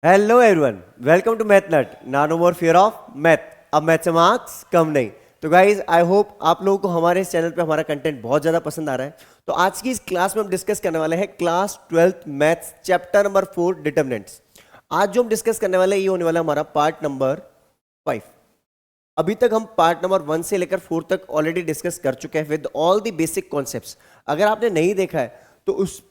Hello everyone, welcome to math nut. ना no more fear of math. अब math से marks कम नहीं। तो गाइज आई होप आप लोगों को हमारे इस चैनल पे हमारा कंटेंट बहुत ज़्यादा पसंद आ रहा है। तो आज की इस क्लास में हम डिस्कस करने वाले हैं class 12th maths chapter number 4 determinants. आज जो हम डिस्कस करने वाले हैं ये होने वाला है हमारा पार्ट नंबर 5। अभी तक हम पार्ट नंबर 1 से लेकर 4 तक ऑलरेडी डिस्कस कर चुके हैं with all the basic concepts. अगर आपने नहीं देखा है तो उस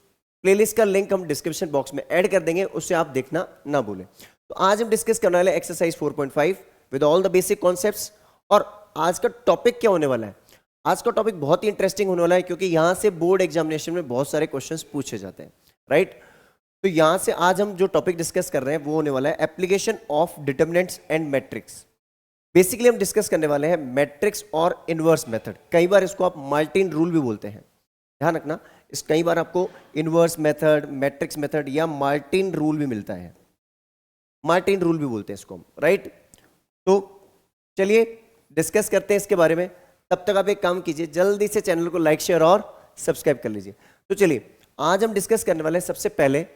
प्लेलिस्ट का लिंक हम डिस्क्रिप्शन बॉक्स में ऐड कर देंगे, उससे आप देखना ना भूलें। तो आज हम डिस्कस करने वाले exercise 4.5 with all the basic concepts. और आज का टॉपिक क्या होने वाला है? आज का टॉपिक बहुत ही इंटरेस्टिंग होने वाला है क्योंकि यहां से बोर्ड एग्जामिनेशन में बहुत सारे क्वेश्चंस पूछे जाते हैं, राइट? तो यहां से आज हम जो टॉपिक डिस्कस कर रहे हैं वो होने वाला है application of determinants and matrix. Basically हम डिस्कस करने वाले हैं मैट्रिक्स और इनवर्स मेथड। कई बार इसको आप मार्टिन रूल भी बोलते हैं, ध्यान रखना। इस कई बार आपको इनवर्स मेथड, मैट्रिक्स मेथड या मार्टिन रूल भी मिलता है। मार्टिन रूल भी बोलते हैं इसको, राइट? तो चलिए डिस्कस करते हैं इसके बारे में। तब तक आप एक काम कीजिए, जल्दी से चैनल को लाइक शेयर और सब्सक्राइब कर लीजिए। तो चलिए आज हम डिस्कस करने वाले हैं सबसे पहले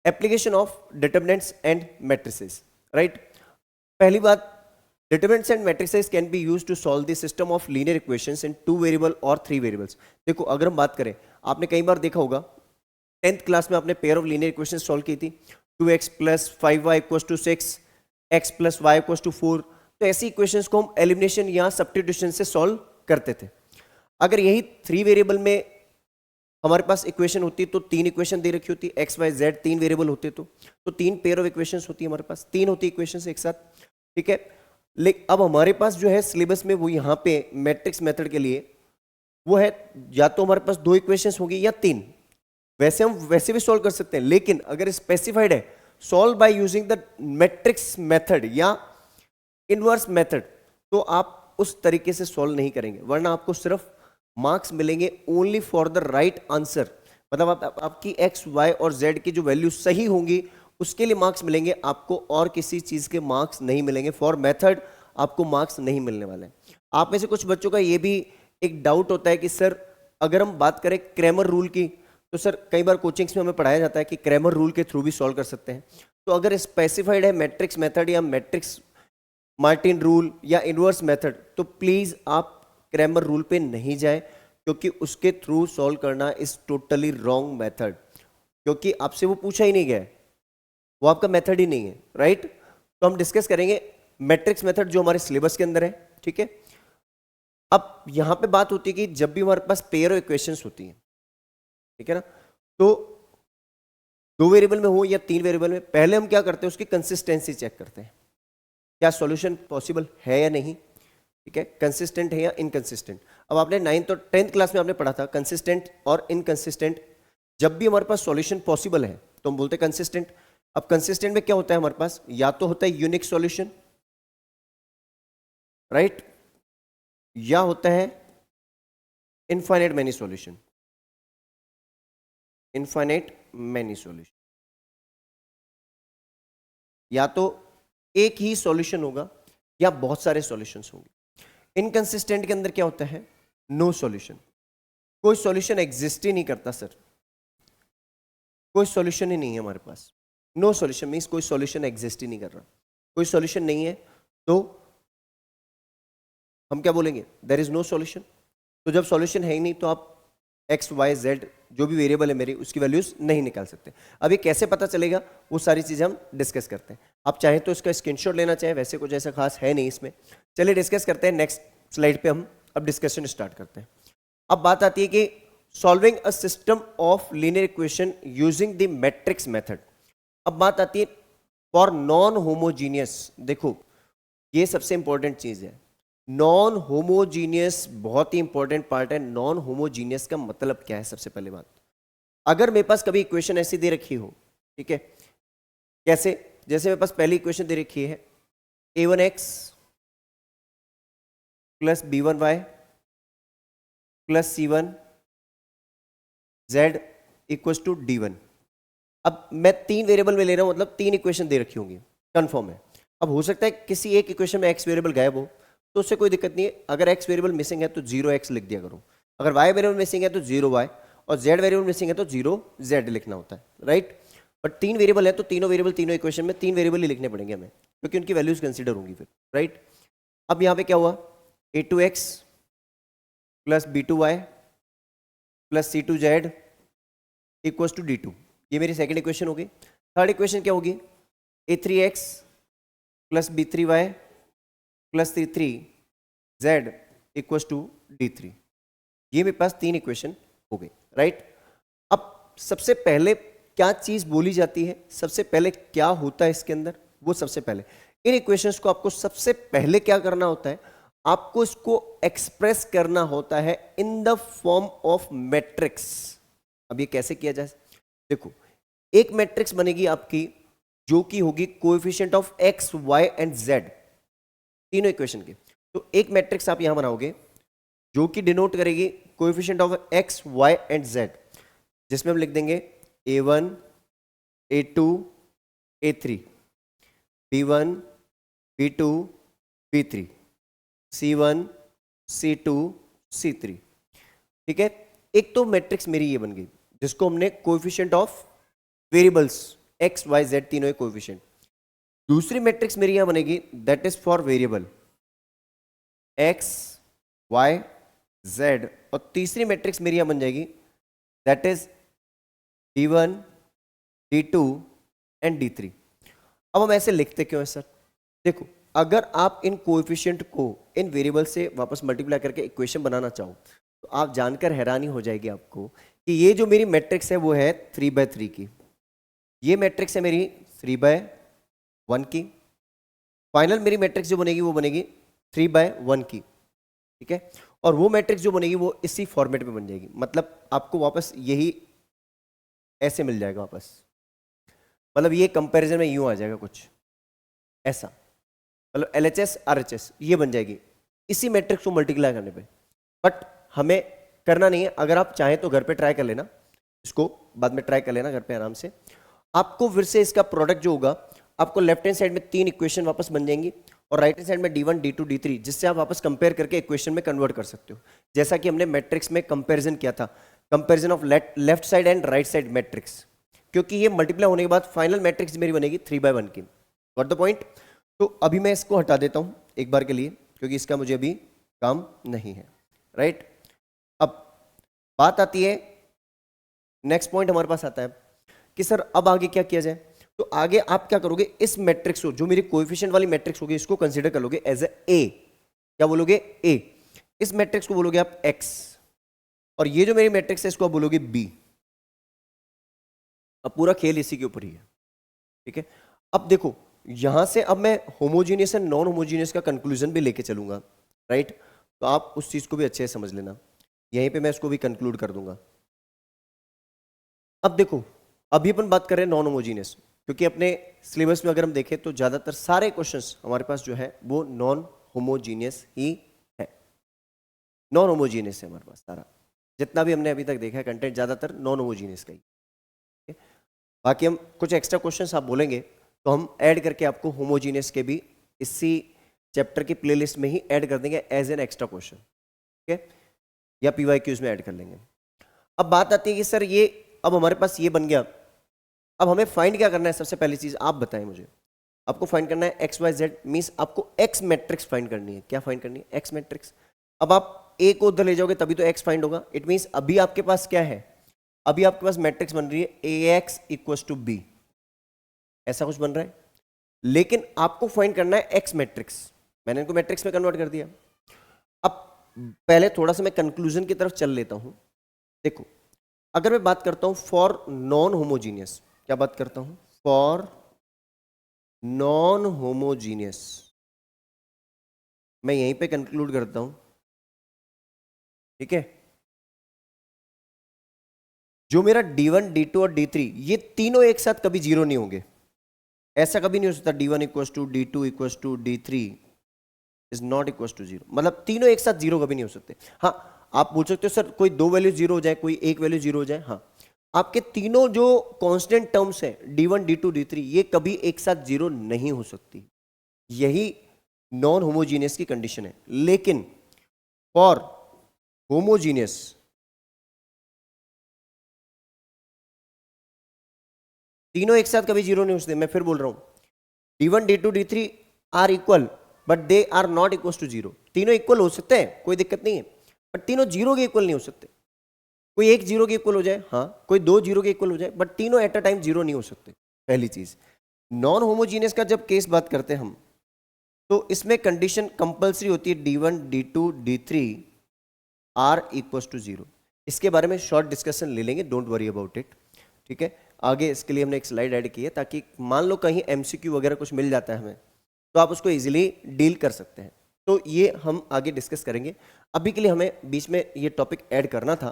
application of determinants and matrices, right? पहली बात, determinants and matrices can be used to solve the system of linear equations in 2 variable और 3 variables। देखो अगर हम बात करें, आपने कई बार देखा होगा 10th क्लास में आपने pair of linear equation solve की थी, 2x plus 5y equals to 6, x plus Y equals to 4। तो ऐसी इक्वेशंस को हम एलिमिनेशन या सब्स्टिट्यूशन से सॉल्व करते थे। अगर यही 3 वेरिएबल में हमारे पास इक्वेशन होती तो 3 इक्वेशन दे रखी होती, x y z 3 वेरिएबल होते तो 3 पेयर ऑफ इक्वेशंस होती, हमारे पास 3 होती इक्वेशंस एक साथ, ठीक है? लेकिन अब हमारे पास जो है सिलेबस में वो यहाँ पे मैट्रिक्स मेथड के लिए वो है या तो हमारे पास 2 इक्वेशंस होगी या 3। वैसे हम वैसे भी सॉल्व कर सकते हैं, लेकिन अगर स्पेसिफाइड है solve by using the matrix method या इनवर्स मेथड, तो आप उस तरीके से सॉल्व नहीं करेंगे, वरना आपको सिर्फ मार्क्स मिलेंगे only for the right answer. मतलब आपकी एक्स वाई और जेड की जो वैल्यू सही होंगी उसके लिए मार्क्स मिलेंगे आपको, और किसी चीज के मार्क्स नहीं मिलेंगे। फॉर मेथड आपको मार्क्स नहीं मिलने वाले। आप में से कुछ बच्चों का ये भी एक डाउट होता है कि सर अगर हम बात करें क्रैमर रूल की, तो सर कई बार कोचिंग्स में हमें पढ़ाया जाता है कि क्रैमर रूल के थ्रू भी सॉल्व कर सकते हैं। तो अगर स्पेसिफाइड है मैट्रिक्स मेथड या मैट्रिक्स मार्टिन रूल या इनवर्स मेथड, तो प्लीज आप क्रैमर रूल पे नहीं जाए, क्योंकि उसके थ्रू सॉल्व करना इज टोटली रॉन्ग मेथड, क्योंकि आपसे वो पूछा ही नहीं गया है, वो आपका मेथड ही नहीं है, राइट? तो हम डिस्कस करेंगे मैट्रिक्स मेथड जो हमारे सिलेबस के अंदर है, ठीक है? अब यहां पे बात होती है कि जब भी हमारे पास पेयर ऑफ इक्वेशंस होती हैं, ठीक है ना, तो 2 वेरिएबल में हो या 3 वेरिएबल में, पहले हम क्या करते हैं उसकी कंसिस्टेंसी चेक करते हैं, क्या सॉल्यूशन पॉसिबल है या नहीं, ठीक है? कंसिस्टेंट है या इनकंसिस्टेंट। अब आपने 9th और 10th क्लास में आपने पढ़ा था कंसिस्टेंट और इनकंसिस्टेंट। जब भी हमारे पास सॉल्यूशन पॉसिबल है तो हम बोलते हैं कंसिस्टेंट। अब कंसिस्टेंट में क्या होता है हमारे पास, या तो होता है यूनिक सॉल्यूशन, राइट, या होता है infinite many solution. Infinite many solution, या तो एक ही सॉल्यूशन होगा या बहुत सारे सॉल्यूशंस होंगे। इनकंसिस्टेंट के अंदर क्या होता है, नो सॉल्यूशन, कोई सॉल्यूशन एग्जिस्ट ही नहीं करता सर, कोई सॉल्यूशन ही नहीं है हमारे पास। नो सॉल्यूशन मीन्स कोई सॉल्यूशन एग्जिस्ट ही नहीं कर रहा, कोई सॉल्यूशन नहीं है, तो हम क्या बोलेंगे, देयर इज नो सॉल्यूशन। तो जब सॉल्यूशन है ही नहीं तो आप एक्स वाई जेड जो भी वेरिएबल है मेरी उसकी वैल्यूज नहीं निकाल सकते। अब ये कैसे पता चलेगा, वो सारी चीजें हम डिस्कस करते हैं। आप चाहे तो इसका स्क्रीनशॉट लेना चाहे, वैसे कुछ ऐसा खास है नहीं इसमें। चलिए डिस्कस करते हैं, नेक्स्ट स्लाइड पे हम अब डिस्कशन स्टार्ट करते हैं। अब बात आती है कि solving a system of linear equation using the matrix method. अब बात आती है फॉर नॉन होमोजीनियस। देखो ये सबसे इंपॉर्टेंट चीज है, नॉन होमोजीनियस बहुत ही इंपॉर्टेंट पार्ट है। नॉन होमोजीनियस का मतलब क्या है? सबसे पहले बात, अगर मेरे पास कभी इक्वेशन ऐसी दे रखी हो, ठीक है, कैसे, जैसे मेरे पास पहली इक्वेशन दे रखी है a1x plus b1y plus c1z equals to d1। अब मैं 3 वेरिएबल में ले रहा हूं, मतलब 3 इक्वेशन दे रखी होंगी, कंफर्म है। अब हो सकता है किसी एक इक्वेशन में x वेरिएबल गायब हो, तो उससे कोई दिक्कत नहीं है। अगर x वेरिएबल मिसिंग है तो 0x लिख दिया करो, अगर y वेरिएबल मिसिंग है तो 0y, और z वेरिएबल मिसिंग है तो 0z लिखना होता है, राइट? बट 3 वेरिएबल है तो तीनों वेरिएबल तीनों इक्वेशन में 3 वेरिएबल ही लिखने पड़ेंगे हमें, क्योंकि उनकी वैल्यूज कंसीडर होंगी फिर, राइट। अब यहाँ पे क्या हुआ, a2x plus b2y plus c2z equals to d2, ये मेरी सेकेंड इक्वेशन होगी। थर्ड इक्वेशन क्या होगी, a3x plus b3y plus c3z equals to d3। ये मेरे पास 3 इक्वेशन हो गई, राइट। अब सबसे पहले क्या चीज बोली जाती है, सबसे पहले क्या होता है इसके अंदर, वो सबसे पहले इन इक्वेशंस को आपको सबसे पहले क्या करना होता है, आपको इसको एक्सप्रेस करना होता है in the form of matrix. अब ये कैसे किया जाए, देखो एक मैट्रिक्स बनेगी आपकी जो कि होगी coefficient of X Y and Z, तीनों इक्वेशन के। तो एक मैट्रिक्स आप यहां बनाओगे जो कि डिनोट करेगी coefficient of X Y and Z, जिसमें हम लिख देंगे a1 a2 a3 b1 b2 b3 c1 c2 c3, ठीक है। एक तो मैट्रिक्स मेरी ये बन गई जिसको हमने coefficient of variables X Y Z तीनों कोएफिशिएंट। दूसरी मैट्रिक्स मेरी यहां बनेगी that is for variable X Y Z, और तीसरी मैट्रिक्स मेरी यहां बन जाएगी that is d1 d2 and d3। अब हम ऐसे लिखते क्यों है सर, देखो अगर आप इन कोएफिशिएंट को इन वेरिएबल से वापस मल्टीप्लाई करके इक्वेशन बनाना चाहो तो आप जानकर हैरानी हो जाएगी आपको कि ये जो मेरी मैट्रिक्स है वो है 3/3 की, ये मैट्रिक्स है मेरी 3/1 की, फाइनल मेरी मैट्रिक्स जो बनेगी वो बनेगी 3/1 की, ठीक है। और वो मैट्रिक्स जो बनेगी वो इसी फॉर्मेट में बन जाएगी, मतलब आपको वापस यही ऐसे मिल जाएगा वापस, मतलब ये कंपैरिजन में यूं आ जाएगा कुछ ऐसा, मतलब LHS RHS ये बन जाएगी इसी मैट्रिक्स को मल्टीप्लाई करने पे। बट हमें करना नहीं है, अगर आप चाहें तो घर पे ट्राई कर लेना, इसको बाद में ट्राई कर लेना घर पे आराम से। आपको फिर से इसका प्रोडक्ट जो होगा, आपको लेफ्ट हैंड साइड में 3 इक्वेशन वापस बन जाएंगी और राइट हैंड साइड में d1 d2 d3, जिससे आप वापस कंपेयर करके इक्वेशन में कन्वर्ट कर सकते हो, जैसा कि हमने मैट्रिक्स में कंपेरिजन किया था, comparison of left side and right side matrix, क्योंकि ये मल्टीप्लाई होने के बाद फाइनल मैट्रिक्स मेरी बनेगी 3/1 की। Got the point. तो अभी मैं इसको हटा देता हूं एक बार के लिए, क्योंकि इसका मुझे अभी काम नहीं है, राइट। अब बात आती है, नेक्स्ट पॉइंट हमारे पास आता है कि सर अब आगे क्या किया जाए। तो आगे आप क्या करोगे, इस मैट्रिक्स को जो मेरी कोएफिशिएंट वाली मैट्रिक्स होगी इसको कंसीडर कर लोगे एज ए, क्या बोलोगे ए, इस मैट्रिक्स को बोलोगे आप एक्स, और ये जो मेरी मैट्रिक्स है इसको आप बोलोगे बी। अब पूरा खेल इसी के ऊपर ही है, ठीक है। अब देखो यहां से अब मैं होमोजीनियस एंड नॉन होमोजीनियस का कंक्लूजन भी लेके चलूंगा, राइट। तो आप उस चीज को भी अच्छे से समझ लेना, यहीं पे मैं इसको भी कंक्लूड कर दूंगा। अब देखो अभी अपन बात कर रहे हैं नॉन होमोजीनियस, क्योंकि अपने सिलेबस में अगर हम देखें तो ज्यादातर सारे क्वेश्चंस हमारे पास जो है वो नॉन होमोजीनियस ही है, नॉन होमोजीनियस है हमारे पास सारा, जितना भी हमने अभी तक देखा है कंटेंट ज्यादातर नॉन होमोजीनियस का ही। बाकी हम कुछ एक्स्ट्रा क्वेश्चंस आप बोलेंगे तो हम ऐड करके आपको होमोजीनियस के भी इसी चैप्टर की प्लेलिस्ट में ही ऐड कर देंगे एज एन एक्स्ट्रा क्वेश्चन, ठीक है, या PYQs में ऐड कर लेंगे। अब बात आती है कि सर ये अब हमारे पास ये बन गया, अब हमें फाइंड क्या करना है, सबसे पहली चीज आप बताएं मुझे, आपको फाइंड करना है एक्स वाई जेड, मीन्स आपको एक्स मैट्रिक्स फाइंड करनी है। क्या फाइंड करनी है, एक्स मैट्रिक्स। अब आप ए को उधर ले जाओगे तभी तो एक्स फाइंड होगा, इट मीन्स अभी आपके पास क्या है, अभी आपके पास मैट्रिक्स बन रही है AX इक्वल्स टू B, ऐसा कुछ बन रहा है, लेकिन आपको फाइंड करना है एक्स मैट्रिक्स। मैंने इनको मैट्रिक्स में कन्वर्ट कर दिया। अब पहले थोड़ा सा मैं कंक्लूजन की तरफ चल लेता हूं। देखो अगर मैं बात करता हूं फॉर नॉन होमोजीनियस, क्या बात करता हूं, फॉर नॉन होमोजीनियस, मैं यहीं पे कंक्लूड करता हूं, ठीक है। जो मेरा D1 D2 और D3 ये तीनों एक साथ कभी जीरो नहीं होंगे, ऐसा कभी नहीं हो सकता D1 equals to D2 equals to D3 is not equals to zero, मतलब तीनों एक साथ जीरो कभी नहीं हो सकते। हाँ आप पूछ सकते हो सर कोई 2 वैल्यू जीरो हो जाए, कोई एक वैल्यू जीरो हो जाए, हाँ आपके तीनों जो कांस्टेंट टर्म्स हैं D1 D2 D3 ये कभी एक साथ जीरो नहीं हो सकती, यही नॉन होमोजीनियस की कंडीशन है। लेकिन फॉर होमोजीनियस, तीनों एक साथ कभी जीरो नहीं हो सकते। मैं फिर बोल रहा हूं, D1 D2 D3 are equal but they are not equal to zero. तीनों इक्वल हो सकते हैं, कोई दिक्कत नहीं है, बट तीनों जीरो के इक्वल नहीं हो सकते। कोई एक जीरो के इक्वल हो जाए, हाँ, कोई दो जीरो के इक्वल हो जाए, बट तीनों एट अ टाइम जीरो नहीं हो सकते। पहली चीज, नॉन होमोजीनियस का जब केस बात करते हैं हम, तो इसमें कंडीशन कंपलसरी होती है D1 D2 D3 are equal to zero. इसके बारे में शॉर्ट डिस्कशन ले लेंगे, डोंट वरी अबाउट इट, ठीक है। आगे इसके लिए हमने एक स्लाइड ऐड की है ताकि मान लो कहीं MCQ वगैरह कुछ मिल जाता है हमें, तो आप उसको इजीली डील कर सकते हैं। तो ये हम आगे डिस्कस करेंगे। अभी के लिए हमें बीच में ये टॉपिक ऐड करना था,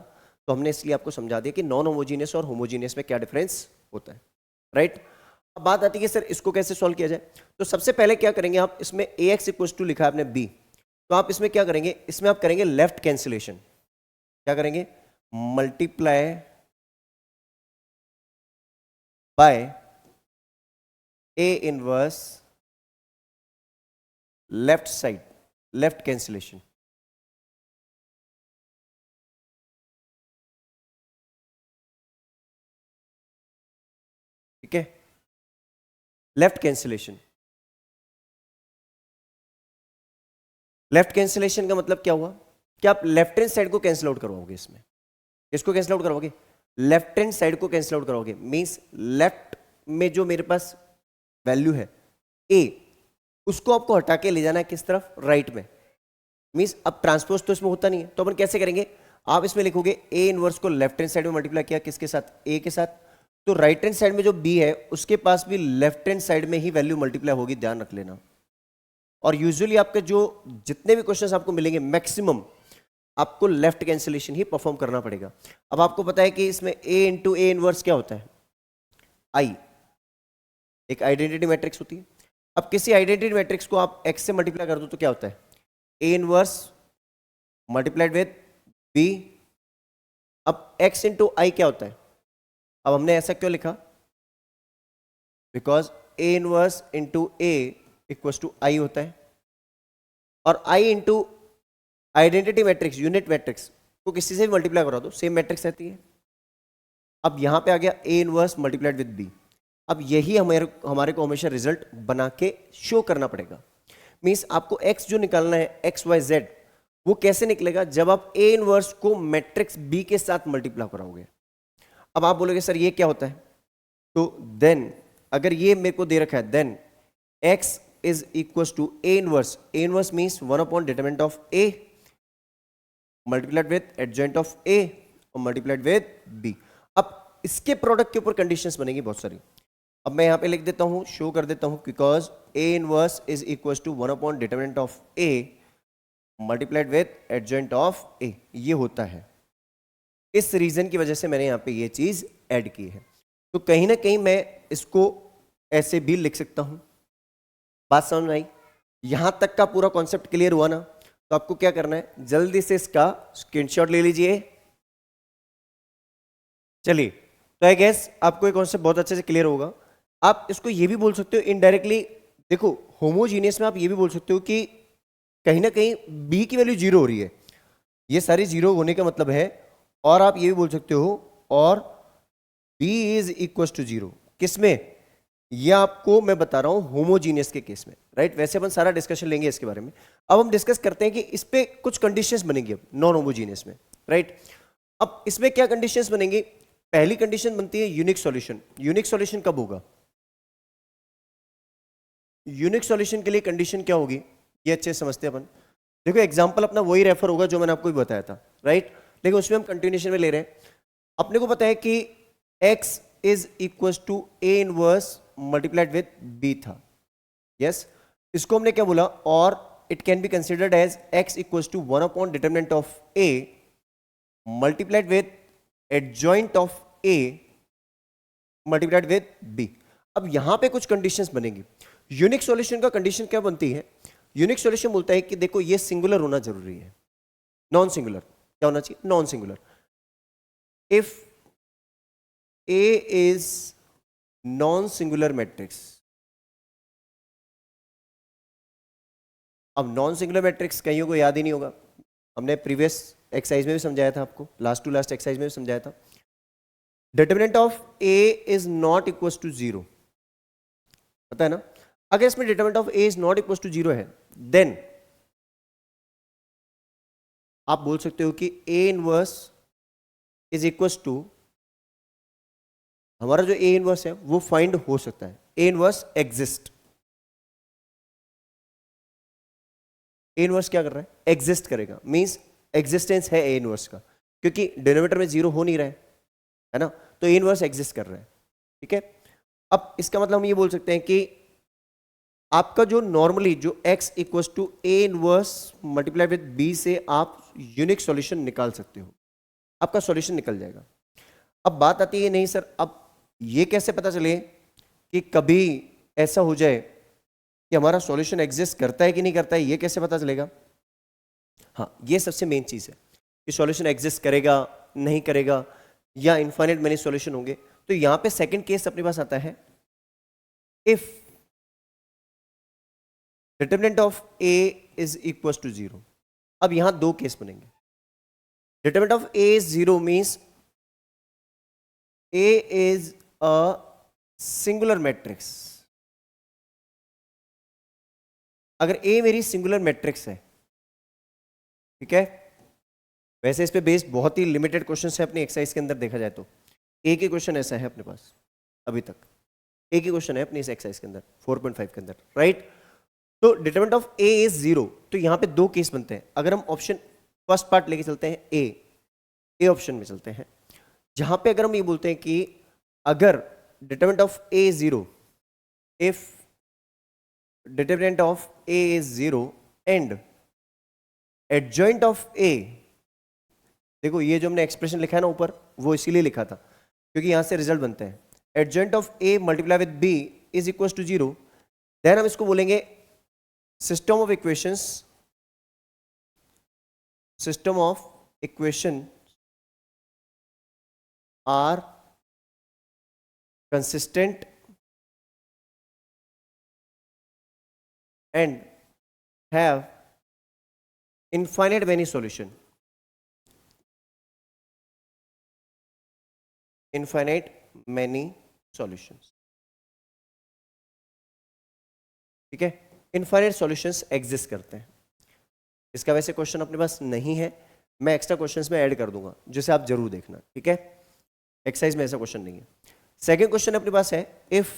तो हमने इसलिए आपको समझा दिया कि नॉन होमोजीनियस और होमोजीनियस में क्या डिफरेंस होता है, राइट। अब बात आती है कि सर इसको कैसे सॉल्व किया जाए। तो सबसे पहले क्या करेंगे आप, इसमें AX इक्वल टू लिखा है आपने B, तो आप इसमें क्या करेंगे, इसमें आप करेंगे लेफ्ट कैंसिलेशन। क्या करेंगे, multiply by A inverse left side, left cancellation. ठीक है, लेफ्ट कैंसिलेशन। लेफ्ट कैंसिलेशन का मतलब क्या हुआ कि आप लेफ्ट हैंड साइड को कैंसिल आउट करवाओगे। इसमें किसको कैंसिल आउट करवाओगे, लेफ्ट हैंड साइड को कैंसिल आउट करवाओगे। मींस लेफ्ट में जो मेरे पास वैल्यू है A, उसको आपको हटा के ले जाना है किस तरफ, राइट में। मींस अब ट्रांसपोज तो इसमें होता नहीं है, तो अपन कैसे करेंगे, आप इसमें लिखोगे A इनवर्स को लेफ्ट हैंड साइड में मल्टीप्लाई किया किसके साथ, A के साथ। तो राइट हैंड साइड में जो B है उसके पास भी लेफ्ट हैंड साइड में ही वैल्यू मल्टीप्लाई होगी, ध्यान रख लेना। और यूजुअली आपके जो जितने भी क्वेश्चंस आपको मिलेंगे मैक्सिमम आपको लेफ्ट कैंसिलेशन ही परफॉर्म करना पड़ेगा। अब आपको पता है कि इसमें A इंटू A इनवर्स क्या होता है, I, एक आइडेंटिटी मैट्रिक्स होती है। अब किसी आइडेंटिटी मैट्रिक्स को आप X से मल्टीप्लाई कर दो तो क्या होता है, A inverse multiplied with B। अब X इंटू I क्या होता है, अब हमने ऐसा क्यों लिखा, because A inverse into A equal to I होता है, और I into identity matrix, unit matrix को किसी से भी मल्टीप्लाई करा दो सेम मैट्रिक्स रहती है। अब यहां पे आ गया A inverse multiplied with B। अब यही हमारे को हमेशा रिजल्ट बना के शो करना पड़ेगा। मींस आपको X जो निकालना है XYZ, वो कैसे निकलेगा, जब आप A इनवर्स को मैट्रिक्स B के साथ मल्टीप्लाई कराओगे। अब आप बोलोगे सर ये क्या होता है, तो देन अगर ये मेरे को दे रखा है, then X is equal to A inverse. A inverse means 1 upon determinant of A multiplied with adjoint of A और मल्टीप्लाइड विद B। अब इसके प्रोडक्ट के ऊपर कंडीशंस बनेगी बहुत सारी। अब मैं यहां पे लिख देता हूं, शो कर देता हूं, because A inverse is equal to 1 upon determinant of A multiplied with adjoint of A। ये होता है, इस रीजन की वजह से मैंने यहां पे ये चीज ऐड की है। तो कहीं ना कहीं मैं इसको ऐसे भी लिख सकता हूं। बात समझ में आई, यहां तक का पूरा कॉन्सेप्ट क्लियर हुआ ना। तो आपको क्या करना है, जल्दी से इसका स्क्रीनशॉट ले लीजिए। चलिए, तो आई गेस आपको ये कॉन्सेप्ट बहुत अच्छे से क्लियर होगा। आप इसको ये भी बोल सकते हो इनडायरेक्टली, देखो होमोजीनियस में आप ये भी बोल सकते हो कि कहीं ना कहीं B की वैल्यू जीरो हो रही है, ये सारी जीरो होने का मतलब है। और आप ये भी बोल सकते हो और B is equal to zero, किसमें, ये आपको मैं बता रहा हूं होमोजीनियस के केस में, राइट। वैसे अपन सारा डिस्कशन लेंगे इसके बारे में। अब हम डिस्कस करते हैं कि इस पे कुछ कंडीशंस बनेंगी अब नॉन होमोजीनियस में, राइट। अब इसमें क्या कंडीशंस बनेंगी, पहली कंडीशन बनती है यूनिक सॉल्यूशन। यूनिक सॉल्यूशन कब होगा, यूनिक सॉल्यूशन के लिए कंडीशन क्या होगी, ये अच्छे से समझते हैं अपन। देखो एग्जांपल अपना वही रेफर होगा जो मैंने आपको भी बताया था, राइट, लेकिन उसमें हम कंटिन्यूएशन में ले रहे हैं। अपने को पता है कि x is equal to A inverse multiplied with B था, यस। इसको हमने क्या बोला, और it can be considered as x equal to 1 upon determinant of A multiplied with adjoint of A multiplied with B। अब यहां पे कुछ कंडीशंस बनेंगी। यूनिक सॉल्यूशन का कंडीशन क्या बनती है, यूनिक सॉल्यूशन बोलता है कि देखो ये सिंगुलर होना जरूरी है, नॉन सिंगुलर। क्या होना चाहिए, non singular. If A is non-singular matrix, अब नॉन सिंगुलर मैट्रिक्स कईयों को याद ही नहीं होगा, हमने प्रीवियस एक्सरसाइज में भी समझाया था आपको, लास्ट टू लास्ट एक्सरसाइज में भी समझाया था। Determinant of A is not equal to 0, पता है ना? अगर इसमें determinant of A is not equal to 0 है, देन आप बोल सकते हो कि A inverse is equal to, हमारा जो ए इनवर्स है वो फाइंड हो सकता है, A inverse exist. A inverse क्या कर रहा है? एग्जिस्ट करेगा, मींस एग्जिस्टेंस है ए इनवर्स का, क्योंकि डिनोमिनेटर में 0 हो नहीं रहा है ना, तो ए इनवर्स एग्जिस्ट कर रहा है। ठीक है, अब इसका मतलब हम ये बोल सकते हैं कि आपका जो नॉर्मली जो x equals to A inverse multiply with b से आप यूनिक सॉल्यूशन निकाल सकते हो, आपका सॉल्यूशन निकल जाएगा। अब बात आती है, नहीं सर अब ये कैसे पता चले कि कभी ऐसा हो जाए कि हमारा सॉल्यूशन एग्जिस्ट करता है कि नहीं करता है, ये कैसे पता चलेगा? हाँ, ये सबसे मेन चीज है कि सॉल्यूशन एग्जिस्ट करेगा नहीं करेगा, या इनफाइनाइट मेनी सॉल्यूशन होंगे। तो यहां पे सेकंड केस अपने पास आता है, if determinant of A is equal to 0। अब यहां दो केस बनेंगे। Determinant of A is 0 means A is a singular matrix. अगर ए मेरी सिंगुलर मैट्रिक्स है, ठीक है, वैसे इस पे बेस्ड बहुत ही लिमिटेड क्वेश्चन है अपनी एक्सरसाइज के अंदर देखा जाए तो, एक ही क्वेश्चन ऐसा है अपने पास अभी तक, एक ही क्वेश्चन है अपनी इस एक्सरसाइज के अंदर 4.5 के अंदर, राइट? तो डिटरमिनेंट ऑफ ए इज 0, तो यहां पे दो केस बनते हैं। अगर हम ऑप्शन फर्स्ट पार्ट लेके चलते हैं, ए ऑप्शन में चलते हैं, जहां पे अगर हम ये बोलते हैं कि अगर determinant of A is 0, if determinant of A is 0 and adjoint of A, देखो ये जो हमने एक्सप्रेशन लिखा है ना ऊपर, वो इसीलिए लिखा था क्योंकि यहां से रिजल्ट बनते हैं, adjoint of A multiply with B is equal to 0, then हम इसको बोलेंगे system of equations, system of equation are consistent and have infinite many solution, infinite many solutions, ठीक है, infinite solutions exist करते हैं। इसका वैसे क्वेश्चन अपने पास नहीं है, मैं एक्स्ट्रा क्वेश्चंस में ऐड कर दूंगा जिसे आप जरूर देखना, ठीक है, एक्सरसाइज में ऐसा क्वेश्चन नहीं है। सेकेंड क्वेश्चन अपने पास है, if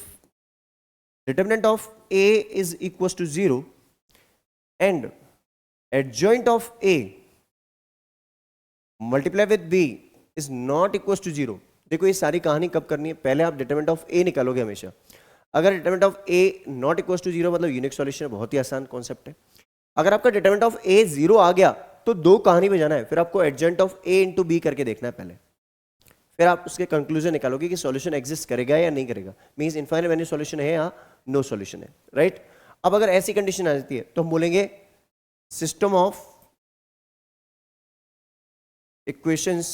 determinant of A is equal to 0 and adjoint of A multiply with B is not equals to 0। देखो ये सारी कहानी कब करनी है, पहले आप डिटरमिनेंट ऑफ A निकालोगे हमेशा। अगर determinant of A not equals to 0 मतलब यूनिक सॉल्यूशन, बहुत ही आसान कॉन्सेप्ट है। अगर आपका डिटरमिनेंट ऑफ A 0 आ गया तो दो कहानी में जाना है, फिर आपको adjoint of A into B करके देखना है पहले, फिर आप उसके कंक्लूजन निकालोगे कि सॉल्यूशन एग्जिस्ट करेगा या नहीं करेगा, मींस इनफाइनाइट मेनी सॉल्यूशन है या नो सॉल्यूशन है, राइट? अब अगर ऐसी कंडीशन आ जाती है तो हम बोलेंगे system of equations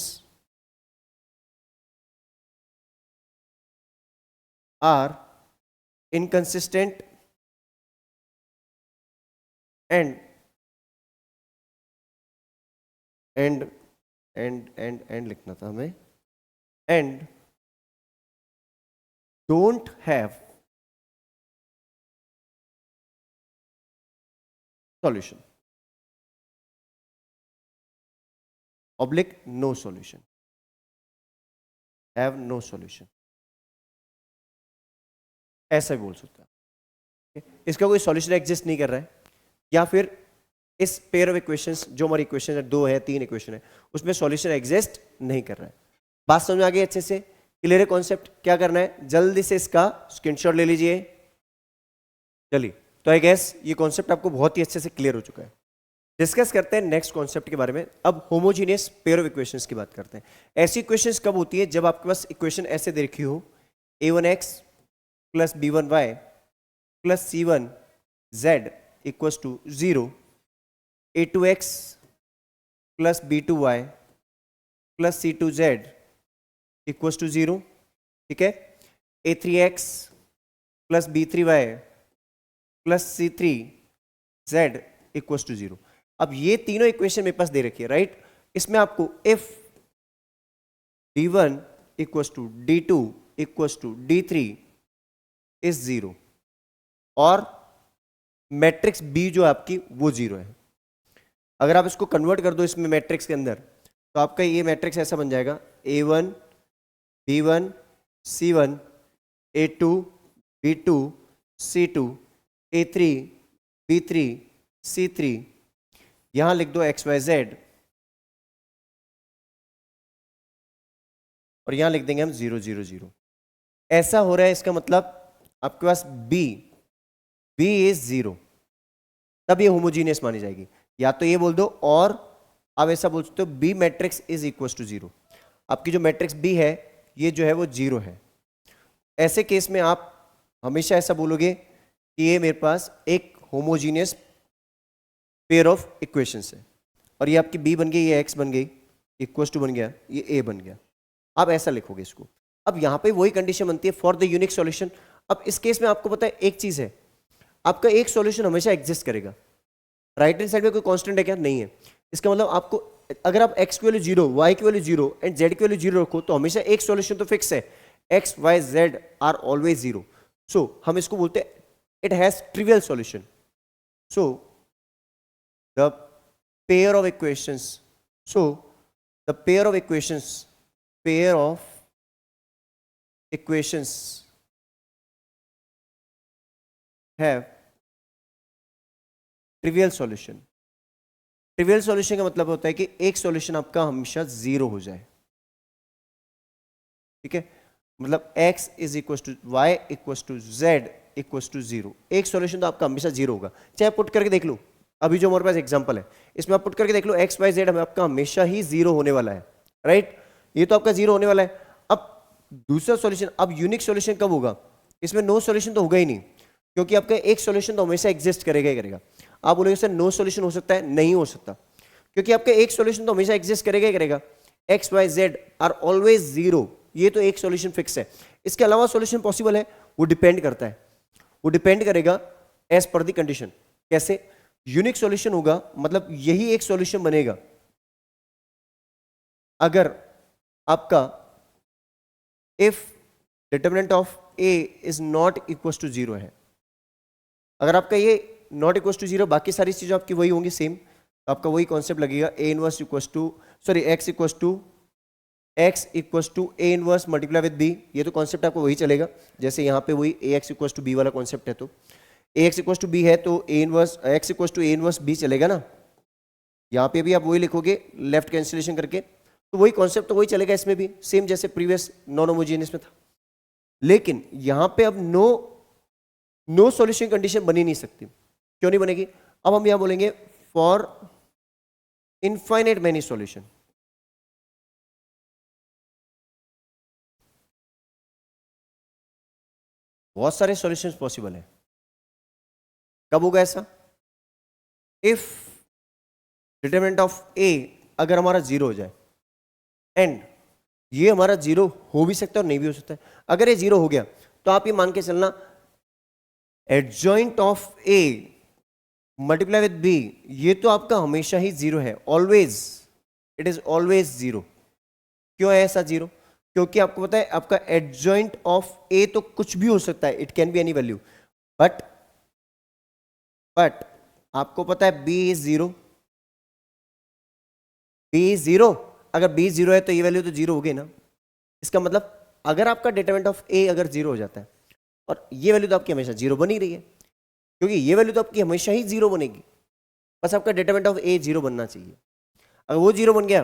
are inconsistent and लिखना था हमें, and don't have solution oblique no solution, have no solution, ऐसा भी बोल सकता है। इसका कोई सॉल्यूशन एग्जिस्ट नहीं कर रहा है, या फिर इस पेयर ऑफ इक्वेशंस जो हमारी इक्वेशन है, 2 है 3 इक्वेशन है, उसमें सॉल्यूशन एग्जिस्ट नहीं कर रहा है। बात समझ आ गई अच्छे से? क्लियर है कॉन्सेप्ट? क्या करना है, जल्दी से इसका स्क्रीनशॉट ले लीजिए। चलिए, तो आई गेस ये कॉन्सेप्ट आपको बहुत ही अच्छे से क्लियर हो चुका है। डिस्कस करते हैं नेक्स्ट कॉन्सेप्ट के बारे में। अब होमोजीनियस पेयर ऑफ इक्वेशंस की बात करते हैं। ऐसी इक्वेशंस कब होती है, जब आपके पास इक्वेशन ऐसे दे रखी हो, a1x plus b1y plus c1z equals to 0, a2x plus b2y plus c2z equals to 0, ठीक है, a3x plus b3y plus c3z equals to 0। अब ये तीनों इक्वेशन मेरे पास दे रखी है, राइट? इसमें आपको if b1 equal to D2 equal to D3 is 0 और मैट्रिक्स बी जो आपकी वो 0 है। अगर आप इसको कन्वर्ट कर दो इसमें मैट्रिक्स के अंदर तो आपका ये मैट्रिक्स ऐसा बन जाएगा A1 B1 C1 A2 B2 C2 A3 B3 C3, यहां लिख दो XYZ और यहां लिख देंगे हम 0 0 0। ऐसा हो रहा है, इसका मतलब आपके पास B इज 0, तब ये होमोजीनियस मानी जाएगी। या तो ये बोल दो और आप ऐसा बोल सकते हो B matrix is equal to 0। आपकी जो मैट्रिक्स B है ये जो है वो 0 है। ऐसे केस में आप हमेशा ऐसा बोलोगे कि ये मेरे पास एक होमोजीनियस पेयर ऑफ इक्वेशंस है और ये आपकी B बन गई, ये X बन गई, इक्वल टू बन गया, ये A बन गया। आप ऐसा लिखोगे इसको। अब यहां पे वही कंडीशन बनती है फॉर द यूनिक सॉल्यूशन। अब इस केस में आपको पता है एक चीज है, आपका एक सॉल्यूशन हमेशा एग्जिस्ट करेगा। राइट हैंड साइड में कोई कांस्टेंट है क्या? नहीं है। इसका मतलब आपको अगर आप x की वैल्यू 0, y की वैल्यू 0 एंड z की वैल्यू 0 रखो तो हमेशा एक सॉल्यूशन तो फिक्स है, x y z are always 0। So हम इसको बोलते हैं it has trivial solution. So the pair of equations, the pair of equations have trivial solution. Trivial solution का मतलब होता है कि एक सॉल्यूशन आपका हमेशा 0 हो जाए। ठीक है, मतलब x is equal to Y equal to Z equal to 0। एक सॉल्यूशन तो आपका हमेशा 0 होगा। चाहे पुट करके देख लो, अभी जो हमारे पास एग्जांपल है इसमें आप पुट करके देख लो x y z आपका हमेशा ही 0 होने वाला है। राइट, ये तो आपका 0 होने वाला है। अब दूसरा सॉल्यूशन, अब यूनिक सॉल्यूशन कब होगा? इसमें नो सॉल्यूशन तो होगा ही नहीं, क्योंकि आपका एक सॉल्यूशन तो हमेशा एग्जिस्ट करेगा ही करेगा। आप बोलोगे सर नो सॉल्यूशन हो सकता है? नहीं हो सकता, क्योंकि आपका एक सॉल्यूशन तो हमेशा एग्जिस्ट करेगा ही करेगा। X Y Z are always 0, ये तो एक सॉल्यूशन फिक्स है। इसके अलावा सॉल्यूशन पॉसिबल है, वो डिपेंड करता है, वो डिपेंड करेगा एज पर द कंडीशन। कैसे? यूनिक सॉल्यूशन होगा मतलब यही एक सॉल्यूशन बनेगा अगर आपका if determinant of A is not equal to 0 है। अगर आपका ये नॉट इक्वल टू 0, बाकी सारी चीजें आपकी वही होंगी सेम, तो आपका वही कॉन्सेप्ट लगेगा A inverse equal to X equal to A inverse multiply with B. ये तो कॉन्सेप्ट आपको वही चलेगा, जैसे यहाँ पे वही A x equal to B वाला कॉन्सेप्ट है। तो A x equal to B है तो A inverse X equal to A inverse B चलेगा ना। यहाँ पे भी आप वही लिखोगे लेफ्ट कैंसिलेशन करके, तो वही कॉन्सेप्ट तो वही चलेगा इसमें भी, सेम जैसे प्रीवियस नॉन होमोजेनियस में था। लेकिन यहाँ पे अब नो सॉल्यूशन कंडीशन बनी नहीं सकती। क्यों नहीं बनेगी? अब हम यहां बोलेंगे फॉर इनफाइनाइट मेनी सॉल्यूशन। बहुत सारे सॉल्यूशंस पॉसिबल है। कब होगा ऐसा? इफ डिटरमिनेंट ऑफ ए अगर हमारा 0 हो जाए, एंड ये हमारा 0 हो भी सकता है और नहीं भी हो सकता है। अगर ये 0 हो गया तो आप ये मान के चलना adjoint of A multiply with B, ये तो आपका हमेशा ही 0 है, ऑलवेज, इट इज ऑलवेज 0। क्यों है ऐसा 0? क्योंकि आपको पता है आपका एडजॉइंट ऑफ ए तो कुछ भी हो सकता है, it can be any value, but आपको पता है बी इज 0, बी इज 0। अगर बी 0 है तो ये वैल्यू तो 0 हो गई ना। इसका मतलब अगर आपका डिटरमिनेंट ऑफ ए अगर 0 हो जाता है और ये वैल्यू तो आपकी हमेशा 0 बनी रही है, क्योंकि ये वैल्यू तो आपकी हमेशा ही 0 बनेगी, बस आपका डिटरमिनेंट ऑफ ए 0 बनना चाहिए। अगर वो 0 बन गया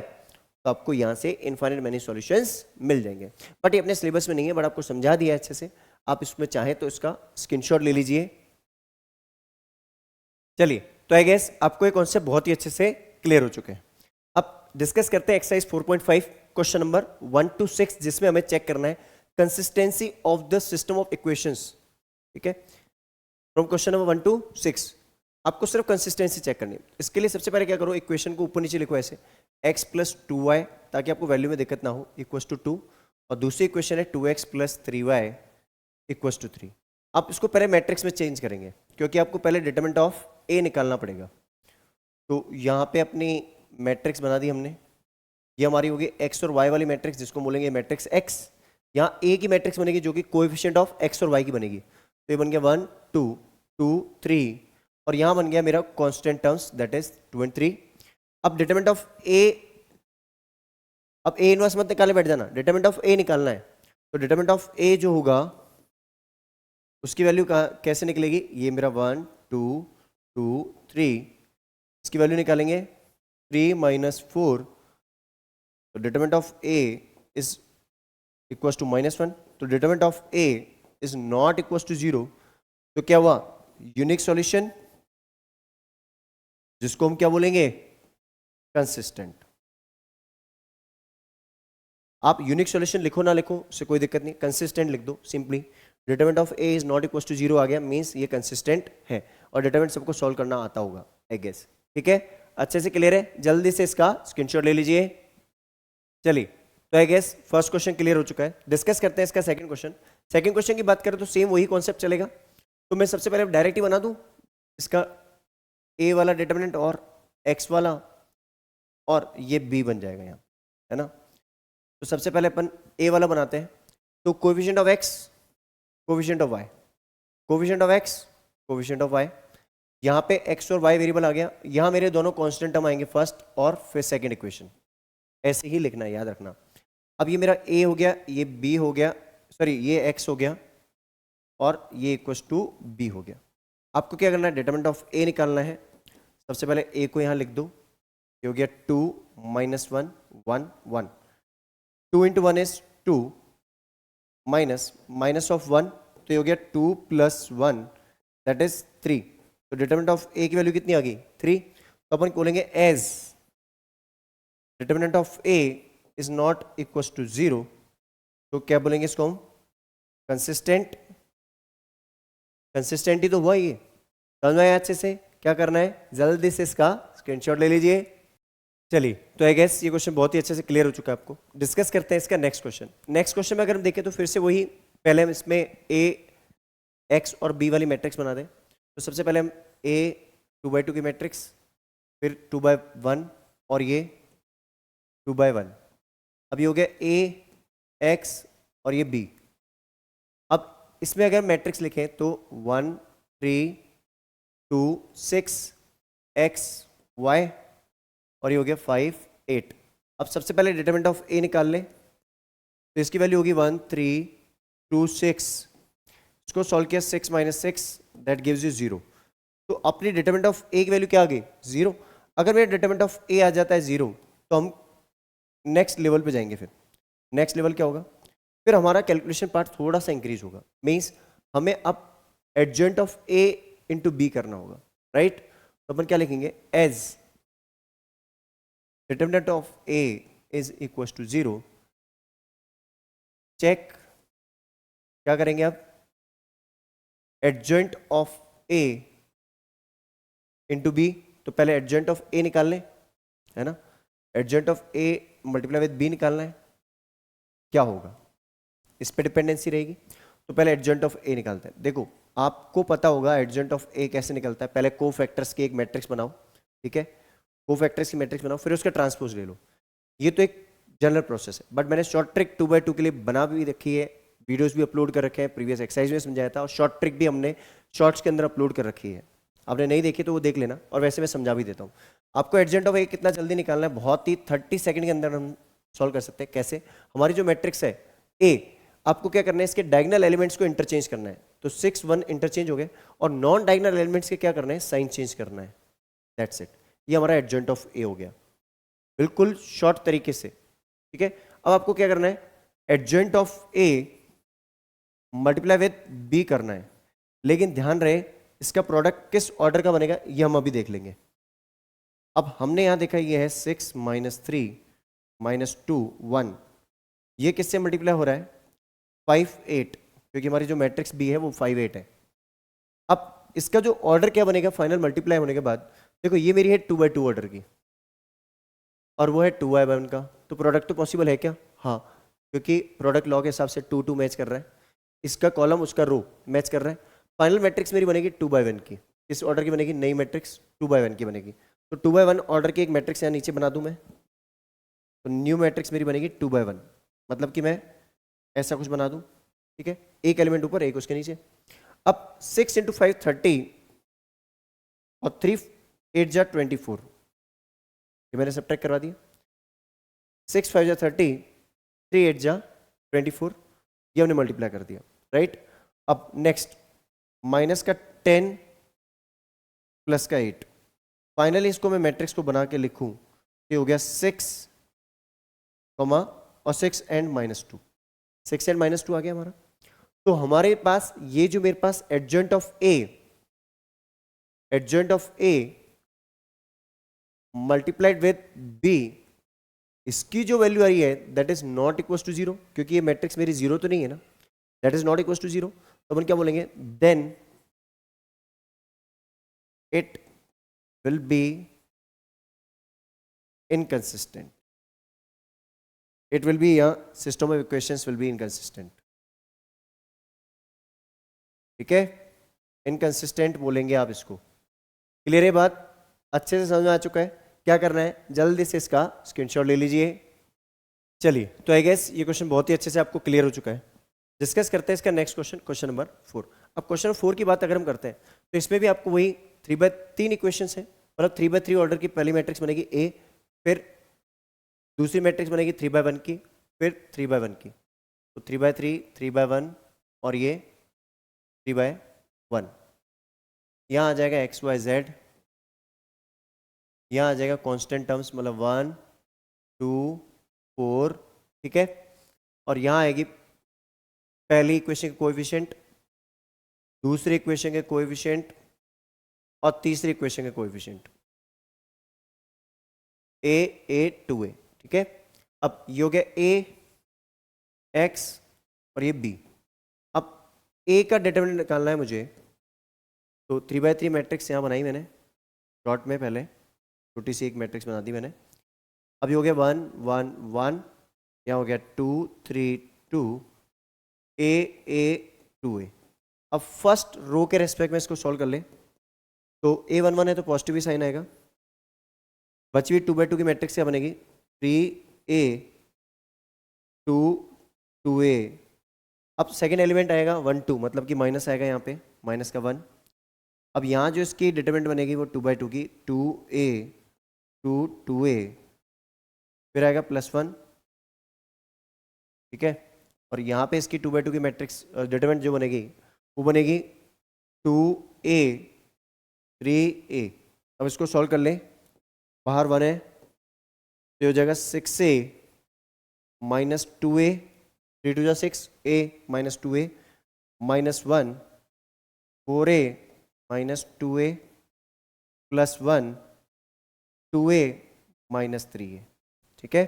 तो आपको यहां से इनफाइनाइट मेनी सॉल्यूशंस मिल जाएंगे। बट ये अपने सिलेबस में नहीं है, बट आपको समझा दिया है अच्छे से। आप इसमें चाहें तो इसका स्क्रीनशॉट ले लीजिए। चलिए, तो आई गेस आपको ये कॉन्सेप्ट बहुत ही अच्छे से क्लियर हो चुके हैं। अब डिस्कस करते हैं एक्सरसाइज 4.5 क्वेश्चन नंबर 1 to 6, जिसमें हमें चेक करना है consistency of the system of equations. ठीक है, फ्रॉम क्वेश्चन नंबर 1 to 6 आपको सिर्फ कंसिस्टेंसी चेक करनी है। इसके लिए सबसे पहले क्या करो, इक्वेशन को ऊपर नीचे लिखो ऐसे, x प्लस 2y, ताकि आपको वैल्यू में दिक्कत ना हो, इक्वल्स टू 2, और दूसरी इक्वेशन है 2x plus 3y equals to 3। आप इसको पहले मैट्रिक्स में चेंज करेंगे, क्योंकि आपको पहले डिटरमिनेंट ऑफ a निकालना पड़ेगा। तो यहाँ पे अपनी मैट्रिक्स बना दी हमने, ये हमारी होगी एक्स और वाई वाली मैट्रिक्स जिसको बोलेंगे मैट्रिक्स एक्स। यहाँ ए की मैट्रिक्स बनेगी जो कि कोएफिशिएंट ऑफ एक्स और वाई की बनेगी, तो ये बन गया 1 2 2 3, और यहाँ बन गया मेरा constant terms that is 2 and 3। अब डिटरमिनेंट ऑफ ए, अब ए इनवर्स मत निकालने बैठ जाना, डिटरमिनेंट ऑफ ए निकालना है। तो डिटरमिनेंट ऑफ ए जो होगा उसकी वैल्यू कैसे निकलेगी, ये मेरा 1 2 2 3, इसकी वैल्यू निकालेंगे 3 - 4, तो determinant of A is equal to -1, तो determinant of A is not equal to 0। तो क्या हुआ, यूनिक सॉल्यूशन, जिसको हम क्या बोलेंगे, कंसिस्टेंट। आप यूनिक सॉल्यूशन लिखो ना लिखो उससे कोई दिक्कत नहीं, कंसिस्टेंट लिख दो simply. Determinant of A is not equal to 0 आ गया, मींस ये कंसिस्टेंट है, और डिटरमिनेंट सबको सॉल्व करना आता होगा आई गेस। ठीक है, अच्छे से क्लियर है, जल्दी से इसका स्क्रीनशॉट ले लीजिए। चलिए, तो I guess first question clear हो चुका है। डिस्कस करते हैं इसका सेकंड क्वेश्चन। सेकंड क्वेश्चन की बात करें तो सेम वही कॉन्सेप्ट चलेगा, तो मैं सबसे पहले डायरेक्ट ही बना दूं इसका ए वाला डिटरमिनेंट और एक्स वाला, और ये बी बन जाएगा यहाँ, है ना। तो सबसे पहले अपन ए वाला बनाते हैं, तो coefficient of X, coefficient of Y, coefficient of X, coefficient of Y. यहाँ पे एक्स और वाई वेरिएबल आ गया, यहाँ मेरे दोनों कांस्टेंट टर्म आएंगे फर्स्ट और फिर सेकंड इक्वेशन, ऐसे ही लिखना है, याद रखना। अब ये मेरा ए हो गया, ये बी हो गया, सॉरी ये एक्स हो गया, और ये इक्वल्स टू बी हो गया। आपको क्या करना है, डिटरमिनेंट ऑफ ए निकालना है। सबसे पहले ए को यहाँ लिख दो, ये हो गया 2 - 1 1 1, 2 × 1 इज 2, माइनस ऑफ 1, तो ये हो गया 2 + 1 दैट इज 3। तो डिटरमिनेंट ऑफ ए की वैल्यू कितनी आ गई, 3। तो अपन बोलेंगे as determinant of A is not equal to 0, तो क्या बोलेंगे इसको हम, कंसिस्टेंट। कंसिस्टेंट ही तो हुआ ये, समझ में आया अच्छे से। क्या करना है, जल्दी से इसका स्क्रीनशॉट ले लीजिए। चलिए, तो आई गेस ये क्वेश्चन बहुत ही अच्छे से क्लियर हो चुका है आपको। डिस्कस करते हैं इसका नेक्स्ट क्वेश्चन। नेक्स्ट क्वेश्चन में अगर हम देखें तो फिर से वही, पहले हम इसमें ए एक्स और बी वाली मैट्रिक्स बना दें। तो सबसे पहले हम ए 2/2 की मैट्रिक्स, फिर 2/1, और ये 2/1। अब ये हो गया ए एक्स और ये बी। अब इसमें अगर मैट्रिक्स लिखें तो 1 3 2 6 एक्स वाई, और ये हो गया 5 8। अब सबसे पहले डिटरमिनेंट ऑफ ए निकाल लें, तो इसकी वैल्यू होगी 1 3 2 6, इसको सॉल्व किया 6 - 6 दैट गिव्स यू 0। तो अपनी डिटरमिनेंट ऑफ ए की वैल्यू क्या आ गई, 0। अगर मेरा डिटरमिनेंट ऑफ ए आ जाता है 0, तो हम नेक्स्ट लेवल पे जाएंगे। फिर नेक्स्ट लेवल क्या होगा, फिर हमारा कैलकुलेशन पार्ट थोड़ा सा इंक्रीज होगा, मीन्स हमें अब adjoint of A into B करना होगा, राइट। तो अपन क्या लिखेंगे, as determinant of A is equal to 0, check क्या करेंगे अब, adjoint of A into B. तो पहले एडजॉइंट ऑफ ए निकाल लें, है ना, adjoint of A multiply with B निकालना है। क्या होगा, इस पे डिपेंडेंसी रहेगी। तो पहले एडजॉइंट ऑफ ए निकालते हैं। देखो आपको पता होगा एडजॉइंट ऑफ ए कैसे निकलता है, पहले को फैक्टर्स की एक मैट्रिक्स बनाओ, ठीक है, को फैक्टर्स की मैट्रिक्स बनाओ, फिर उसका ट्रांसपोज ले लो। ये तो एक जनरल प्रोसेस है, बट मैंने शॉर्ट ट्रिक 2/2 के लिए बना भी रखी है, वीडियोस भी अपलोड कर रखे हैं, प्रीवियस एक्सरसाइज में समझाया था, और शॉर्ट ट्रिक भी हमने शॉर्ट्स के अंदर अपलोड कर रखी है। आपने नहीं देखी तो वो देख लेना, और वैसे मैं समझा भी देता हूँ। आपको एडजॉइंट ऑफ ए कितना जल्दी निकालना है, बहुत ही 30 सेकंड के अंदर हम सॉल्व कर सकते हैं। कैसे, हमारी जो मैट्रिक्स है ए, आपको क्या करना है, इसके डायगोनल एलिमेंट्स को इंटरचेंज करना है। तो 6 1 इंटरचेंज हो गए, और नॉन डायगोनल एलिमेंट्स के क्या करना है, साइन चेंज करना है, दैट्स इट। ये हमारा एडजॉइंट ऑफ ए हो गया, बिल्कुल शॉर्ट तरीके से, ठीक है। अब आपको क्या करना है, adjoint of A multiply with B करना है, लेकिन ध्यान रहे इसका प्रोडक्ट किस ऑर्डर का बनेगा ये हम अभी देख लेंगे। अब हमने यहां देखा ये है 6 - 3 - 2 1, ये किससे मल्टीप्लाई हो रहा है, 5 8, क्योंकि हमारी जो मैट्रिक्स बी है वो 5 8 है। अब इसका जो ऑर्डर क्या बनेगा फाइनल मल्टीप्लाई होने के बाद, देखो ये मेरी है 2/2 ऑर्डर की, और वो है 2/1 का, तो प्रोडक्ट तो पॉसिबल है क्या, हाँ, क्योंकि प्रोडक्ट लॉ के हिसाब से 2 2 मैच कर रहा है, इसका कॉलम उसका रो मैच कर रहा है। फाइनल मैट्रिक्स मेरी बनेगी 2/1 की, इस ऑर्डर की बनेगी, नई मैट्रिक्स 2/1 की बनेगी। तो 2/1 ऑर्डर की एक मैट्रिक्स यहाँ नीचे बना दूं मैं, तो न्यू मैट्रिक्स मेरी बनेगी 2/1, मतलब कि मैं ऐसा कुछ बना दूं, ठीक है, एक एलिमेंट ऊपर एक उसके नीचे। अब 6 × 5 30 और 3 8 जा 24, ये मैंने सब्ट्रैक्ट करवा दिया। 6 5 जा 30, 3 8 जा 24, ये हमने मल्टीप्लाई कर दिया, राइट। अब नेक्स्ट माइनस का 10 प्लस का 8, फाइनली इसको मैं मैट्रिक्स को बना के लिखूं, ये हो गया 6 कॉमा और 6 एंड -2, 6 एंड -2 आ गया हमारा। तो हमारे पास ये जो मेरे पास adjoint of A multiplied with B, इसकी जो वैल्यू आई है that is not equal to 0, क्योंकि ये मैट्रिक्स मेरी 0 तो नहीं है ना, that is not equal to 0। तो अपन क्या बोलेंगे, then it will be inconsistent, it will be system of equations will be inconsistent, ठीक है, इनकंसिस्टेंट बोलेंगे आप इसको। क्लियर है बात, अच्छे से समझ में आ चुका है। क्या करना है, जल्दी से इसका स्क्रीनशॉट ले लीजिए। चलिए, तो आई गेस ये क्वेश्चन बहुत ही अच्छे से आपको क्लियर हो चुका है। डिस्कस करते हैं इसका नेक्स्ट क्वेश्चन, क्वेश्चन नंबर 4। अब क्वेश्चन 4 की बात अगर हम करते हैं तो इसमें भी आपको वही 3/3 इक्वेशंस है, मतलब 3/3 ऑर्डर की पहली मैट्रिक्स बनेगी ए, फिर दूसरी मैट्रिक्स बनेगी 3/1 की, फिर 3/1 की, तो 3/3 3/1 और ये 3/1। यहाँ आ जाएगा XYZ, यहाँ आ जाएगा कांस्टेंट टर्म्स, मतलब 1 2 4, ठीक है, और यहाँ आएगी पहली इक्वेशन के कोएफिशिएंट, दूसरी इक्वेशन के कोएफिशिएंट और तीसरी इक्वेशन के कोएफिशिएंट a 2a, ठीक है। अब ये हो गया a x और ये b। अब a का डिटरमिनेंट निकालना है मुझे, तो 3/3 मैट्रिक्स यहाँ बनाई मैंने डॉट में, पहले छोटी सी एक मैट्रिक्स बना दी मैंने। अब ये हो गया 1 1 1, यहाँ हो गया 2 3 2, a a 2a। अब फर्स्ट रो के रेस्पेक्ट में इसको सॉल्व कर ले, तो a11 है तो पॉजिटिव ही साइन आएगा, बची हुई 2/2 की मैट्रिक्स क्या बनेगी, 3a 2 2a। अब सेकेंड एलिमेंट आएगा 1 2, मतलब कि माइनस आएगा यहाँ पे, माइनस का 1। अब यहाँ जो इसकी डिटरमिनेंट बनेगी वो 2/2 की, 2a 2 2a, फिर आएगा +1, ठीक है, और यहाँ पे इसकी 2/2 की मैट्रिक्स डिटरमिनेंट जो बनेगी वो बनेगी 2a 3a। अब इसको सॉल्व कर ले, बाहर 1 है तो हो जाएगा 6a -2a, 3 2 जा 6, a -2a -1, 4a -2a +1, 2a -3a, ठीक है,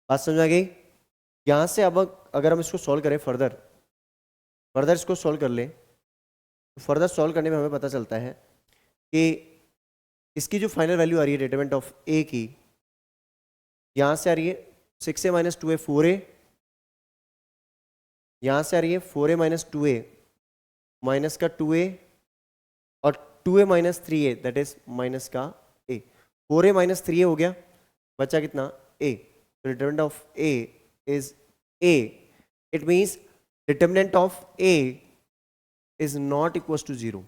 बात समझ आ गई। यहाँ से अब अगर हम इसको सॉल्व करें फर्दर इसको सॉल्व कर ले, तो फर्दर सॉल्व करने में हमें पता चलता है कि इसकी जो फाइनल वैल्यू आ रही है डिटरमिनेंट ऑफ ए की, यहाँ से आ रही है 6a -2a 4a, यहाँ से आ रही है 4a -2a माइनस का 2a और 2a -3a that is minus का a। 4a -3a हो गया, बचा कितना a, तो determinant of a is a। It means determinant of a is not equal to 0,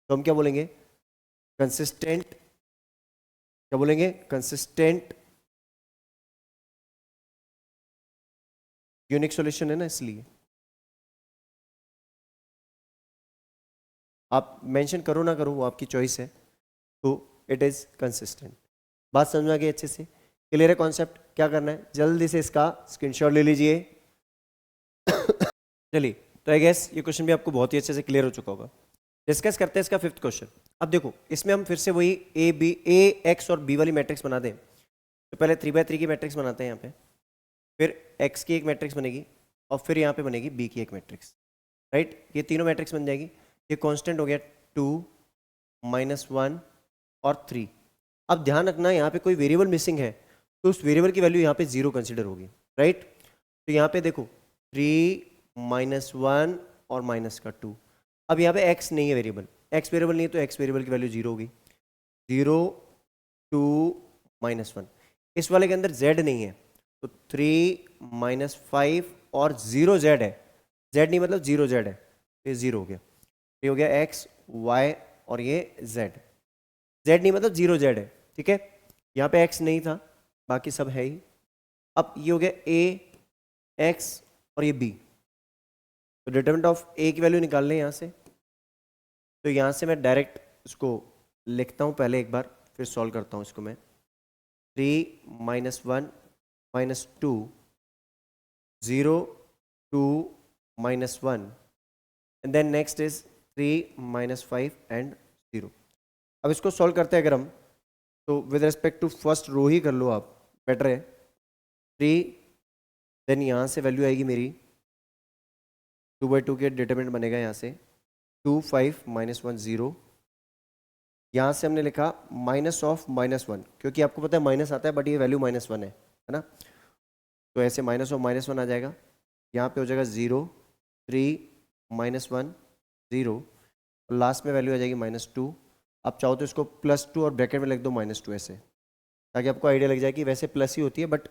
तो हम क्या बोलेंगे, कंसिस्टेंट, क्या बोलेंगे, कंसिस्टेंट यूनिक सॉल्यूशन है ना, इसलिए आप मेंशन करो ना करो वो आपकी चॉइस है, तो इट इज कंसिस्टेंट। बात समझ में आ गई अच्छे से, क्लियर है कॉन्सेप्ट। क्या करना है, जल्दी से इसका स्क्रीनशॉट ले लीजिए। चलिए, तो आई गेस ये क्वेश्चन भी आपको बहुत ही अच्छे से क्लियर हो चुका होगा। डिस्कस करते हैं इसका 5th क्वेश्चन। अब देखो, इसमें हम फिर से वही ए एक्स और बी वाली मैट्रिक्स बना दें, तो पहले 3/3 की मैट्रिक्स बनाते हैं यहाँ पे, फिर एक्स की एक मैट्रिक्स बनेगी और फिर यहाँ पे बनेगी बी की एक मैट्रिक्स, राइट। ये तीनों मैट्रिक्स बन जाएगी। ये कांस्टेंट हो गया 2 -1 और 3। अब ध्यान रखना, यहाँ पे कोई वेरिएबल मिसिंग है तो उस वेरिएबल की वैल्यू यहाँ पे 0 कंसिडर होगी, राइट। तो यहाँ पे देखो 3 -1 और माइनस का 2। अब यहाँ पे x नहीं है वेरिएबल, x वेरिएबल नहीं है तो x वेरिएबल की वैल्यू 0 होगी, 0 2 -1। इस वाले के अंदर z नहीं है, तो 3 माइनस 5 और 0 z है, z नहीं मतलब 0 z है, ये 0 हो गया, ये हो गया x y और ये z, z नहीं मतलब 0 z है, ठीक है। यहाँ पे x नहीं था, बाकी सब है ही। अब ये हो गया a x और ये b, तो डिटरमिनेंट ऑफ a की वैल्यू निकाल लें यहाँ से। तो यहाँ से मैं डायरेक्ट इसको लिखता हूँ पहले एक बार, फिर सॉल्व करता हूँ इसको मैं। 3 माइनस 1 माइनस 2 0 2 माइनस 1 एंड देन नेक्स्ट इज 3 माइनस 5 एंड 0। अब इसको सॉल्व करते हैं अगर हम, तो with respect to first row ही कर लो आप, बेटर है। 3 देन यहाँ से वैल्यू आएगी मेरी 2/2 के डिटरमिनेंट बनेगा यहाँ से 2 5 माइनस 1 0। यहाँ से हमने लिखा माइनस ऑफ माइनस 1, क्योंकि आपको पता है माइनस आता है बट ये वैल्यू -1 है ना, तो ऐसे माइनस ऑफ -1 आ जाएगा। यहाँ पे हो जाएगा 0 3 माइनस 1 0 और लास्ट में वैल्यू आ जाएगी -2। आप चाहो तो इसको +2 और ब्रैकेट में लिख दो -2 ऐसे, ताकि आपको आइडिया लग जाए कि वैसे प्लस ही होती है बट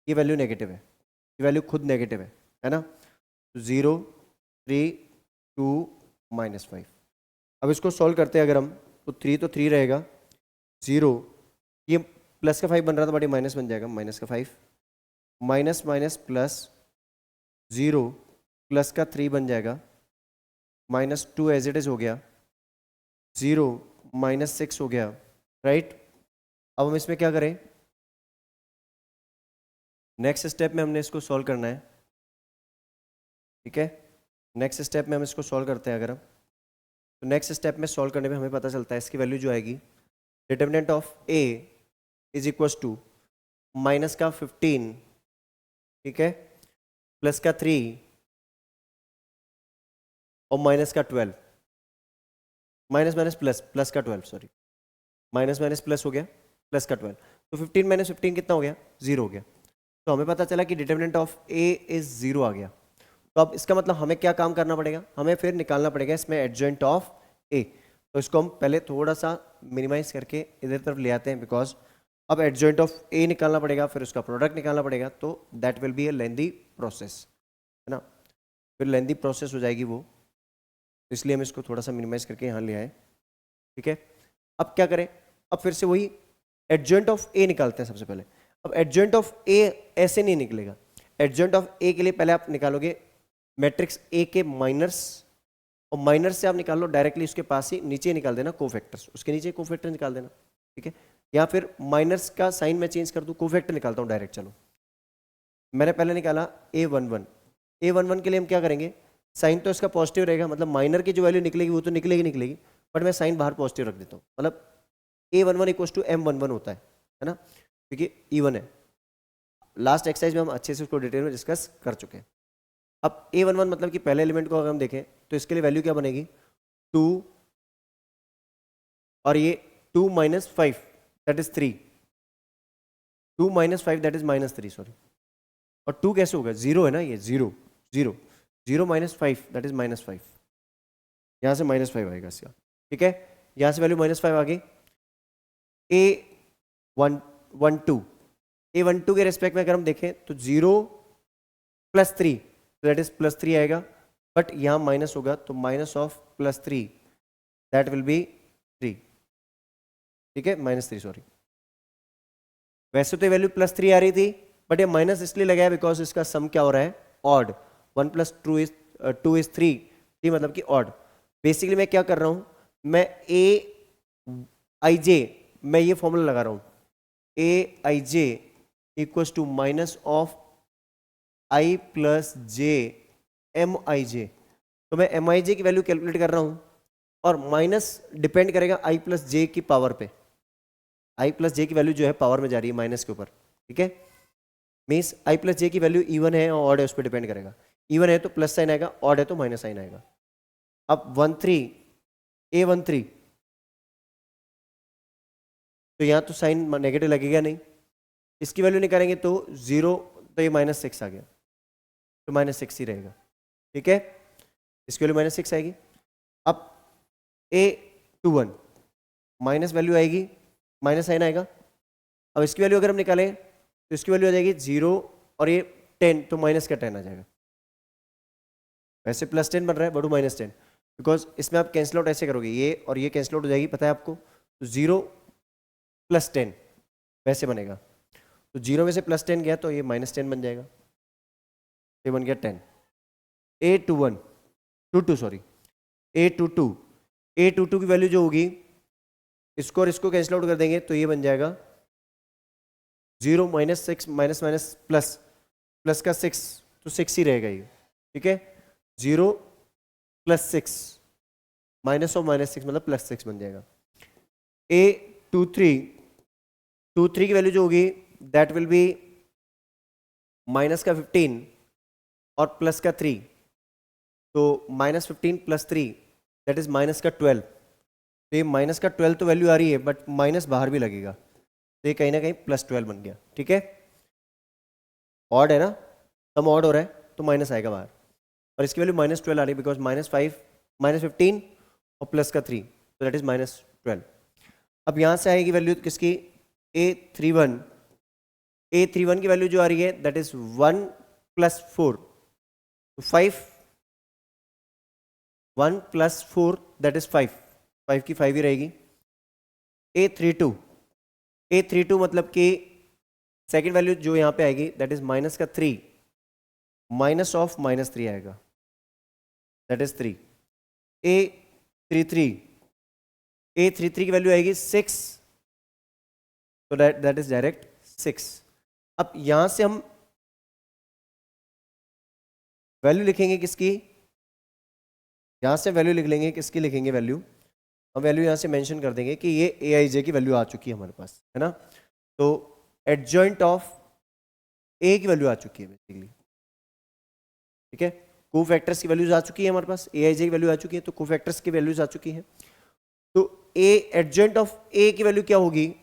ये वैल्यू नेगेटिव है, ये वैल्यू खुद नेगेटिव है ना। 0 3 2 -5। अब इसको सॉल्व करते हैं अगर हम, तो 3 तो 3 रहेगा, 0 ये प्लस का 5 बन रहा था बट ये माइनस बन जाएगा, माइनस का 5 माइनस माइनस प्लस 0 प्लस का 3 बन जाएगा, -2 एज इट इज हो गया, 0 -6 हो गया, राइट। अब हम इसमें क्या करें, नेक्स्ट स्टेप में हमने इसको सॉल्व करना है, ठीक है। नेक्स्ट स्टेप में हम इसको सॉल्व करते हैं अगर हम, तो नेक्स्ट स्टेप में सॉल्व करने में हमें पता चलता है इसकी वैल्यू जो आएगी, determinant of a is equal to minus का 15, ठीक है, प्लस का 3 और माइनस का 12, माइनस माइनस प्लस, प्लस का 12 सॉरी, माइनस माइनस प्लस हो गया, प्लस का 12, तो 15 माइनस 15 कितना हो गया, 0 हो गया। तो हमें पता चला कि डिटरमिनेंट ऑफ a इज 0 आ गया। तो अब इसका मतलब हमें क्या काम करना पड़ेगा, हमें फिर निकालना पड़ेगा इसमें एडजॉइंट ऑफ a। तो इसको हम पहले थोड़ा सा मिनिमाइज करके इधर तरफ ले आते हैं, बिकॉज अब एडजॉइंट ऑफ a निकालना पड़ेगा, फिर उसका प्रोडक्ट निकालना पड़ेगा, तो that will be a lengthy process, है ना, फिर लेंदी प्रोसेस हो जाएगी वो, इसलिए हम इसको थोड़ा सा मिनिमाइज करके यहाँ ले आए, ठीक है। अब क्या करें, अब फिर से वही एडजॉइंट ऑफ a निकालते हैं सबसे पहले। अब एडजॉइंट ऑफ a ऐसे नहीं निकलेगा, एडजॉइंट ऑफ a के लिए पहले आप निकालोगे मैट्रिक्स A के माइनर्स, और माइनर्स से आप निकाल लो डायरेक्टली उसके पास ही नीचे निकाल देना कोफैक्टर्स, उसके नीचे कोफैक्टर निकाल देना, ठीक है। या फिर माइनर्स का साइन मैं चेंज कर दूं, कोफैक्टर निकालता हूं डायरेक्ट। चलो मैंने पहले निकाला A11 के लिए हम क्या करेंगे, साइन तो इसका पॉजिटिव रहेगा, मतलब माइनर की जो वैल्यू निकलेगी वो तो निकलेगी, बट मैं साइन बाहर पॉजिटिव रख देता हूँ, मतलब A11 इक्वल टू M11 होता है ना, क्योंकि इवन है। लास्ट एक्सरसाइज में हम अच्छे से उसको डिटेल में डिस्कस कर चुके हैं। अब A11 मतलब कि पहले एलिमेंट को अगर हम देखें तो इसके लिए वैल्यू क्या बनेगी, 2 और ये 2 minus 5 that is 3, 2 minus 5 that is -3 sorry, और 2 कैसे होगा, 0 है ना, ये 0 0 0 माइनस 5 दैट इज -5, यहाँ से -5 आएगा इसका, ठीक है। यहाँ से वैल्यू -5 आ गई। A12 के रेस्पेक्ट में अगर हम देखें तो 0 प्लस 3 दैट इज +3 आएगा, बट यहाँ माइनस होगा तो minus of +3 that will be 3, ठीक है, -3 सॉरी। वैसे तो वैल्यू +3 आ रही थी, बट ये माइनस इसलिए लगाया बिकॉज इसका सम क्या हो रहा है, ऑड, 1 + 2 इज 3, मतलब कि ऑड। बेसिकली मैं क्या कर रहा हूँ, मैं Aij मैं ये फॉर्मूला लगा रहा हूँ, Aij equals to minus of I + j Mij, तो मैं Mij की वैल्यू कैलकुलेट कर रहा हूँ, और माइनस डिपेंड करेगा I + j की पावर पे, I + j की वैल्यू जो है पावर में जा रही है माइनस के ऊपर, ठीक है। मीन्स I + j की वैल्यू इवन है और ऑड है, उस पर डिपेंड करेगा, इवन है तो प्लस साइन आएगा, ऑड है तो माइनस साइन आएगा। अब 13 A13 तो यहाँ तो साइन नेगेटिव लगेगा नहीं, इसकी वैल्यू निकालेंगे तो 0, तो ये -6 आ गया, तो -6 ही रहेगा, ठीक है, इसकी वैल्यू -6 आएगी। अब A21 माइनस वैल्यू आएगी, माइनस साइन आएगा, अब इसकी वैल्यू अगर हम निकालें तो इसकी वैल्यू आ जाएगी 0 और ये 10, तो माइनस का 10 आ जाएगा। वैसे +10 बन रहा है बटू -10, बिकॉज इसमें आप कैंसिल आउट ऐसे करोगे, ये और ये कैंसिल आउट हो जाएगी, पता है आपको। तो 0 + 10 वैसे बनेगा। तो 0 में से +10 गया तो ये -10 बन जाएगा, ये बन गया 10। A21 22 सॉरी A22 A22 की वैल्यू जो होगी, इसको और इसको कैंसिल आउट कर देंगे तो ये बन जाएगा 0 -6 माइनस माइनस प्लस, प्लस का 6 तो 6 ही रहेगा ये, ठीक है। 0 + 6 माइनस ऑफ -6 मतलब +6 बन जाएगा। A23 की वैल्यू जो होगी दैट विल बी माइनस का 15 और प्लस का 3, तो -15 + 3 दैट इज माइनस का 12। तो ये माइनस का 12 तो वैल्यू आ रही है, बट माइनस बाहर भी लगेगा, तो ये कहीं ना कहीं +12 बन गया, ठीक है। ऑड है ना, सम ऑड हो रहा है तो माइनस आएगा बाहर, और इसकी वैल्यू -12 आ रही है बिकॉज -5 -15 और प्लस का 3, तो दैट इज -12। अब यहाँ से आएगी वैल्यू किसकी, A31 की वैल्यू जो आ रही है दैट इज 1 + 4, तो 5, 1 + 4 दैट इज 5, 5 की 5 ही रहेगी। A32 मतलब कि सेकेंड वैल्यू जो यहाँ पे आएगी दैट इज -3 माइनस ऑफ -3 आएगा, दैट इज 3। A33 की वैल्यू आएगी 6, तो दैट इज डायरेक्ट 6। अब यहां से हम वैल्यू लिखेंगे किसकी, यहां से वैल्यू लिख लेंगे किसकी, लिखेंगे वैल्यू, हम वैल्यू यहां से मेंशन कर देंगे कि ये Aij की वैल्यू आ चुकी है हमारे पास, है ना। तो एडजॉइंट ऑफ ए की वैल्यू आ चुकी है बेसिकली, ठीक है। कोफैक्टर्स की वैल्यूज आ चुकी है हमारे पास, Aij की वैल्यू आ चुकी है, तो कोफैक्टर्स की वैल्यूज आ चुकी है। तो ए एडजॉइंट ऑफ ए की वैल्यू क्या होगी,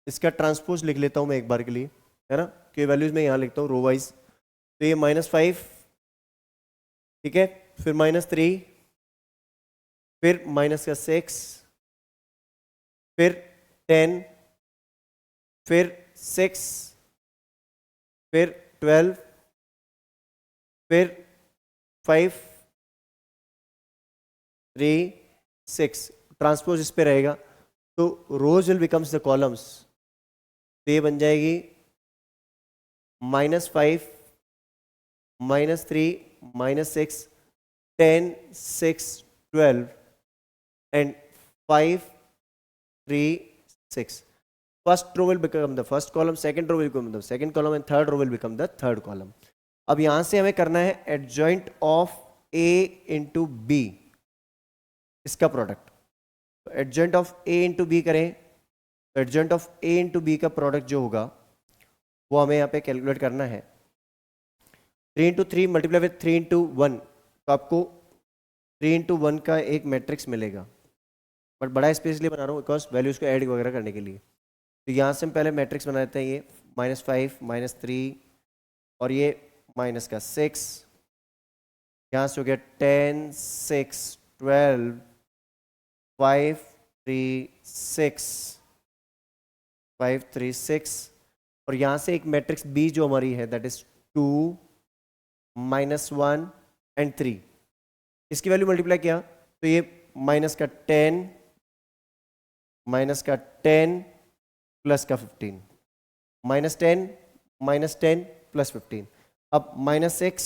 इसका ट्रांसपोज लिख लेता हूं मैं एक बार के लिए, है ना, कि वैल्यूज मैं यहां लिखता हूं रो वाइज। तो ये -5, ठीक है, फिर -3, फिर -6, फिर 10, फिर 6, फिर 12, फिर 5, 3, 6, ट्रांसपोज इस पे रहेगा, तो रोज विल बिकम्स द कॉलम्स। तो ये बन जाएगी -5, -3, -6, 10, 6, 12 and 5, 3, 6. First row will become the first column, second row will become the second column and third row will become the third column. अब यहां से हमें करना है adjoint of A into B, इसका प्रोडक्ट। तो adjoint of A into B करें, तो adjoint of A into B का प्रोडक्ट जो होगा वो हमें यहाँ पे कैलकुलेट करना है। 3 × 3 मल्टीप्लाई विथ 3 × 1, तो आपको 3 × 1 का एक मैट्रिक्स मिलेगा, बट बड़ा स्पेस लिए बना रहा हूँ बिकॉज वैल्यूज को ऐड वगैरह करने के लिए। तो यहाँ से हम पहले मैट्रिक्स बना देते हैं, ये -5 -3 और ये -6, यहाँ से हो गया 10 6 12 5 3 6 5 3 6, और यहाँ से एक मैट्रिक्स बी जो हमारी है दैट इज 2 -1 एंड 3, इसकी वैल्यू मल्टीप्लाई किया तो ये -10 प्लस का 15, -10 -10 प्लस 15। अब -6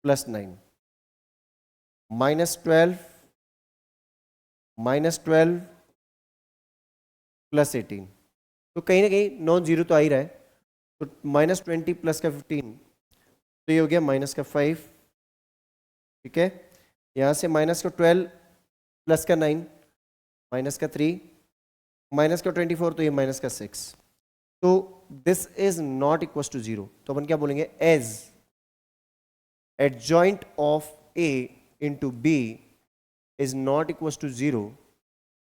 प्लस 9, -12 प्लस 18, तो कहीं ना कहीं नॉन जीरो तो आ ही रहा है। तो -20 प्लस का 15, तो ये हो गया -5, ठीक है। यहाँ से -12 प्लस का 9 -3 -24, तो ये -6, तो this is not equal to 0। तो अपन क्या बोलेंगे, as adjoint of A into B is not equals to 0,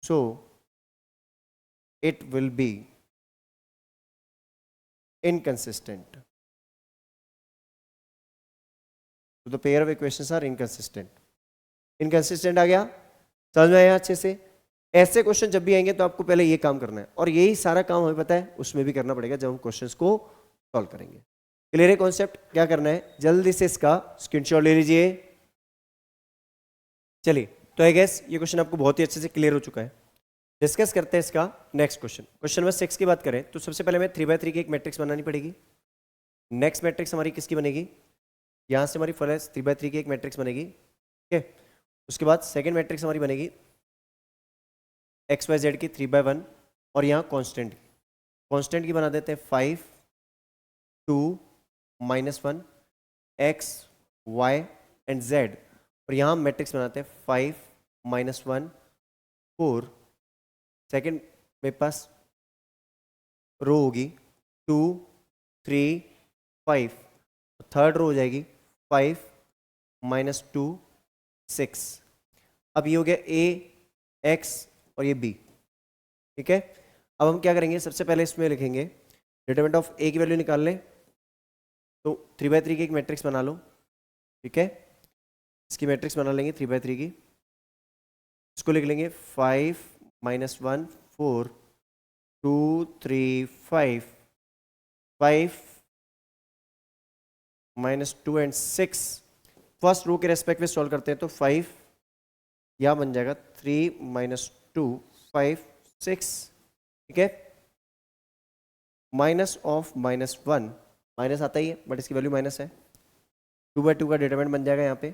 so it will be inconsistent. So the pair of equations are inconsistent. Inconsistent आ गया, समझ में आया अच्छे से। ऐसे क्वेश्चन जब भी आएंगे तो आपको पहले ये काम करना है, और यही सारा काम हमें पता है उसमें भी करना पड़ेगा जब हम क्वेश्चंस को सॉल्व करेंगे। क्लियर है कॉन्सेप्ट? क्या करना है, जल्दी से इसका स्क्रीनशॉट ले लीजिए। चलिए, तो आई गेस ये क्वेश्चन आपको बहुत ही अच्छे से क्लियर हो चुका है। डिस्कस करते हैं इसका नेक्स्ट क्वेश्चन। क्वेश्चन नंबर 6 की बात करें तो सबसे पहले हमें 3 by 3 की एक मैट्रिक्स बनानी पड़ेगी। नेक्स्ट मैट्रिक्स हमारी किसकी बनेगी, यहाँ से हमारी फर्स्ट 3 by 3 की एक मैट्रिक्स बनेगी, ठीक है। उसके बाद सेकेंड मैट्रिक्स हमारी बनेगी XYZ की 3 by 1, और यहाँ कॉन्स्टेंट की बना देते हैं 5 2 -1 X Y एंड Z, और यहाँ मैट्रिक्स बनाते हैं 5 -1 4। सेकेंड मेरे पास रो होगी 2 3 5, थर्ड रो हो जाएगी 5 -2 6। अब ये हो गया A X और ये B, ठीक है। अब हम क्या करेंगे, सबसे पहले इसमें लिखेंगे डिटरमिनेंट ऑफ A की वैल्यू निकाल लें, तो 3 by 3 की एक मैट्रिक्स बना लो, ठीक है। इसकी मैट्रिक्स बना लेंगे 3 by 3 की, इसको लिख लेंगे 5 -1 4 2 3 5 5 -2 एंड 6। फर्स्ट रो के रेस्पेक्ट में सॉल्व करते हैं तो 5 यह बन जाएगा 3 -2 5 6, ठीक है। माइनस ऑफ -1, माइनस आता ही है बट इसकी वैल्यू माइनस है। 2 by 2 का डिटरमिनेंट बन जाएगा यहाँ पे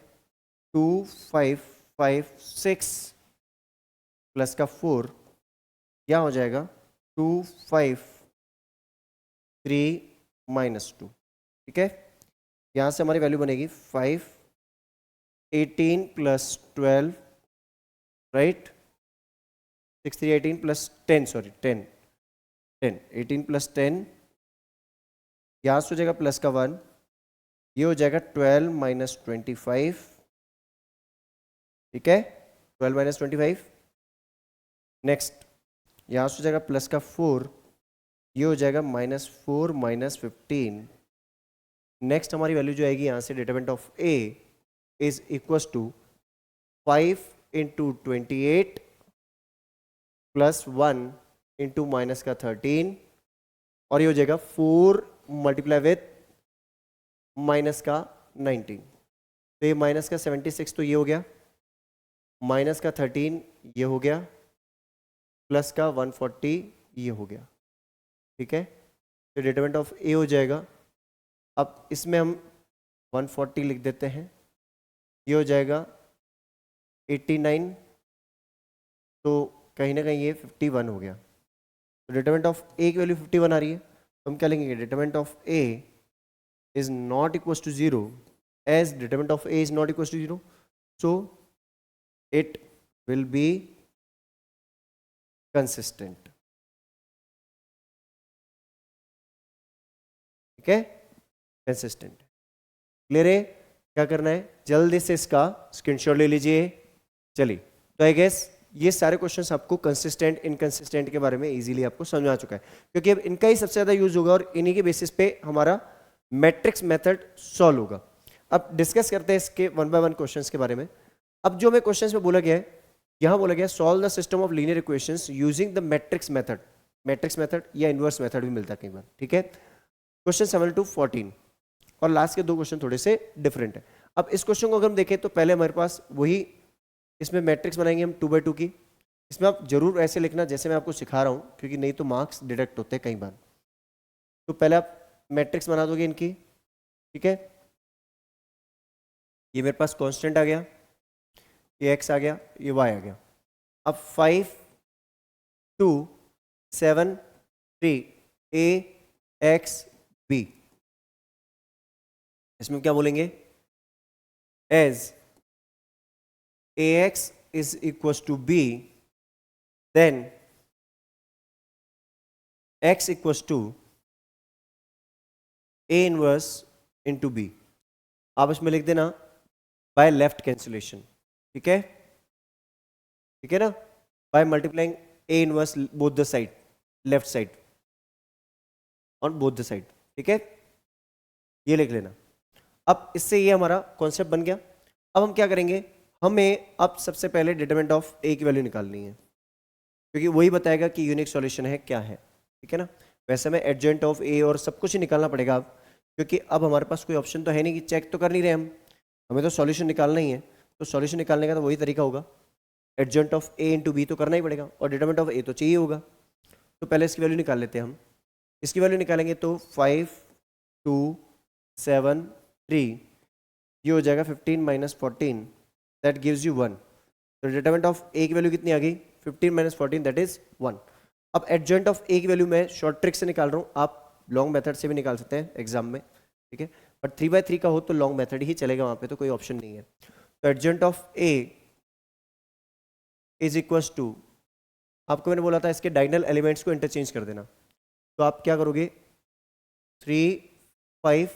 2 5 5 6 प्लस का 4, क्या हो जाएगा 2 5 3 -2, ठीक है। यहाँ से हमारी वैल्यू बनेगी 5 18 + 12, राइट, 6 3 18 + 10, सॉरी 10 18 + 10, यहाँ से हो जाएगा प्लस का 1, ये हो जाएगा 12 - 25, ठीक है, 12 - 25। नेक्स्ट यहाँ से हो जाएगा प्लस का 4, ये हो जाएगा -4 - 15। नेक्स्ट हमारी वैल्यू जो आएगी यहाँ से determinant of A is equal to 5 × 28 + 1 × -13, और ये हो जाएगा 4 × -19, तो ये माइनस का 76 तो ये हो गया, माइनस का 13 ये हो गया, प्लस का 140 ये हो गया, ठीक है। तो डिटरमिनेंट ऑफ A हो जाएगा, अब इसमें हम 140 लिख देते हैं, ये हो जाएगा 89, तो कहीं ना कहीं ये 51 हो गया। तो डिटरमिनेंट ऑफ A की वैल्यू 51 आ रही है, तो हम क्या लेंगे, determinant of A is not equals to 0, as determinant of A is not equals to 0, so it will be consistent, ठीक है, कंसिस्टेंट। क्लियर है? क्या करना है, जल्दी से इसका स्क्रीनशॉट ले लीजिए। चलिए, तो आई गेस ये सारे क्वेश्चंस आपको कंसिस्टेंट इनकंसिस्टेंट के बारे में इजीली आपको समझ आ चुका है, क्योंकि अब इनका ही सबसे ज़्यादा यूज होगा और इन्हीं के बेसिस पे हमारा मैट्रिक्स मेथड सॉल्व होगा। अब डिस्कस करते हैं इसके 1 by 1 क्वेश्चंस के बारे में। अब जो हमें क्वेश्चंस में बोला गया है, यहाँ बोला गया solve the system of linear equations using the matrix method. Matrix method या इनवर्स मेथड भी मिलता है कई बार, ठीक है। क्वेश्चन 7 to 14, और लास्ट के 2 क्वेश्चन थोड़े से डिफरेंट है। अब इस क्वेश्चन को अगर हम देखें तो पहले हमारे पास वही, इसमें मैट्रिक्स बनाएंगे हम 2 by 2 की। इसमें आप जरूर ऐसे लिखना जैसे मैं आपको सिखा रहा हूँ, क्योंकि नहीं तो मार्क्स डिडक्ट होते हैं कई बार। तो पहले आप मैट्रिक्स बना दोगे इनकी, ठीक है। ये मेरे पास कांस्टेंट आ गया, ये x आ गया, ये y आ गया। अब 5 2 7 3 a x b, इसमें क्या बोलेंगे, as ax is equals to b, then x equals to a inverse into b। आप इसमें लिख देना बाय लेफ्ट कैंसिलेशन, ठीक है, ठीक है ना, by multiplying a inverse both the side, left side on both the side, ठीक है, ये लिख लेना। अब इससे ये हमारा कॉन्सेप्ट बन गया। अब हम क्या करेंगे, हमें अब सबसे पहले डिटरमिनेंट ऑफ ए की वैल्यू निकालनी है, क्योंकि वही बताएगा कि यूनिक सॉल्यूशन है क्या है, ठीक है ना। वैसे में एडजेंट ऑफ ए और सब कुछ ही निकालना पड़ेगा अब, क्योंकि अब हमारे पास कोई ऑप्शन तो है नहीं कि चेक तो कर नहीं रहे हम, हमें तो सॉल्यूशन निकालना ही है। तो सॉल्यूशन निकालने का तो वही तरीका होगा, adjoint of A into B तो करना ही पड़ेगा और डिटरमिनेंट ऑफ ए तो चाहिए होगा। तो पहले इसकी वैल्यू निकाल लेते हैं हम। इसकी वैल्यू निकालेंगे तो 5 2 7 3, ये हो जाएगा 15 माइनस 14, दैट गिव्स यू 1। तो डिटरमिनेंट ऑफ ए की वैल्यू कितनी आ गई? 15 माइनस 14, दैट इज 1। अब एडजेंट ऑफ ए की वैल्यू मैं शॉर्ट ट्रिक से निकाल रहा हूँ, आप लॉन्ग मेथड से भी निकाल सकते हैं एग्जाम में, ठीक है। बट 3/3 का हो तो लॉन्ग मेथड ही चलेगा, वहाँ पे तो कोई ऑप्शन नहीं है। तो adjoint of A is equals to, आपको मैंने बोला था इसके डायगोनल एलिमेंट्स को इंटरचेंज कर देना, तो आप क्या करोगे 3 5,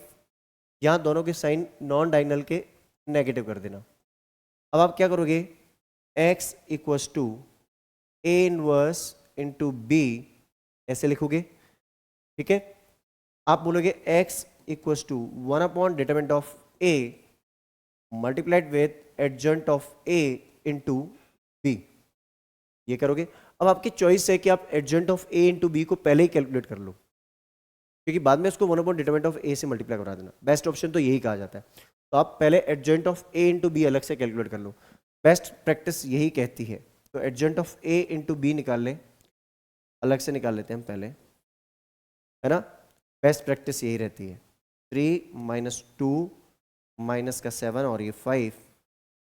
यहाँ दोनों के साइन नॉन डायगोनल के नेगेटिव कर देना। अब आप क्या करोगे x equals to A inverse into B, ऐसे लिखोगे, ठीक है। आप बोलोगे x equals to 1 upon determinant of a multiplied with adjoint of a into B, ये करोगे। अब आपकी चॉइस है कि आप adjoint of a into B को पहले ही कैलकुलेट कर लो, क्योंकि बाद में इसको 1 अपॉन डिटरमिनेंट ऑफ a से मल्टीप्लाई करा देना, बेस्ट ऑप्शन तो यही कहा जाता है। तो आप पहले adjoint of a into B अलग से कैलकुलेट कर लो, बेस्ट प्रैक्टिस यही कहती है। तो adjoint of a into B निकाल लें, अलग से निकाल लेते हैं हम पहले, है ना। बेस्ट प्रैक्टिस यही रहती है। 3 माइनस 2 माइनस का 7 और ये 5।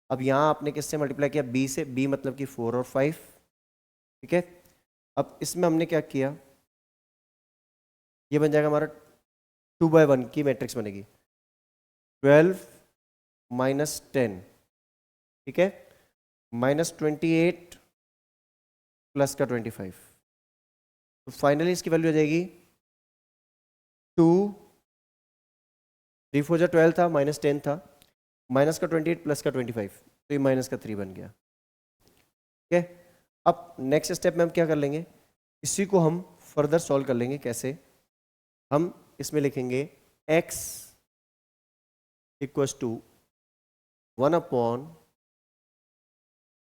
अब यहाँ आपने किससे मल्टीप्लाई किया? b से, b मतलब कि 4 और 5, ठीक है। अब इसमें हमने क्या किया, ये बन जाएगा हमारा 2/1 की मैट्रिक्स बनेगी, 12 माइनस 10, ठीक है, माइनस 28 प्लस का 25। तो फाइनली इसकी वैल्यू आ जाएगी 2, 3 4 12 था, माइनस 10 था, माइनस का 28 प्लस का 25, तो ये माइनस का 3 बन गया, ठीक है। अब नेक्स्ट स्टेप में हम क्या कर लेंगे, इसी को हम फर्दर सॉल्व कर लेंगे। कैसे? हम इसमें लिखेंगे x equals to 1 upon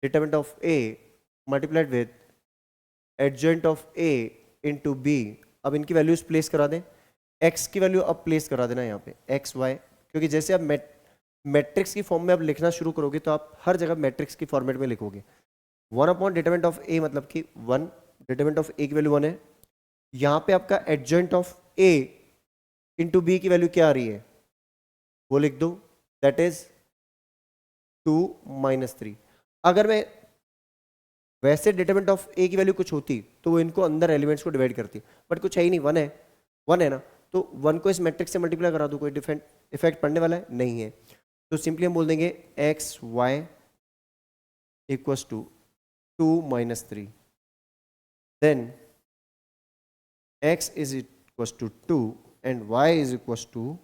determinant of a multiplied with adjoint of a into B. अब इनकी वैल्यूज प्लेस करा दें, x की वैल्यू अब प्लेस करा देना यहाँ पे x y, क्योंकि जैसे आप मैट्रिक्स की फॉर्म में अब लिखना शुरू करोगे तो आप हर जगह मैट्रिक्स की फॉर्मेट में लिखोगे। 1 अपॉन डिटरमिनेंट ऑफ a मतलब कि 1, डिटरमिनेंट ऑफ a की वैल्यू 1 है, यहाँ पे आपका adjoint of a into B की वैल्यू क्या आ रही है वो लिख दो, दैट इज 2 माइनस 3। अगर मैं वैसे डिटरमिनेंट ऑफ ए की वैल्यू कुछ होती तो वो इनको अंदर एलिमेंट्स को डिवाइड करती, बट कुछ है ही नहीं, 1 है ना, तो 1 को इस मैट्रिक्स से मल्टीप्लाई करा दो, कोई डिफरेंट इफेक्ट पड़ने वाला है नहीं है। तो सिंपली हम बोल देंगे X Y equals to 2 minus 3, then x is equals to 2 and y is equals to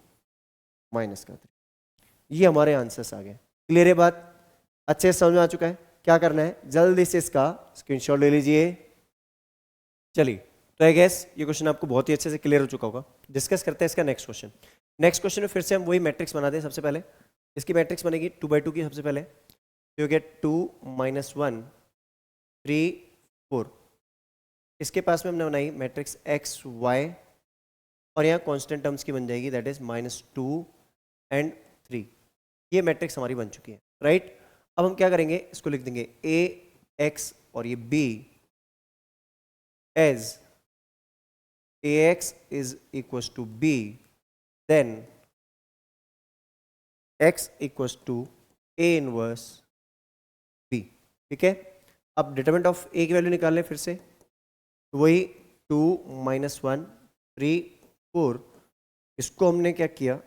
minus का 3। ये हमारे आंसर्स आ गए। क्लियर है बात? अच्छे से समझ में आ चुका है? क्या करना है, जल्दी से इसका स्क्रीनशॉट ले लीजिए। चलिए, तो आई गेस ये क्वेश्चन आपको बहुत ही अच्छे से क्लियर हो चुका होगा। डिस्कस करते हैं इसका नेक्स्ट क्वेश्चन। नेक्स्ट क्वेश्चन में फिर से हम वही मैट्रिक्स बना दें। सबसे पहले इसकी मैट्रिक्स बनेगी 2/2 की। सबसे पहले यू गेट 2 माइनस 1 3 4। इसके पास में हमने बनाई मैट्रिक्स एक्स वाई और यहाँ कांस्टेंट टर्म्स की बन जाएगी, दैट इज -2 एंड 3। ये मैट्रिक्स हमारी बन चुकी है, राइट। अब हम क्या करेंगे, इसको लिख देंगे ए एक्स और ये B as A X is equals to B, then x equals to A inverse B, ठीक है। अब डिटरमिनेंट ऑफ ए की वैल्यू निकाल लें फिर से, वही 2 माइनस 1 3 4। इसको हमने क्या किया,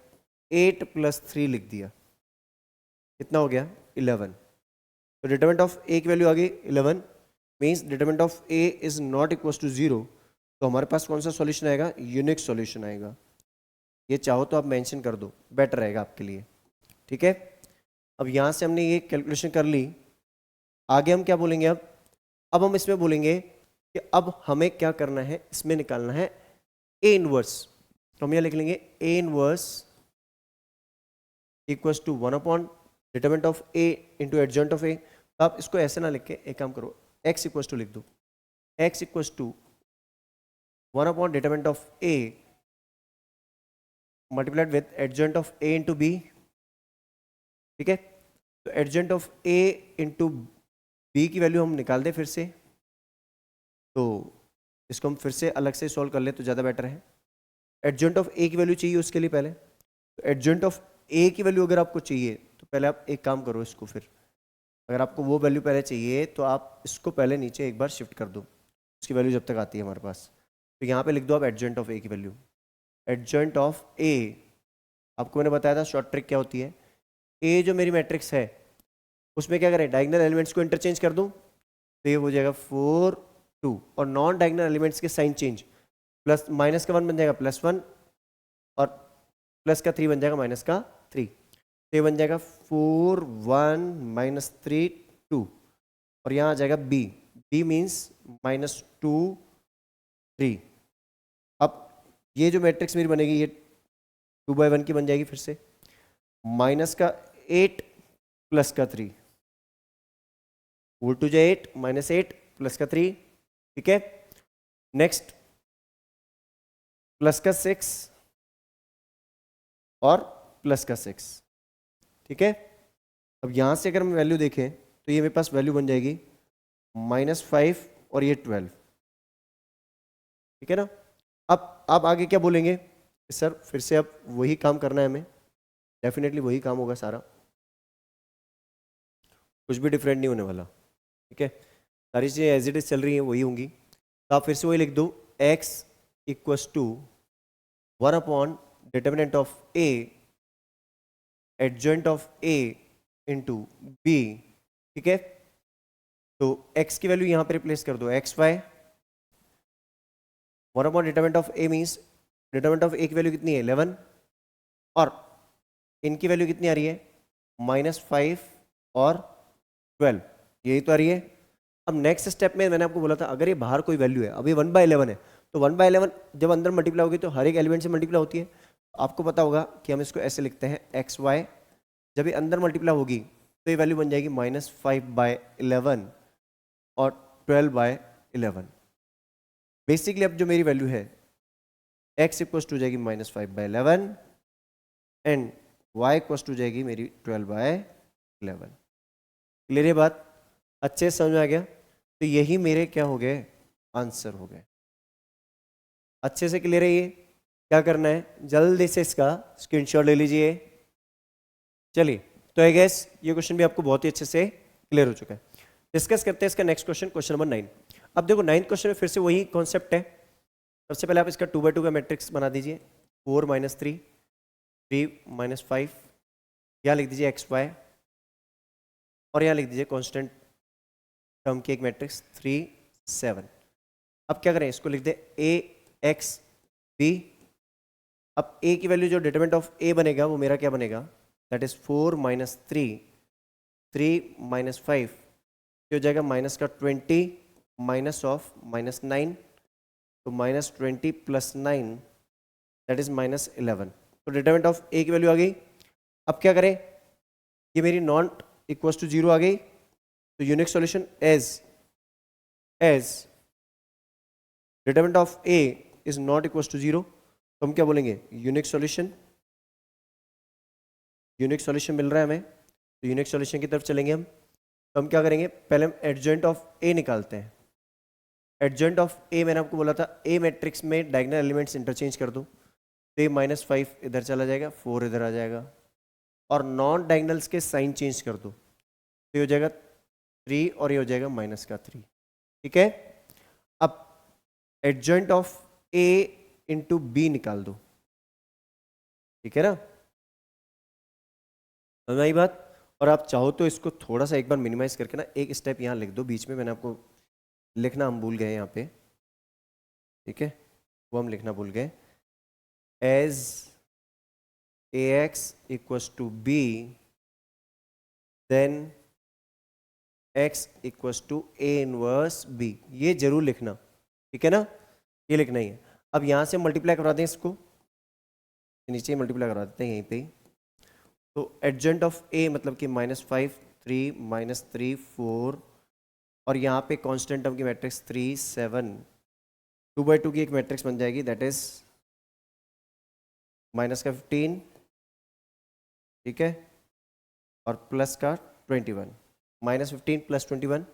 8 प्लस 3 लिख दिया, कितना हो गया 11। तो डिटरमिनेंट ऑफ ए की वैल्यू आ गई 11, means determinant of A is not equals to 0। तो हमारे पास कौन सा सॉल्यूशन आएगा, यूनिक सॉल्यूशन आएगा। ये चाहो तो आप मेंशन कर दो, बेटर रहेगा आपके लिए, ठीक है। अब यहाँ से हमने ये कैलकुलेशन कर ली, आगे हम क्या बोलेंगे अब हम इसमें बोलेंगे कि अब हमें क्या करना है, इसमें निकालना है ए इनवर्स। तो हम यहाँ लिख लेंगे A inverse equals to 1 upon determinant of A into adjoint of A, तो आप इसको ऐसे ना लिख के एक काम करो, x इक्वल टू लिख दो, x equal to 1 upon determinant of A multiplied with adjoint of A into B. ठीक है, तो adjoint of A into B की वैल्यू हम निकाल दें फिर से, तो इसको हम फिर से अलग से सॉल्व कर ले तो ज़्यादा बेटर है। एडजॉइंट ऑफ ए की वैल्यू चाहिए उसके लिए पहले, तो एडजॉइंट ऑफ ए की वैल्यू अगर आपको चाहिए तो पहले आप एक काम करो, इसको फिर अगर आपको वो वैल्यू पहले चाहिए तो आप इसको पहले नीचे एक बार शिफ्ट कर दो, उसकी वैल्यू जब तक आती है हमारे पास। तो यहाँ पे लिख दो आप एडजॉइंट ऑफ ए की वैल्यू। एडजॉइंट ऑफ ए, आपको मैंने बताया था शॉर्ट ट्रिक क्या होती है, ए जो मेरी मैट्रिक्स है उसमें क्या करें, डायगोनल एलिमेंट्स को इंटरचेंज कर दूँ, तो ये हो जाएगा 4 2, और नॉन डायगोनल एलिमेंट्स के साइन चेंज, प्लस माइनस का 1 बन जाएगा +1 और प्लस का 3 बन जाएगा -3, तो ये बन जाएगा 4 1 -3 2, और यहाँ आ जाएगा b, b मीन्स -2 3। अब ये जो मैट्रिक्स मेरी बनेगी ये 2/1 की बन जाएगी फिर से, -8 प्लस का 3, √2 जाए 8 -8 प्लस का 3। ठीक है, नेक्स्ट प्लस का 6 और प्लस का 6। ठीक है, अब यहाँ से अगर हम वैल्यू देखें तो ये मेरे पास वैल्यू बन जाएगी -5 और ये 12। ठीक है ना, अब आप आगे क्या बोलेंगे, सर फिर से अब वही काम करना है हमें, डेफिनेटली वही काम होगा सारा, कुछ भी डिफरेंट नहीं होने वाला। ठीक है, सारी चीज़ें एज इट इज चल रही हैं वही होंगी, तो आप फिर से वही लिख दो, x equals to 1 upon determinant of A adjoint of A into B. ठीक है, तो x की वैल्यू यहाँ पे रिप्लेस कर दो, x Y, 1 upon determinant of A means determinant of A की वैल्यू कितनी है 11, और इनकी वैल्यू कितनी आ रही है -5 और 12, यही तो आ रही है। अब नेक्स्ट स्टेप में मैंने आपको बोला था अगर ये बाहर कोई वैल्यू है, अभी 1/11 है, तो 1/11 जब अंदर मल्टीप्लाई होगी तो हर एक एलिमेंट से मल्टीप्लाई होती है। आपको पता होगा कि हम इसको ऐसे लिखते हैं एक्स वाई, जब ये अंदर मल्टीप्लाई होगी तो ये वैल्यू बन जाएगी -5/11 और 12/11। बेसिकली अब जो मेरी वैल्यू है x इक्वस टू जाएगी -5/11 एंड y इक्वस टू जाएगी मेरी 12/11। क्लियर है बात, अच्छे से समझ में आ गया? तो यही मेरे क्या हो गए, आंसर हो गए। अच्छे से क्लियर है? ये क्या करना है, जल्दी से इसका स्क्रीनशॉट ले लीजिए। चलिए, तो आई गेस ये क्वेश्चन भी आपको बहुत ही अच्छे से क्लियर हो चुका है। डिस्कस करते हैं इसका नेक्स्ट क्वेश्चन, क्वेश्चन नंबर 9। अब देखो 9th क्वेश्चन में फिर से वही कॉन्सेप्ट है। सबसे पहले आप इसका 2/2 का मैट्रिक्स बना दीजिए, 4 - 3 3 - 5, यहाँ लिख दीजिए एक्स वाई, और यहाँ लिख दीजिए कांस्टेंट टर्म की एक मैट्रिक्स 3 7। अब क्या करें, इसको लिख दे ए एक्स बी। अब ए की वैल्यू जो डिटरमिनेंट ऑफ ए बनेगा वो मेरा क्या बनेगा, दैट इज 4 - 3 3 - 5, हो जाएगा -20 -9, तो -20 + 9 दैट इज -11। तो डिटरमिनेंट ऑफ ए की वैल्यू आ गई। अब क्या करें, ये मेरी नॉट इक्वल्स टू 0 आ गई, तो unique solution as determinant of A is not equals to 0, तो हम क्या बोलेंगे, यूनिक सॉल्यूशन मिल रहा है हमें, तो यूनिक सॉल्यूशन की तरफ चलेंगे हम। तो हम क्या करेंगे, पहले हम एडजॉइंट ऑफ ए निकालते हैं। एडजॉइंट ऑफ ए मैंने आपको बोला था ए मैट्रिक्स में डायगोनल एलिमेंट्स इंटरचेंज कर दो, तो ये -5 इधर चला जाएगा, 4 इधर आ जाएगा, और नॉन डायगोनल्स के साइन चेंज कर दो, तो ये हो जाएगा 3 और ये हो जाएगा -3। ठीक है, अब adjoint of A into B निकाल दो। ठीक है ना, समझ आई बात? और आप चाहो तो इसको थोड़ा सा एक बार मिनिमाइज करके ना एक स्टेप यहाँ लिख दो बीच में, मैंने आपको लिखना हम भूल गए यहाँ पे। ठीक है, वो हम लिखना भूल गए, as ax equals to b then x equals to a inverse b, ये जरूर लिखना। ठीक है ना, ये लिखना ही है। अब यहाँ से मल्टीप्लाई करा दें इसको, नीचे मल्टीप्लाई करा देते हैं यहीं पे, तो एडजेंट ऑफ ए मतलब कि -5 3 -3 4, और यहाँ पे कांस्टेंट टर्म की मैट्रिक्स 3 7, 2/2 की एक मैट्रिक्स बन जाएगी, दैट इज माइनस का 15, ठीक है, और प्लस का 21, -15 + 21,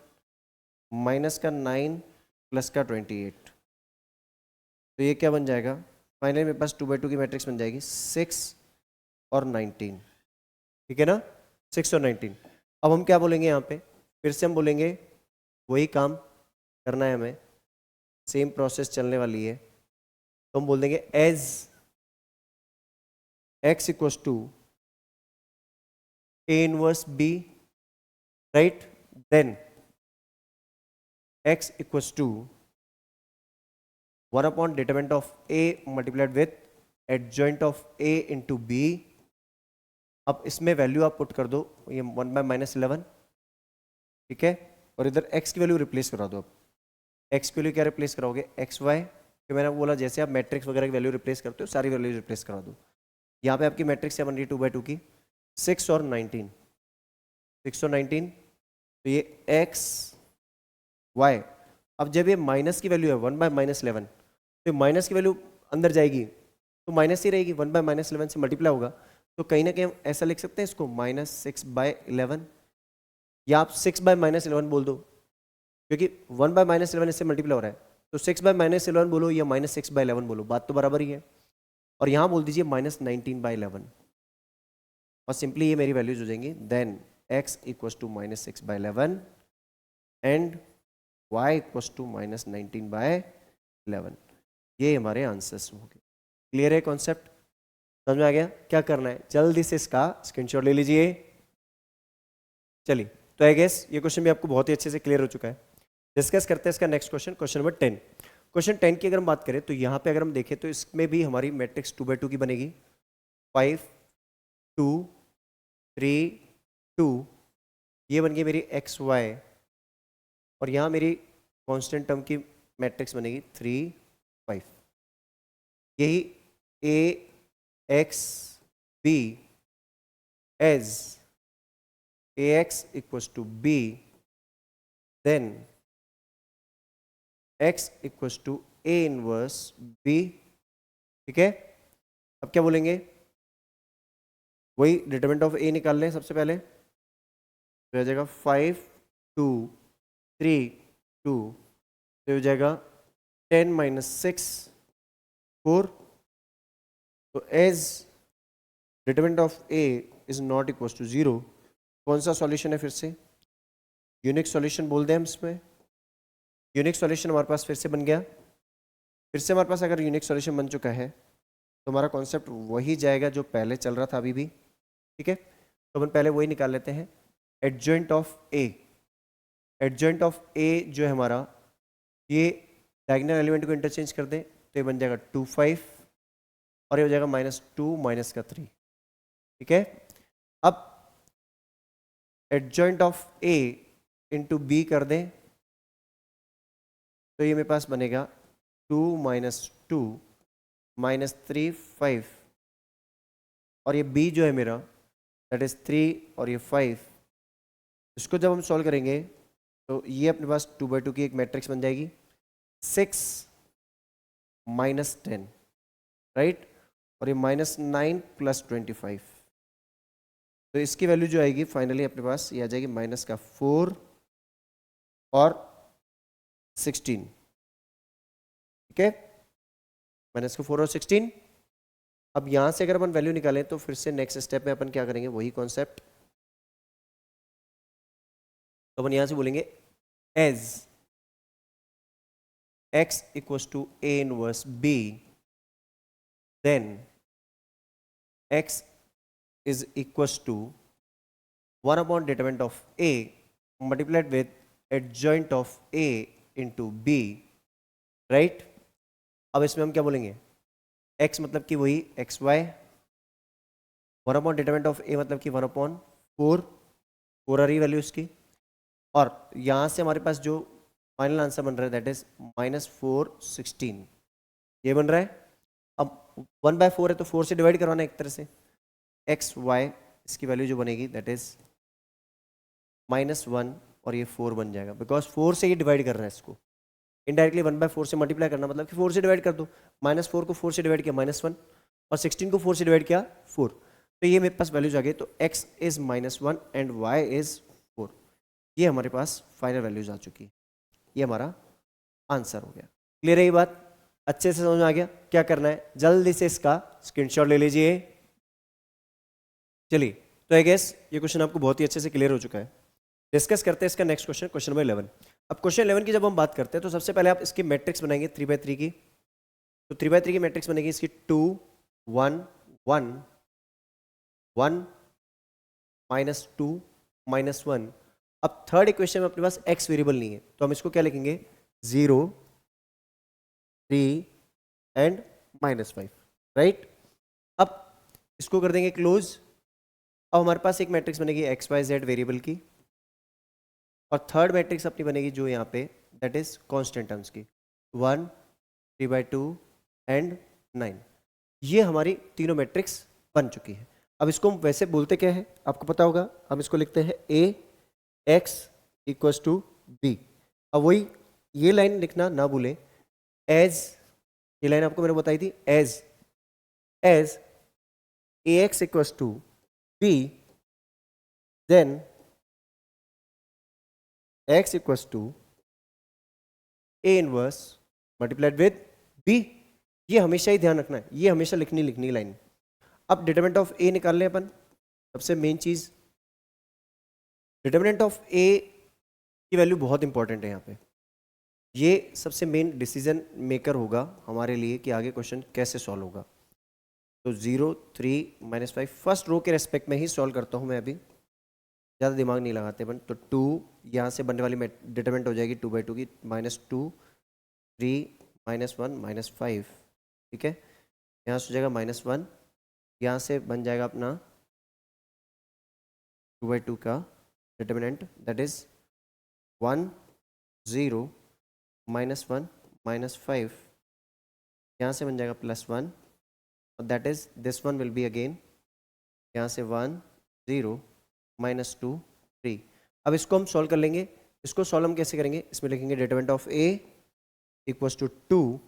माइनस का 9 प्लस का 28। तो ये क्या बन जाएगा, फाइनली मेरे पास 2/2 की मैट्रिक्स बन जाएगी 6 और 19, ठीक है ना, 6 और 19। अब हम क्या बोलेंगे यहाँ पे, फिर से हम बोलेंगे वही काम करना है हमें, सेम प्रोसेस चलने वाली है। तो हम बोल देंगे as x equals to a inverse b, right, then x equals to 1 determinant of a multiplied with adjoint of a into b। अब इसमें वैल्यू आप पुट कर दो, ये 1/-11, ठीक है, और इधर x की वैल्यू रिप्लेस करा दो। अब x की वैल्यू क्या रिप्लेस कराओगे, xy, कि मैंने बोला जैसे आप मैट्रिक्स वगैरह की वैल्यू रिप्लेस करते हो, सारी वैल्यू रिप्लेस करा दो। यहाँ पे आपकी मैट्रिक्स क्या बन रही है 2/2 की, 6 और 19, 6 और 19, तो ये x y। अब जब ये माइनस की वैल्यू है 1/-11, तो माइनस की वैल्यू अंदर जाएगी तो माइनस ही रहेगी, 1/-11 से मल्टीप्लाई होगा। तो कहीं ना कहीं हम ऐसा लिख सकते हैं इसको -6/11, या आप 6/-11 बोल दो, क्योंकि 1/-11 इससे मल्टीप्लाई हो रहा है, तो 6/-11 बोलो या -6/11 बोलो, बात तो बराबर ही है। और यहाँ बोल दीजिए -19/11, और सिंपली ये मेरी वैल्यूज हो जाएंगी। Then x equals to -6/11 and y equals to -19/11। ये हमारे आंसर्स हो गए। क्लियर है कॉन्सेप्ट, समझ में आ गया? क्या करना है, जल्दी से इसका स्क्रीनशॉट ले लीजिए। चलिए, तो आई गेस ये क्वेश्चन भी आपको बहुत ही अच्छे से क्लियर हो चुका है। डिस्कस करते हैं इसका next question, question number 10। Question 10 की अगर हम बात करें तो यहाँ पे अगर हम देखें तो इसमें भी हमारी मैट्रिक्स 2/2 की बनेगी, 5 2 3 2, ये बन गई मेरी एक्स वाई, और यहाँ मेरी कांस्टेंट टर्म की मैट्रिक्स बनेगी 3 5। यही A x B as A x equals to B, then x equals to A inverse b, ठीक है। अब क्या बोलेंगे, वही डिटरमिनेंट ऑफ a निकाल लें सबसे पहले, तो हो जाएगा 5 2 3 2, तो हो जाएगा 10 - 6 4। तो as determinant of a is not equals to 0, कौन सा सॉल्यूशन है, फिर से यूनिक सॉल्यूशन बोल दें हम इसमें। यूनिक सॉल्यूशन हमारे पास फिर से बन गया, फिर से हमारे पास अगर यूनिक सॉल्यूशन बन चुका है तो हमारा कॉन्सेप्ट वही जाएगा जो पहले चल रहा था अभी भी, ठीक है। तो अपन पहले वही निकाल लेते हैं, adjoint of A. Adjoint of A जो है हमारा, ये डायगोनल एलिमेंट को इंटरचेंज कर दें तो ये बन जाएगा 2 5, और ये हो जाएगा -2 - 3, ठीक है। अब adjoint of A into B कर दें तो ये मेरे पास बनेगा 2 - 2 -3 5, और ये b जो है मेरा दैट इज 3 और ये 5। इसको जब हम सॉल्व करेंगे तो ये अपने पास 2/2 की एक मैट्रिक्स बन जाएगी, 6 - 10, राइट, और ये -9 + 25। तो इसकी वैल्यू जो आएगी फाइनली अपने पास ये आ जाएगी -4 और 16, ठीक है, -4 और 16। अब यहां से अगर अपन वैल्यू निकालें तो फिर से नेक्स्ट स्टेप में अपन क्या करेंगे, वही कॉन्सेप्ट। तो अपन यहां से बोलेंगे as x equals to a inverse b, then x is equals to 1 determinant of a multiplied with adjoint of a into b, right. अब इसमें हम क्या बोलेंगे, x मतलब कि वही X Y, 1 determinant of a मतलब कि 1/4, 4 आ रही वैल्यू इसकी, और यहाँ से हमारे पास जो फाइनल आंसर बन रहा है दैट इज -4 16, ये बन रहा है। अब 1/4 है तो 4 से डिवाइड करवाना है एक तरह से, एक्स वाई इसकी वैल्यू जो बनेगी दैट इज -1 और ये 4 बन जाएगा, बिकॉज 4 से ही डिवाइड कर रहा है इसको। इनडायरेक्टली 1/4 से मल्टीप्लाई करना मतलब कि 4 से डिवाइड कर दो। -4 को 4 से डिवाइड किया -1 और 16 को 4 से डिवाइड किया 4। तो ये मेरे पास वैल्यूज आ गई। तो x is -1 and y is 4। ये हमारे पास फाइनल वैल्यूज आ चुकी है। ये हमारा आंसर हो गया। क्लियर है ये बात? अच्छे से समझ में आ गया? क्या करना है, जल्दी से इसका स्क्रीनशॉट ले लीजिए। चलिए, तो आई गेस ये क्वेश्चन आपको बहुत ही अच्छे से क्लियर हो चुका है। डिस्कस करते हैं इसका नेक्स्ट क्वेश्चन, क्वेश्चन नंबर 11। अब क्वेश्चन 11 की जब हम बात करते हैं तो सबसे पहले आप इसकी मैट्रिक्स बनाएंगे 3/3 की। तो 3/3 की मैट्रिक्स बनेगी इसकी 2 1 1 1 -2 -1। अब थर्ड इक्वेशन में अपने पास x वेरिएबल नहीं है, तो हम इसको क्या लिखेंगे 0 3 एंड -5, राइट। अब इसको कर देंगे क्लोज। अब हमारे पास एक मैट्रिक्स बनेगी एक्स वाई जेड वेरिएबल की, और थर्ड मैट्रिक्स अपनी बनेगी जो यहाँ पे दैट इज कांस्टेंट टर्म्स की 1 3/2 एंड 9। ये हमारी तीनों मैट्रिक्स बन चुकी है। अब इसको हम वैसे बोलते क्या है आपको पता होगा, हम इसको लिखते हैं a x equals to b। अब वही ये लाइन लिखना ना भूलें, एज, ये लाइन आपको मैंने बताई थी, as ax equals to b, then x equals to a inverse multiplied with b। ये हमेशा ही ध्यान रखना है, ये हमेशा लिखनी लाइन। अब डिटरमिनेंट ऑफ a निकाल लें अपन। सबसे मेन चीज डिटरमिनेंट ऑफ a की वैल्यू बहुत इंपॉर्टेंट है यहाँ पे। ये सबसे मेन डिसीजन मेकर होगा हमारे लिए कि आगे क्वेश्चन कैसे सॉल्व होगा। तो 0 3 -5 फर्स्ट रो के रेस्पेक्ट में ही सॉल्व करता हूँ मैं अभी, ज़्यादा दिमाग नहीं लगाते अपन। तो 2 यहाँ से बनने वाली डिटरमिनेंट हो जाएगी 2/2 की, -2 3 -1 -5, ठीक है। यहाँ से हो जाएगा -1, यहाँ से बन जाएगा अपना 2/2 का डिटरमिनेंट दैट इज 1 0 -1 -5, यहाँ से बन जाएगा +1 और that is this one will be again यहाँ से 1 0 -2 3। अब इसको हम सॉल्व कर लेंगे। इसको सॉल्व हम कैसे करेंगे, इसमें लिखेंगे determinant of a equals to 2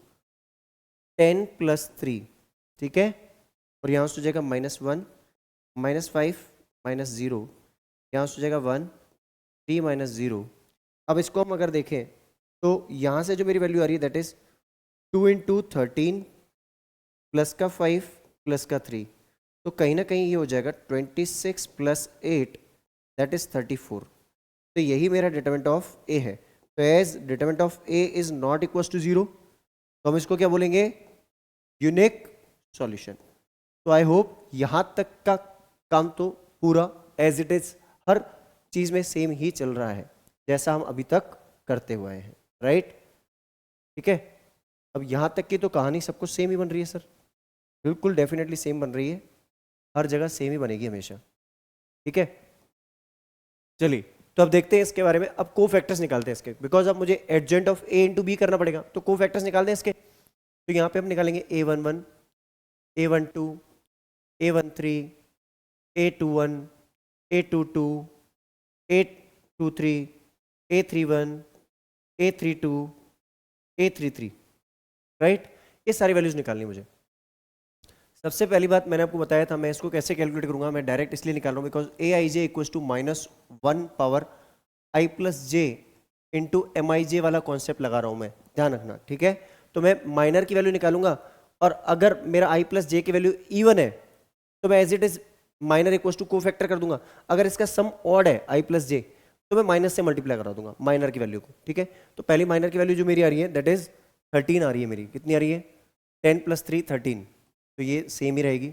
10 + 3, ठीक है। और यहाँ से हो जाएगा -1 -5 -0, यहाँ से हो जाएगा 1 3 -0। अब इसको हम अगर देखें तो यहाँ से जो मेरी वैल्यू आ रही है दैट इज 2 × 13 प्लस का 5 प्लस का 3, तो कहीं ना कहीं ये हो जाएगा 26 + 8 दैट इज 34। तो यही मेरा डिटरमिनेंट ऑफ ए है। तो as determinant of A is not equal to 0, तो हम इसको क्या बोलेंगे, यूनिक सॉल्यूशन। तो आई होप यहाँ तक का काम तो पूरा एज इट इज हर चीज़ में सेम ही चल रहा है जैसा हम अभी तक करते हुए हैं, राइट, ठीक है। अब यहाँ तक की तो कहानी सबको सेम ही बन रही है सर, बिल्कुल डेफिनेटली सेम बन रही है, हर जगह सेम ही बनेगी हमेशा, ठीक है। चलिए तो अब देखते हैं इसके बारे में। अब को फैक्टर्स निकालते हैं इसके, बिकॉज अब मुझे adjoint of A into B करना पड़ेगा, तो को फैक्टर्स निकालते हैं इसके। तो यहाँ पे हम निकालेंगे a11 a12 a13 a21 a22 a23 a31 a32 a33, right. ये सारी वैल्यूज निकालनी मुझे। सबसे पहली बात मैंने आपको बताया था मैं इसको कैसे कैलकुलेट करूंगा, मैं डायरेक्ट इसलिए निकाल रहा हूँ because aij equals to -1 power i + j into MIJ वाला कॉन्सेप्ट लगा रहा हूँ मैं, ध्यान रखना, ठीक है। तो मैं माइनर की वैल्यू निकालूंगा, और अगर मेरा i + j की वैल्यू इवन है तो मैं as it is minor equals to cofactor कर दूंगा। अगर इसका सम ऑड है i + j तो मैं माइनस से मल्टीप्लाई करा दूंगा माइनर की वैल्यू को, ठीक है। तो पहली माइनर की वैल्यू जो मेरी आ रही है दैट इज 13 आ रही है मेरी। कितनी आ रही है, 10 + 3 13, तो ये सेम ही रहेगी।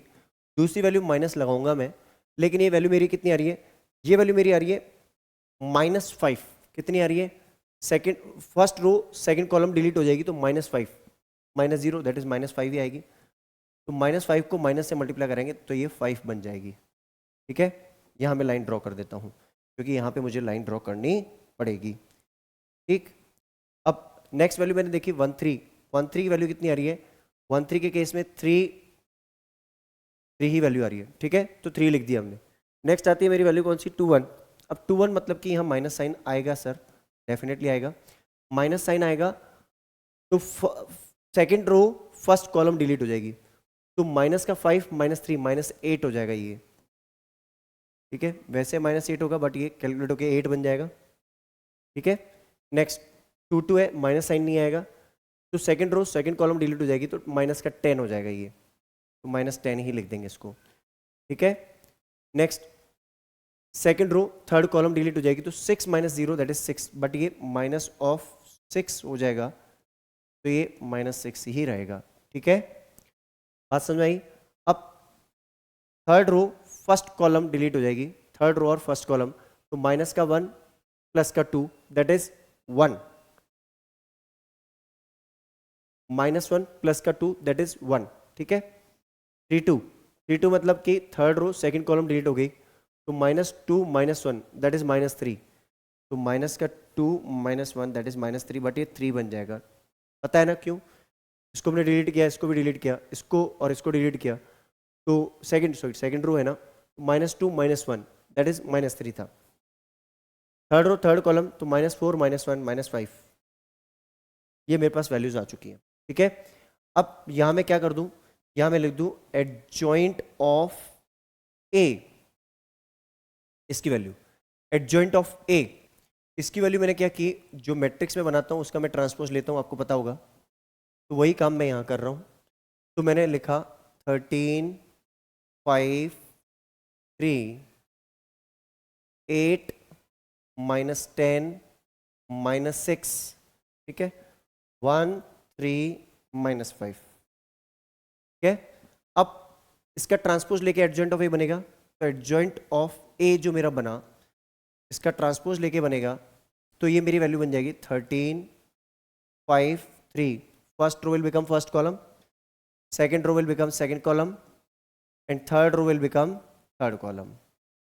दूसरी वैल्यू माइनस लगाऊंगा मैं, लेकिन ये वैल्यू मेरी कितनी आ रही है, ये वैल्यू मेरी आ रही है -5। कितनी आ रही है, second first row second column delete हो जाएगी तो -5 -0 दैट इज -5 ही आएगी। तो -5 को माइनस से मल्टीप्लाई करेंगे तो ये 5 बन जाएगी, ठीक है। यहाँ मैं लाइन ड्रॉ कर देता हूँ क्योंकि यहाँ पे मुझे लाइन ड्रॉ करनी पड़ेगी, ठीक। अब नेक्स्ट वैल्यू मैंने देखी 13 की वैल्यू कितनी आ रही है, 13 के केस में 3 ही वैल्यू आ रही है, ठीक है। तो 3 लिख दिया हमने। नेक्स्ट आती है मेरी वैल्यू कौन सी, 2 1। अब 2 1 मतलब कि यहाँ माइनस साइन आएगा सर, डेफिनेटली आएगा, माइनस साइन आएगा तो second row first column delete हो जाएगी, तो माइनस का 5 -3 -8 हो जाएगा ये, ठीक है। वैसे -8 होगा बट ये कैलकुलेट होकर 8 बन जाएगा, ठीक है। नेक्स्ट 2 2 है, माइनस साइन नहीं आएगा तो second row second column delete हो जाएगी, तो माइनस का 10 हो जाएगा ये, तो -10 ही लिख देंगे इसको, ठीक है। Next second row third column delete हो जाएगी, तो 6 -0 दैट इज 6, बट ये -6 हो जाएगा, तो ये -6 ही रहेगा, ठीक है। बात समझ आई। अब third row first column delete हो जाएगी, थर्ड रो और फर्स्ट कॉलम, तो माइनस का 1 प्लस का 2 दैट इज 1, -1 प्लस का 2 दैट इज 1, ठीक है। 3 2 मतलब कि third row second column delete हो गई, तो -2 -1 दैट इज -3, तो माइनस का 2 -1 दैट इज -3, बट ये 3 बन जाएगा, पता है ना क्यों, इसको हमने डिलीट किया, इसको भी डिलीट किया, इसको और इसको डिलीट किया, तो सेकंड रो है ना, -2 -1 दैट इज -3 था, थर्ड रो थर्ड कॉलम, तो -4 -1 -5, ये मेरे पास वैल्यूज आ चुकी हैं, ठीक है। अब यहां मैं क्या कर दूं, यहां मैं लिख दूं एडजॉइंट ऑफ ए, इसकी वैल्यू एडजॉइंट ऑफ ए, इसकी वैल्यू मैंने क्या की, जो मैट्रिक्स में बनाता हूं उसका मैं ट्रांसपोज लेता हूं, आपको पता होगा, तो वही काम मैं यहां कर रहा हूं। तो मैंने लिखा 13 5 3 8 -10 -6, ठीक है, 1 3 -5, ठीक है। अब इसका ट्रांसपोज लेके एडजॉइंट ऑफ ए बनेगा, तो एडजॉइंट ऑफ ए जो मेरा बना, इसका ट्रांसपोज लेके बनेगा, तो ये मेरी वैल्यू बन जाएगी 13 5 3, first row will become first column, second row will become second column, and third row will become third column.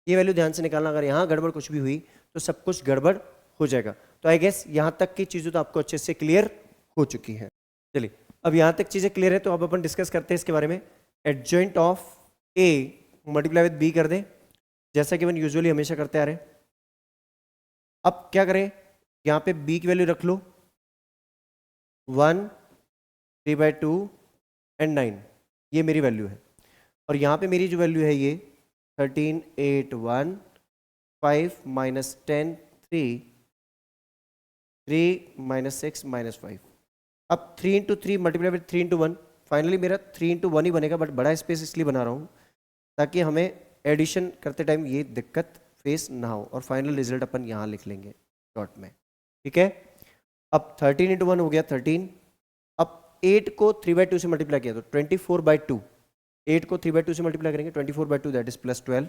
ये वैल्यू ध्यान से निकालना, अगर यहाँ गड़बड़ कुछ भी हुई तो सब कुछ गड़बड़ हो जाएगा। तो आई गेस यहाँ तक की चीज़ें तो आपको अच्छे से क्लियर हो चुकी हैं। चलिए अब यहाँ तक चीज़ें क्लियर है, तो अब अपन डिस्कस करते हैं इसके बारे में। Adjoint of A multiply with B कर दें, जैसा कि अपन यूजुअली हमेशा करते आ रहे हैं। अब क्या करें, यहाँ पे बी की वैल्यू रख लो 1 3/2 एंड 9, ये मेरी वैल्यू है, और यहाँ पे मेरी जो वैल्यू है ये 13 8 1 5 -10 3 3 -6 -5। अब 3 × 3 मल्टीप्लाई विद 3 × 1, फाइनली मेरा 3 × 1 ही बनेगा, बट बड़ा स्पेस इसलिए बना रहा हूँ ताकि हमें एडिशन करते टाइम ये दिक्कत फेस ना हो, और फाइनल रिजल्ट अपन यहाँ लिख लेंगे डॉट में, ठीक है। अब 13 × 1 हो गया 13, अब 8 को 3/2 से मल्टीप्लाई किया तो 24/2, 8 को 3/2 से मल्टीप्लाई करेंगे 24/2 दैट इज +12,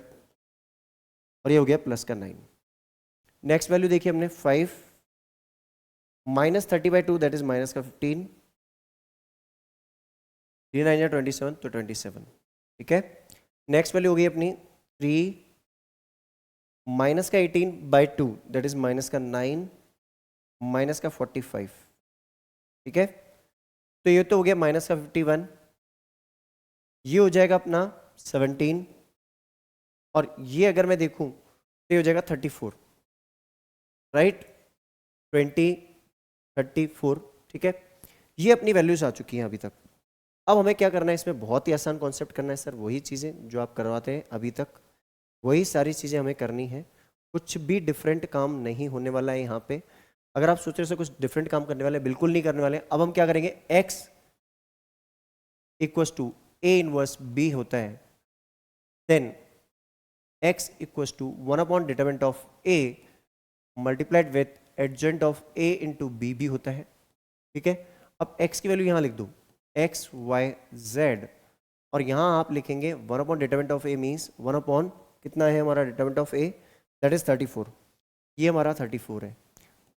और ये हो गया प्लस का 9। नेक्स्ट वैल्यू देखिए हमने 5 -30/2 दैट इज माइनस का 15, 3 9 या 27 तो 27, ठीक है। नेक्स्ट वैल्यू हो गई अपनी 3 -18/2 दैट इज माइनस का 9 माइनस का 45, ठीक है। तो ये तो हो गया माइनस का 51, ये हो जाएगा अपना 17, और ये अगर मैं देखूं तो ये हो जाएगा 34, राइट, 20 34, ठीक है। ये अपनी वैल्यूज आ चुकी हैं अभी तक। अब हमें क्या करना है, इसमें बहुत ही आसान कॉन्सेप्ट करना है सर, वही चीज़ें जो आप करवाते हैं अभी तक, वही सारी चीज़ें हमें करनी है, कुछ भी डिफरेंट काम नहीं होने वाला है यहाँ पे। अगर आप सोच रहे हो कुछ डिफरेंट काम करने वाले, बिल्कुल नहीं करने वाले। अब हम क्या करेंगे, x = a इनवर्स b होता है, then x = 1/determinant of a multiplied with adjoint of a into b भी होता है, ठीक है। अब x की वैल्यू यहाँ लिख दो x y z, और यहाँ आप लिखेंगे 1/determinant of a मीन्स 1/ कितना है हमारा determinant of a that is 34, ये हमारा 34 है,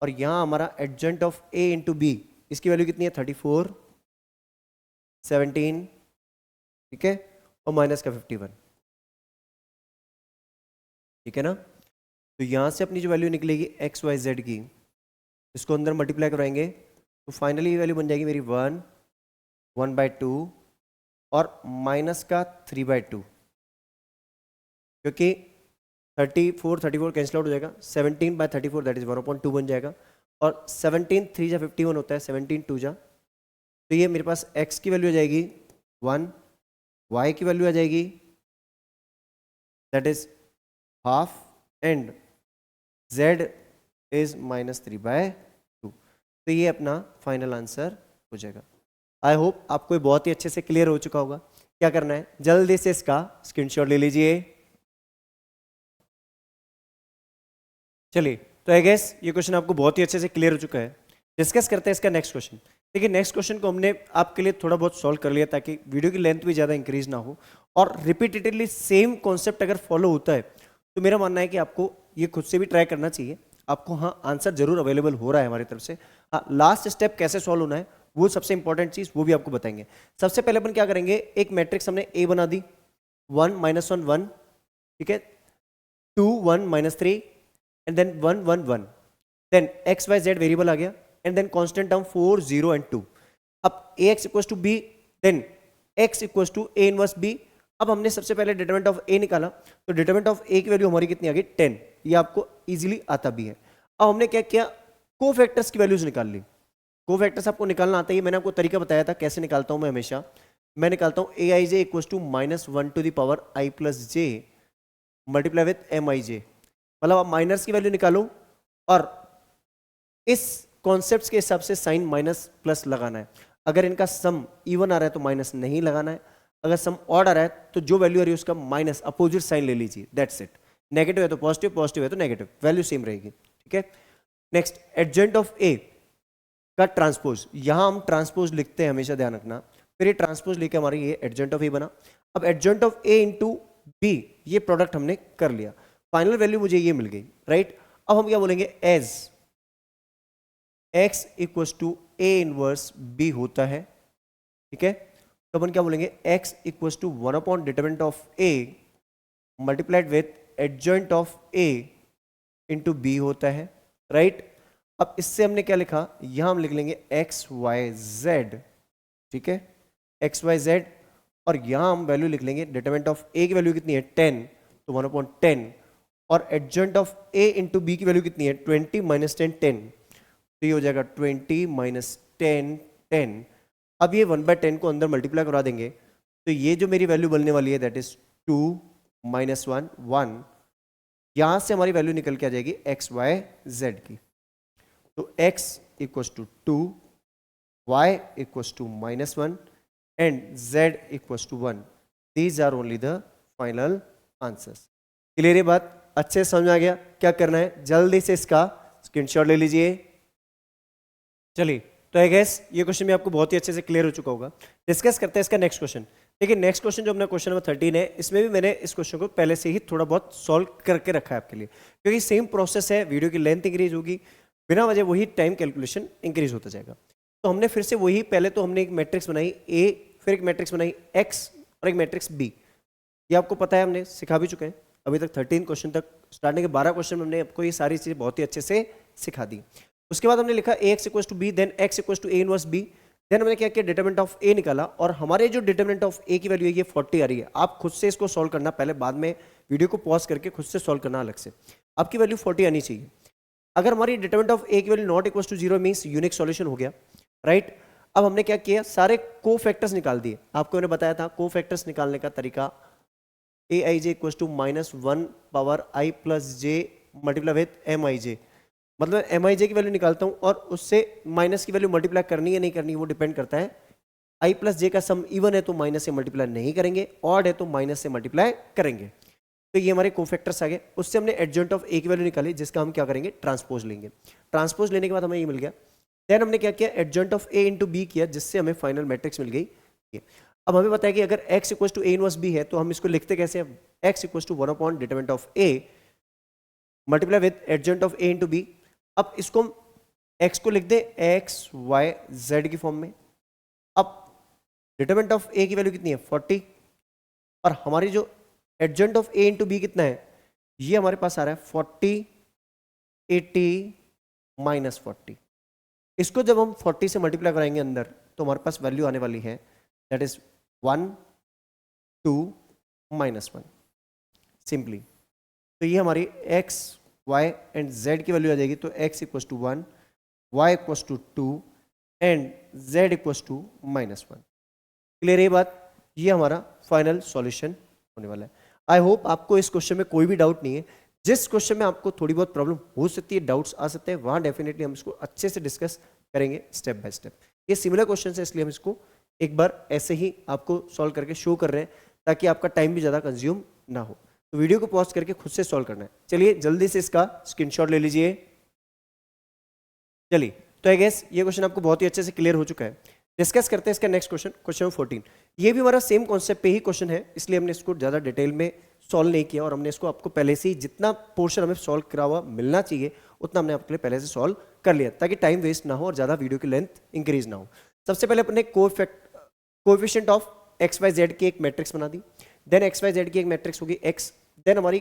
और यहाँ हमारा adjoint of a into b, इसकी वैल्यू कितनी है 34 17, ठीक है, और माइनस का 51, ठीक है ना। तो यहाँ से अपनी जो वैल्यू निकलेगी एक्स वाई जेड की, इसको अंदर मल्टीप्लाई कराएंगे तो फाइनली ये वैल्यू बन जाएगी मेरी 1 1/2 और माइनस का 3/2, क्योंकि 34 कैंसिल आउट हो जाएगा, 17/34 दैट इज 1/2 बन जाएगा, और 17 3 जा 51 होता है, 17 2 जा, तो ये मेरे पास x की वैल्यू आ जाएगी 1, y की वैल्यू आ जाएगी that is half, and z is -3/2। तो ये अपना फाइनल आंसर हो जाएगा। आई होप आपको ये बहुत ही अच्छे से क्लियर हो चुका होगा। क्या करना है, जल्दी से इसका स्क्रीनशॉट ले लीजिए। चलिए, तो आई गेस ये क्वेश्चन आपको बहुत ही अच्छे से क्लियर हो चुका है। डिस्कस करते हैं इसका नेक्स्ट क्वेश्चन। देखिए, नेक्स्ट क्वेश्चन को हमने आपके लिए थोड़ा बहुत सॉल्व कर लिया ताकि वीडियो की लेंथ भी ज़्यादा इंक्रीज ना हो, और रिपीटेडली सेम कॉन्सेप्ट अगर फॉलो होता है तो मेरा मानना है कि आपको ये खुद से भी ट्राई करना चाहिए। आपको हाँ आंसर जरूर अवेलेबल हो रहा है हमारी तरफ से। हाँ, लास्ट स्टेप कैसे सॉल्व होना है वो सबसे इंपॉर्टेंट चीज़, वो भी आपको बताएंगे। सबसे पहले अपन क्या करेंगे, एक मैट्रिक्स हमने ए बना दी, 1 -1 1, ठीक है, 2 1 -3 and then 1 1 1, then x Y z variable आ गया, and then constant term 4 0 and 2। अब A x equal to B, then x equal to A inverse B. अब हमने सबसे पहले डिटरमिनेंट ऑफ ए निकाला, तो डिटरमिनेंट ऑफ ए की वैल्यू हमारी कितनी आ गई, 10। ये आपको इजीली आता भी है। अब हमने क्या किया, कोफैक्टर्स की वैल्यूज निकाल ली। कोफैक्टर्स आपको निकालना आता है, मैंने आपको तरीका बताया था कैसे निकालता हूं मैं हमेशा। मैं निकालता हूं a I J equal to -1 to the power I plus j multiply with m I j. मतलब आप माइनस की वैल्यू निकालो और इस कॉन्सेप्ट के हिसाब से साइन माइनस प्लस लगाना है। अगर इनका सम इवन आ रहा है तो माइनस नहीं लगाना है, अगर सम ऑड आ रहा है तो जो वैल्यू आ रही है उसका माइनस अपोजिट साइन ले लीजिए, दैट्स इट। नेगेटिव है तो पॉजिटिव, पॉजिटिव है तो नेगेटिव, वैल्यू सेम रहेगी, ठीक है। नेक्स्ट, एडजेंट ऑफ ए का ट्रांसपोज, यहां हम ट्रांसपोज लिखते हैं, हमेशा ध्यान रखना। फिर ये ट्रांसपोज लेके हमारे ये एडजेंट ऑफ ए बना। अब adjoint of A into B, ये प्रोडक्ट हमने कर लिया, फाइनल वैल्यू मुझे ये मिल गई, राइट। अब हम क्या बोलेंगे, as x equals to A inverse B होता है, ठीक है। तो अपन क्या बोलेंगे, x equals to 1 upon determinant of a multiplied with adjoint of a into B होता है, राइट। अब इससे हमने क्या लिखा, यहां हम लिख लेंगे x y z, ठीक है, x y z, और यहां हम वैल्यू लिख लेंगे, डिटरमिनेंट ऑफ a की वैल्यू कितनी है 10, तो 1 अपॉन 10, और adjoint of a into B की वैल्यू कितनी है 20 - 10 10, तो ये हो जाएगा 20 - 10 10। अब ये 1/10 को अंदर मल्टीप्लाई करा देंगे, तो ये जो मेरी वैल्यू बनने वाली है दैट इज 2 - 1 1। यहां से हमारी वैल्यू निकल के आ जाएगी एक्स वाई जेड की। तो x equals to 2, y equals to -1 and z equals to 1। These are only the final answers. Clear ये बात, अच्छे समझ आ गया। क्या करना है, जल्दी से इसका स्क्रीनशॉट ले लीजिए। चलिए, तो आई गेस ये क्वेश्चन भी आपको बहुत ही अच्छे से क्लियर हो चुका होगा। डिस्कस करते हैं इसका नेक्स्ट क्वेश्चन। देखिए, नेक्स्ट क्वेश्चन जो अपना क्वेश्चन नंबर 13 है, इसमें भी मैंने इस क्वेश्चन को पहले से ही थोड़ा बहुत सॉल्व करके रखा है आपके लिए, क्योंकि सेम प्रोसेस है, वीडियो की लेंथ इंक्रीज होगी, बिना वजह वही टाइम कैलकुलेशन इंक्रीज होता जाएगा। तो हमने फिर से वही, पहले तो हमने एक मैट्रिक्स बनाई ए, फिर एक मैट्रिक्स बनाई एक्स, और एक मैट्रिक्स बी। ये आपको पता है, हमने सिखा भी चुके हैं अभी तक। 13 क्वेश्चन तक, स्टार्टिंग के 12 क्वेश्चन में हमने आपको ये सारी चीज़ें बहुत ही अच्छे से सिखा दी। उसके बाद हमने लिखा A x equals to B, then x equals to A inverse B. Then हमने क्या किया, डिटरमिनेंट ऑफ ए निकाला, और हमारे जो डिटरमिनेंट ऑफ ए की वैल्यू है ये 40 आ रही है। आप खुद से इसको सॉल्व करना, पहले बाद में वीडियो को पॉज करके खुद से सॉल्व करना अलग से। आपकी वैल्यू 40 आनी चाहिए। अगर हमारी डिटरमिनेंट ऑफ ए की value not equals to 0 means unique solution हो गया, राइट। अब हमने क्या किया, सारे को फैक्टर्स निकाल दिए। आपको मैंने बताया था को फैक्टर्स निकालने का तरीका, a I j equals to -1 power I plus j multiply with m I j. मतलब एम आई जे की वैल्यू निकालता हूं और उससे माइनस की वैल्यू मल्टीप्लाई करनी है नहीं करनी, वो डिपेंड करता है। आई प्लस जे का सम इवन है तो माइनस से मल्टीप्लाई नहीं करेंगे, ऑड है तो माइनस से मल्टीप्लाई करेंगे। तो ये हमारे कोफैक्टर्स आ गए। उससे हमने एडजेंट ऑफ ए की वैल्यू निकाली, जिसका हम क्या करेंगे, ट्रांसपोज लेंगे। ट्रांसपोज लेने के बाद हमें ये मिल गया। देन हमने क्या किया, adjoint of A into B किया, जिससे हमें फाइनल मैट्रिक्स मिल गई। अब हमें बताया कि अगर x equals to A inverse B है तो हम इसको लिखते कैसे हैं, x equals to 1 upon determinant of a multiply with adjoint of a into B. अब इसको हम x को लिख दे x y z की फॉर्म में। अब डिटरमिनेंट ऑफ a की वैल्यू कितनी है 40, और हमारी जो adjoint of a into B कितना है, ये हमारे पास आ रहा है 40 80 -40। इसको जब हम 40 से मल्टीप्लाई कराएंगे अंदर, तो हमारे पास वैल्यू आने वाली है दैट इज 1 2 -1 सिंपली। तो ये हमारी x y एंड z की वैल्यू आ जाएगी। तो x equals to 1, y equals to 2 and z equals to -1। Clear है ये बात? ये हमारा फाइनल सॉल्यूशन होने वाला है। आई होप आपको इस क्वेश्चन में कोई भी डाउट नहीं है। जिस क्वेश्चन में आपको थोड़ी बहुत प्रॉब्लम हो सकती है, डाउट्स आ सकते हैं, वहां डेफिनेटली हम इसको अच्छे से डिस्कस करेंगे स्टेप बाय स्टेप। ये सिमिलर क्वेश्चन है, इसलिए हम इसको एक बार ऐसे ही आपको सॉल्व करके शो कर रहे हैं ताकि आपका टाइम भी ज़्यादा कंज्यूम ना हो। तो वीडियो को पॉज करके खुद से सॉल्व करना है। चलिए जल्दी से इसका स्क्रीनशॉट ले लीजिए। चलिए, तो आई गेस ये क्वेश्चन आपको बहुत ही अच्छे से क्लियर हो चुका है। डिस्कस करते हैं इसका नेक्स्ट क्वेश्चन, क्वेश्चन 14। ये भी हमारा सेम कॉन्सेप्ट पे ही क्वेश्चन है, इसलिए हमने इसको ज़्यादा डिटेल में सॉल्व नहीं किया और हमने इसको आपको पहले से ही जितना पोर्शन हमें सॉल्व करा हुआ मिलना चाहिए उतना हमने आपके लिए पहले से सॉल्व कर लिया, ताकि टाइम वेस्ट ना हो और ज़्यादा वीडियो की लेंथ इंक्रीज ना हो। सबसे पहले अपने coefficient of X Y Z की एक मैट्रिक्स बना दी। देन एक्स वाई जेड की एक मैट्रिक्स होगी एक्स, देन हमारी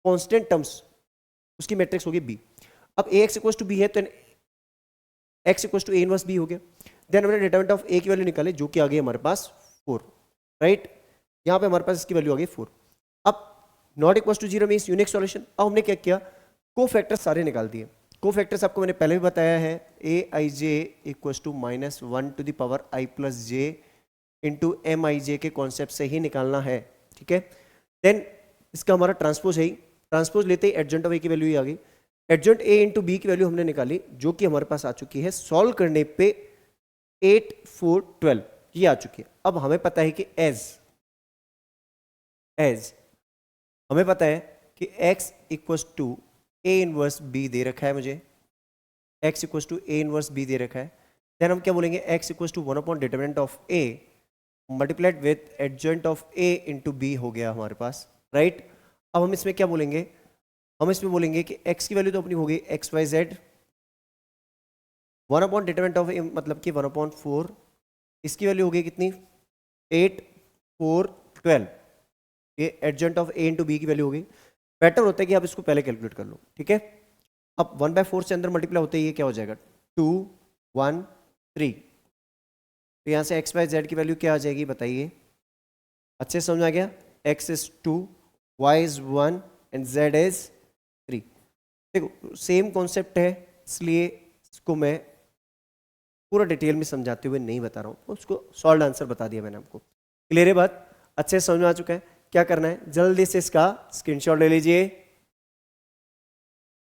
कॉन्स्टेंट टर्म्स उसकी मैट्रिक्स होगी बी। अब A x equal to B है तो X equal to A inverse B हो गया। देन हमने डिटरमिनेंट ऑफ ए की वैल्यू निकाले जो कि आ गई हमारे पास 4, राइट। यहाँ पे हमारे पास इसकी वैल्यू आ गई 4। अब not equal to 0 means unique solution. अब हमने क्या किया, को फैक्टर्स सारे निकाल दिए। को फैक्टर्स आपको मैंने पहले भी बताया है, A I J equal to -1 to the power I plus J into M I J के कॉन्सेप्ट से ही निकालना है, ठीक है। देन इसका हमारा ट्रांसपोज है, ट्रांसपोज लेते ही एडजॉइंट ऑफ ए की वैल्यू ही आ गई। एडजॉइंट ए इंटू बी की वैल्यू हमने निकाली जो कि हमारे पास आ चुकी है, सॉल्व करने पे 8 4 12 ये आ चुकी है। अब हमें पता है कि एज हमें पता है कि x equals to A inverse B दे रखा है मुझे, x equals to A inverse B दे रखा है। देन हम क्या बोलेंगे, x equals to 1 upon determinant of a multiplied with adjoint of a into B हो गया हमारे पास, राइट। अब हम इसमें क्या बोलेंगे, हम इसमें बोलेंगे कि x की वैल्यू तो अपनी हो गई X Y Z, 1 upon determinant of a मतलब कि 1 अपॉन 4, इसकी वैल्यू हो गई कितनी 8 4 12, ये adjoint of A into B की वैल्यू हो गई। बेटर होता है कि आप इसको पहले कैलकुलेट कर लो, ठीक है। अब 1/4 से अंदर मल्टीप्लाई होते ही ये क्या हो जाएगा 2 1 3। तो यहाँ से एक्स वाई जेड की वैल्यू क्या आ जाएगी बताइए, अच्छे से समझ आ गया। x is 2, y is 1 and z is 3। देखो सेम कॉन्सेप्ट है, इसलिए इसको मैं पूरा डिटेल में समझाते हुए नहीं बता रहा हूँ, उसको सॉल्व आंसर बता दिया मैंने आपको। क्लियर है बात, अच्छे से समझ में आ चुका है। क्या करना है, जल्दी से इसका स्क्रीनशॉट ले लीजिए।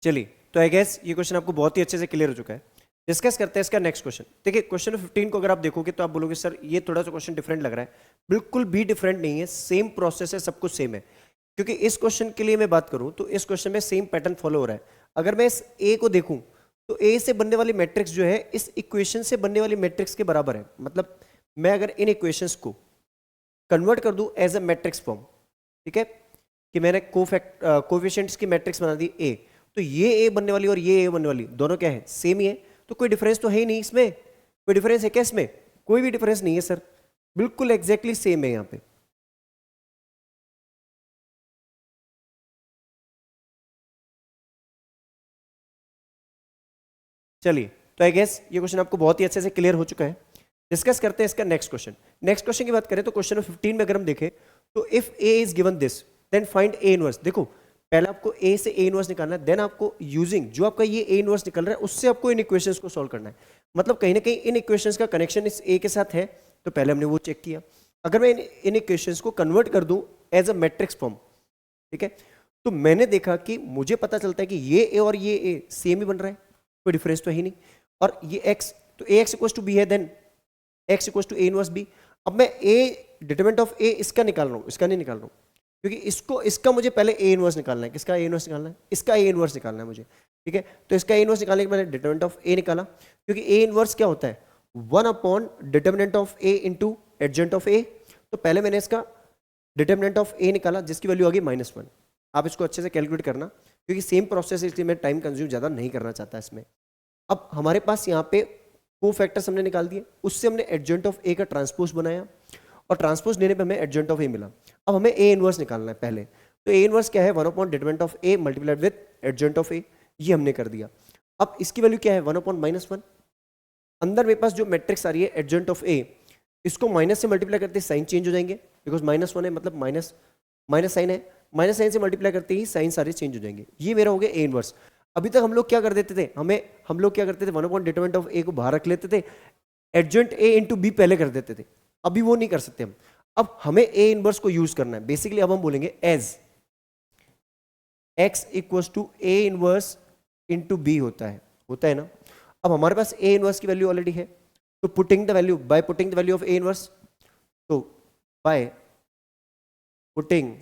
चलिए, तो आई गेस ये क्वेश्चन आपको बहुत ही अच्छे से क्लियर हो चुका है। डिस्कस करते हैं इसका नेक्स्ट क्वेश्चन। देखिए क्वेश्चन 15 को अगर आप देखोगे तो आप बोलोगे सर ये थोड़ा सा क्वेश्चन डिफरेंट लग रहा है। बिल्कुल भी डिफरेंट नहीं है, सेम प्रोसेस है, सब कुछ सेम है। क्योंकि इस क्वेश्चन के लिए मैं बात करूं तो इस क्वेश्चन में सेम पैटर्न फॉलो हो रहा है। अगर मैं इस ए को देखूं तो ए से बनने वाली मैट्रिक्स जो है इस इक्वेशन से बनने वाली मैट्रिक्स के बराबर है। मतलब मैं अगर इन इक्वेशंस को कन्वर्ट कर दूं एज अ मैट्रिक्स फॉर्म, ठीक है, कि मैंने कोफिशिएंट्स की मैट्रिक्स बना दी ए, तो ये ए बनने वाली और ये ए बनने वाली दोनों क्या है, सेम ही है। तो कोई डिफरेंस तो है ही नहीं इसमें, कोई डिफरेंस है क्या इसमें, कोई भी डिफरेंस नहीं है सर, बिल्कुल एग्जैक्टली सेम है यहाँ पे। चलिए, तो आई गेस ये क्वेश्चन आपको बहुत ही अच्छे से क्लियर हो चुका है। डिस्कस करते हैं इसका नेक्स्ट क्वेश्चन। नेक्स्ट क्वेश्चन की बात करें तो क्वेश्चन 15 में अगर हम देखें तो if A is given this then find A inverse. देखो पहले आपको ए से ए इनवर्स निकालना है, देन आपको यूजिंग जो आपका ये ए इनवर्स निकल रहा है उससे आपको इन इक्वेशंस को सॉल्व करना है। मतलब कहीं ना कहीं इन इक्वेशंस का कनेक्शन इस ए के साथ है, तो पहले हमने वो चेक किया। अगर मैं इन इक्वेशंस को कन्वर्ट कर दूं एज अ मैट्रिक्स फॉर्म, ठीक है, तो मैंने देखा कि मुझे पता चलता है कि ये ए और ये ए सेम ही बन रहा है, कोई डिफरेंस तो है ही नहीं। और ये एक्स, तो A x equals to B है, then x equals to A inverse B. अब मैं ए डिटरमिनेंट ऑफ ए इसका निकाल रहा हूँ, इसका नहीं निकाल रहा हूँ, क्योंकि इसका मुझे पहले ए इनवर्स निकालना है। किसका ए इनवर्स निकालना है, इसका ए इनवर्स निकालना है मुझे, ठीक है। तो इसका ए इनवर्स निकालने के मैंने डिटरमिनेंट ऑफ ए निकाला, क्योंकि ए इनवर्स क्या होता है 1 upon determinant of A into adjoint of A. तो पहले मैंने इसका डिटरमिनेंट ऑफ ए निकाला जिसकी वैल्यू आ गई -1। आप इसको अच्छे से कैलकुलेट करना, क्योंकि सेम प्रोसेस है इसलिए मैं टाइम कंज्यूम ज़्यादा नहीं करना चाहता इसमें। अब हमारे पास यहाँ पे को फैक्टर्स हमने निकाल दिए, उससे हमने एडजॉइंट ऑफ ए का ट्रांसपोज बनाया और ट्रांसपोज लेने पे हमें एडजॉइंट ऑफ ए मिला। अब हमें ए इनवर्स निकालना है पहले, तो ए इनवर्स क्या है 1 upon determinant of A multiplied with adjoint of A, ये हमने कर दिया। अब इसकी वैल्यू क्या है 1 अपॉन -1। अंदर मेरे पास जो मैट्रिक्स आ रही है एडजॉइंट ऑफ ए, इसको माइनस से मल्टीप्लाई करते साइन चेंज हो जाएंगे, बिकॉज -1 है मतलब माइनस साइन है, माइनस साइन से मल्टीप्लाई करते ही साइन सारे चेंज हो जाएंगे। ये मेरा हो गया ए इनवर्स। अभी तक हम लोग क्या कर देते थे, हम लोग क्या करते थे, 1 अपॉन डिटरमिनेंट ऑफ ए को बाहर रख लेते थे, एडजॉइंट ए इंटू बी पहले कर देते थे। अभी वो नहीं कर सकते हम, अब हमें ए इनवर्स को यूज करना है। बेसिकली अब हम बोलेंगे as x equals to A inverse into B होता है ना। अब हमारे पास ए इनवर्स की वैल्यू ऑलरेडी है, तो putting the value by putting the value of A inverse, तो by putting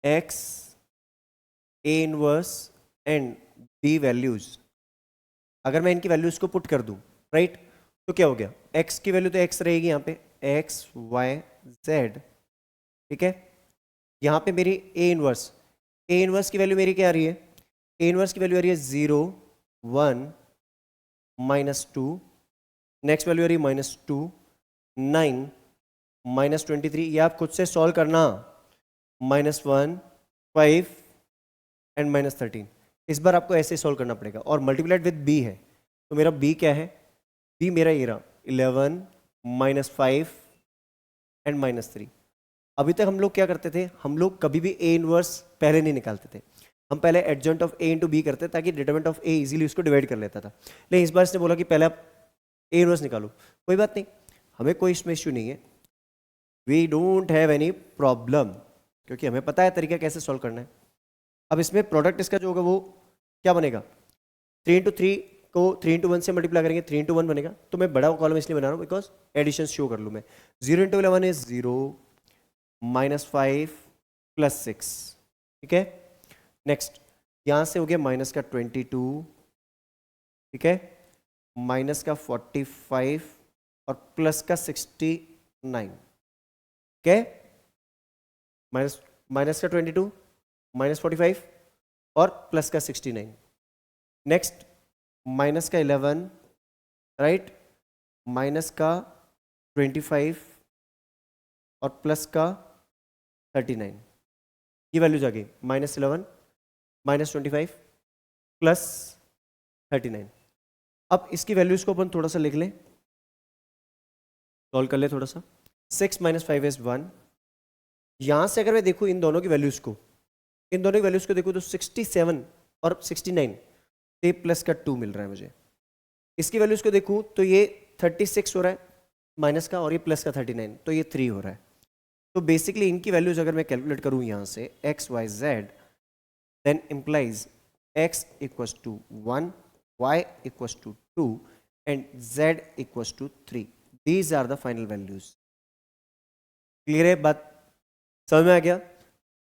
x A inverse and B values, अगर मैं इनकी वैल्यूज को पुट कर दूं, राइट, तो क्या हो गया, x की वैल्यू तो x रहेगी यहाँ पे, x y z, ठीक है। यहाँ पे मेरी ए इनवर्स की वैल्यू मेरी क्या आ रही है, ए इनवर्स की वैल्यू आ रही है 0 1 -2, नेक्स्ट वैल्यू आ रही है -2 9 -23, ये आप खुद से सॉल्व करना, -1 5 एंड -13। इस बार आपको ऐसे सॉल्व करना पड़ेगा और मल्टीप्लाइड विद बी है, तो मेरा बी क्या है, बी मेरा ये रहा 11 -5 एंड -3। अभी तक हम लोग क्या करते थे, हम लोग कभी भी ए इनवर्स पहले नहीं निकालते थे, हम पहले adjoint of A into B करते ताकि डिटरमिनेंट ऑफ ए इजीली उसको डिवाइड कर लेता था। लेकिन इस बार इसने बोला कि पहले आप ए इनवर्स निकालो, कोई बात नहीं, हमें कोई इसमें इश्यू नहीं है, we don't have any problem, क्योंकि हमें पता है तरीका कैसे सॉल्व करना है। अब इसमें प्रोडक्ट इसका जो होगा वो क्या बनेगा, 3 इंटू 3 को 3 इंटू 1 से मल्टीप्लाई करेंगे, 3 इंटू 1 बनेगा, तो मैं बड़ा कॉलम इसलिए बना रहा हूँ बिकॉज एडिशन शो कर लूँ मैं। 0 इंटू 11 इज 0 -5 +6, ठीक है। नेक्स्ट यहाँ से हो गया माइनस का 22, ठीक है, माइनस का 45 और प्लस का 69, ठीक है, माइनस का 22 -45 और प्लस का 69। नेक्स्ट माइनस का 11, राइट, माइनस का 25 और प्लस का 39, ये वैल्यूज आ गई, -11 -25 प्लस 39। अब इसकी वैल्यूज को अपन थोड़ा सा लिख लें, सॉल्व कर ले थोड़ा सा। 6 - 5 इज 1। यहाँ से अगर मैं देखूँ इन दोनों की वैल्यूज को, देखूँ तो 67 और 69, तो प्लस का 2 मिल रहा है मुझे। इसकी वैल्यूज को देखूँ तो ये 36 हो रहा है माइनस का, और ये प्लस का 39, तो ये 3 हो रहा है। तो बेसिकली इनकी वैल्यूज अगर मैं कैलकुलेट करूँ यहाँ से x y z, then implies x equals to 1, y equals to 2 and z equals to 3. These are the final values. Clear है बात, समझ में आ गया?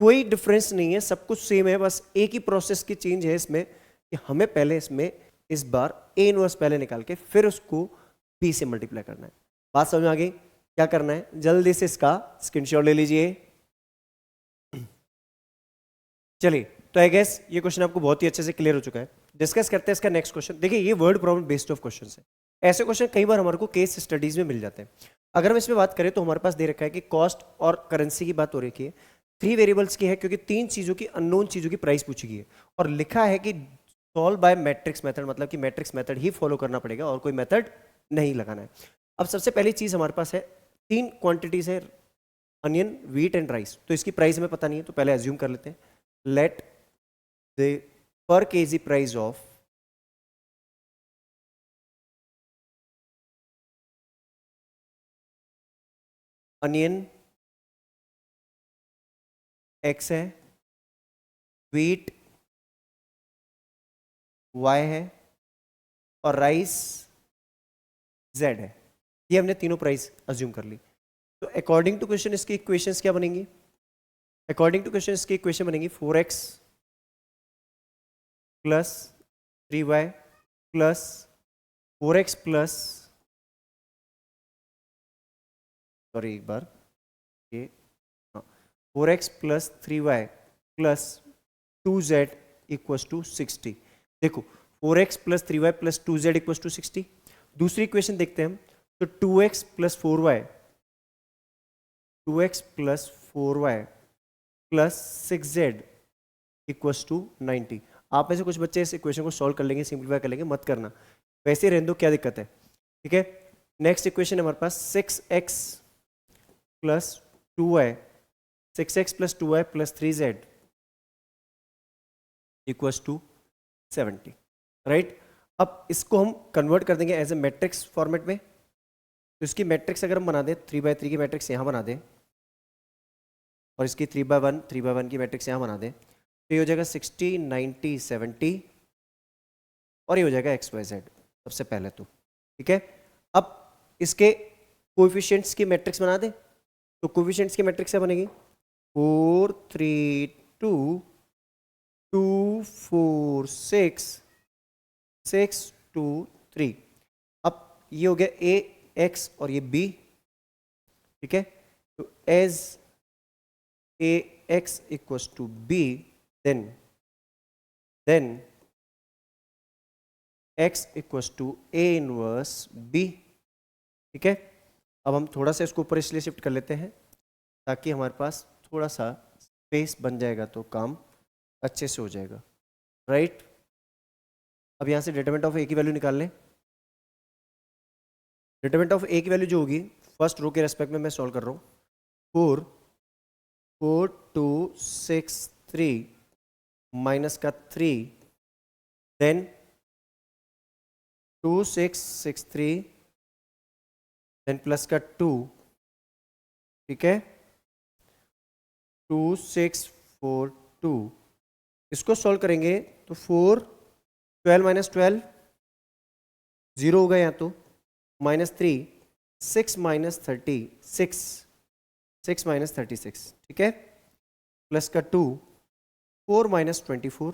कोई डिफरेंस नहीं है, सब कुछ सेम है, बस एक ही प्रोसेस की चेंज है इसमें कि हमें पहले इसमें इस बार ए इनवर्स पहले निकाल के फिर उसको बी से मल्टीप्लाई करना है। बात समझ में आ गई? क्या करना है, जल्दी से इसका स्क्रीनशॉट ले लीजिए। चलिए, तो आई गेस ये क्वेश्चन आपको बहुत ही अच्छे से क्लियर हो चुका है। डिस्कस करते हैं इसका नेक्स्ट क्वेश्चन। देखिए ये word problem based of question है, ऐसे क्वेश्चन कई बार हमारे को केस स्टडीज में मिल जाते हैं। अगर हम इसमें बात करें तो हमारे पास दे रखा है कि कॉस्ट और करेंसी की बात हो रही है, 3 वेरिएबल्स की है, क्योंकि 3 चीजों की अननोन चीजों की प्राइस पूछी गई है और लिखा है कि सॉल्व बाय मैट्रिक्स मेथड, मतलब कि मैट्रिक्स मेथड ही फॉलो करना पड़ेगा और कोई मेथड नहीं लगाना है। अब सबसे पहली चीज हमारे पास है 3 क्वांटिटीज है, अनियन, व्हीट एंड राइस। तो इसकी प्राइस हमें पता नहीं है, तो पहले एज्यूम कर लेते हैं, late the per kg price of onion x है, wheat y है और राइस z है। ये हमने तीनों प्राइस अज्यूम कर ली। तो अकॉर्डिंग टू क्वेश्चन इसकी इक्वेशंस क्या बनेंगी? अकॉर्डिंग टू क्वेश्चन इसकी इक्वेशन बनेगी 4x plus 3y plus 4x plus, sorry एक बार, ये 4x plus 3y plus 2z equals to 60। देखो 4x plus 3y plus 2z equals to 60। दूसरी इक्वेशन देखते हैं हम, तो 2x plus 4y, 2x plus 4y plus 6z equals to 90। आप में से कुछ बच्चे इस इक्वेशन को सॉल्व कर लेंगे, सिंप्लीफाई कर लेंगे, मत करना, वैसे ही रहने दो, क्या दिक्कत है, ठीक है। नेक्स्ट इक्वेशन है हमारे पास 6x plus 2y 6x plus 2y plus 3z equals to 70, right. अब इसको हम कन्वर्ट कर देंगे एज ए मैट्रिक्स फॉर्मेट में। तो इसकी मैट्रिक्स अगर हम बना दें 3x3 की मैट्रिक्स यहाँ बना दें और इसकी 3x1 की मैट्रिक्स यहाँ बना दें, तो ये हो जाएगा 60 90 70 और ये हो जाएगा XYZ सबसे पहले तो, ठीक है। अब इसके कोएफिशिएंट्स की मैट्रिक्स बना दें, तो कोएफिशिएंट्स की मैट्रिक्स क्या बनेगी 4 3 2 2 4 6 6 2 3। अब ये हो गया A X और ये B, ठीक है। तो as A X equals to B then X equals to A inverse B, ठीक है। अब हम थोड़ा सा इसको ऊपर इसलिए शिफ्ट कर लेते हैं ताकि हमारे पास थोड़ा सा स्पेस बन जाएगा तो काम अच्छे से हो जाएगा, राइट। अब यहाँ से डिटरमिनेंट ऑफ A की वैल्यू निकाल लें। डिटरमिनेंट ऑफ A की वैल्यू जो होगी फर्स्ट रो के रेस्पेक्ट में मैं सॉल्व कर रहा हूँ, 4 4 2 6 3 माइनस का 3 देन 2 6 6 3 देन प्लस का 2, ठीक है। 2 6 4 2 इसको सॉल्व करेंगे तो 4 12 माइनस 12 0 होगा यहाँ तो, माइनस 3 6 माइनस 36 6 माइनस 36, ठीक है। प्लस का 2 4 माइनस 24।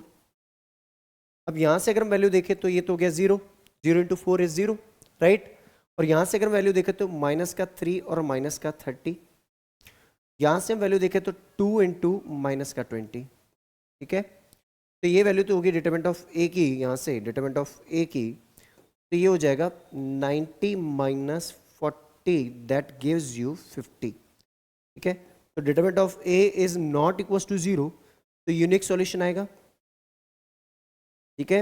अब यहाँ से अगर हम वैल्यू देखें तो ये तो हो गया 0 0 इंटू 4 इज 0, राइट। और यहाँ से अगर वैल्यू देखें तो माइनस का 3 और माइनस का 30। यहाँ से हम वैल्यू देखें तो 2 इंटू माइनस का 20, ठीक है। तो ये वैल्यू तो होगी डिटरमिनेंट ऑफ A की, यहाँ से डिटरमिनेंट ऑफ A की, तो ये हो जाएगा 90 माइनस 40 दैट गिव्स यू 50, ठीक है। तो determinant of A is not equals to 0, तो यूनिक सॉल्यूशन आएगा, ठीक है।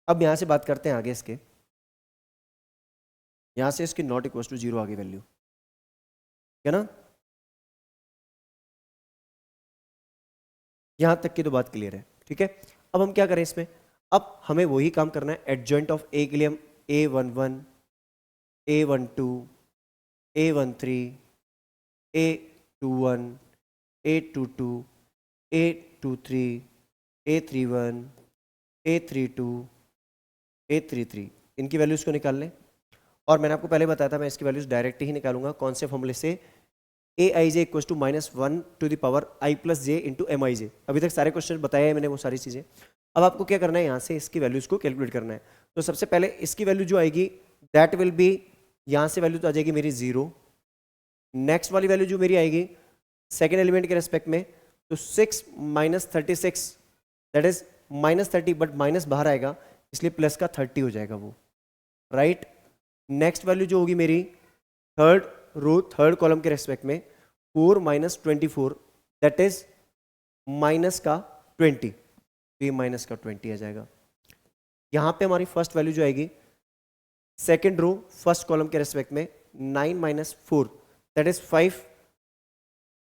अब यहां से बात करते हैं आगे इसके, यहां से इसकी नॉट इक्वल्स टू 0 आगे वैल्यू, है ना। यहां तक की तो बात क्लियर है, ठीक है। अब हम क्या करें इसमें, अब हमें वही काम करना है। एडजॉइंट ऑफ A के लिए हम A11 A12 A13 A21 A22 A23 A31 A32 A33 इनकी वैल्यूज को निकाल लें। और मैंने आपको पहले बताया था मैं इसकी वैल्यूज डायरेक्ट ही निकालूंगा, कौन से फॉर्मूले से, A I J equal to -1 to the power I plus J into M I J. अभी तक सारे क्वेश्चन बताए हैं मैंने वो सारी चीज़ें। अब आपको क्या करना है, यहाँ से इसकी वैल्यूज को कैलकुलेट करना है। तो सबसे पहले इसकी वैल्यू जो आएगी दैट विल बी, यहाँ से वैल्यू तो आ जाएगी मेरी 0। नेक्स्ट वाली वैल्यू जो मेरी आएगी सेकेंड एलिमेंट के रेस्पेक्ट में, तो 6 minus 36 that is -30, but minus बाहर आएगा इसलिए प्लस का 30 हो जाएगा वो, राइट। नेक्स्ट वैल्यू जो होगी मेरी थर्ड रो थर्ड कॉलम के रेस्पेक्ट में 4 माइनस 24 दैट इज माइनस का 20, तो ये माइनस का 20 आ जाएगा। यहाँ पे हमारी फर्स्ट वैल्यू जो आएगी सेकेंड रो फर्स्ट कॉलम के रेस्पेक्ट में 9 minus 4 that is 5,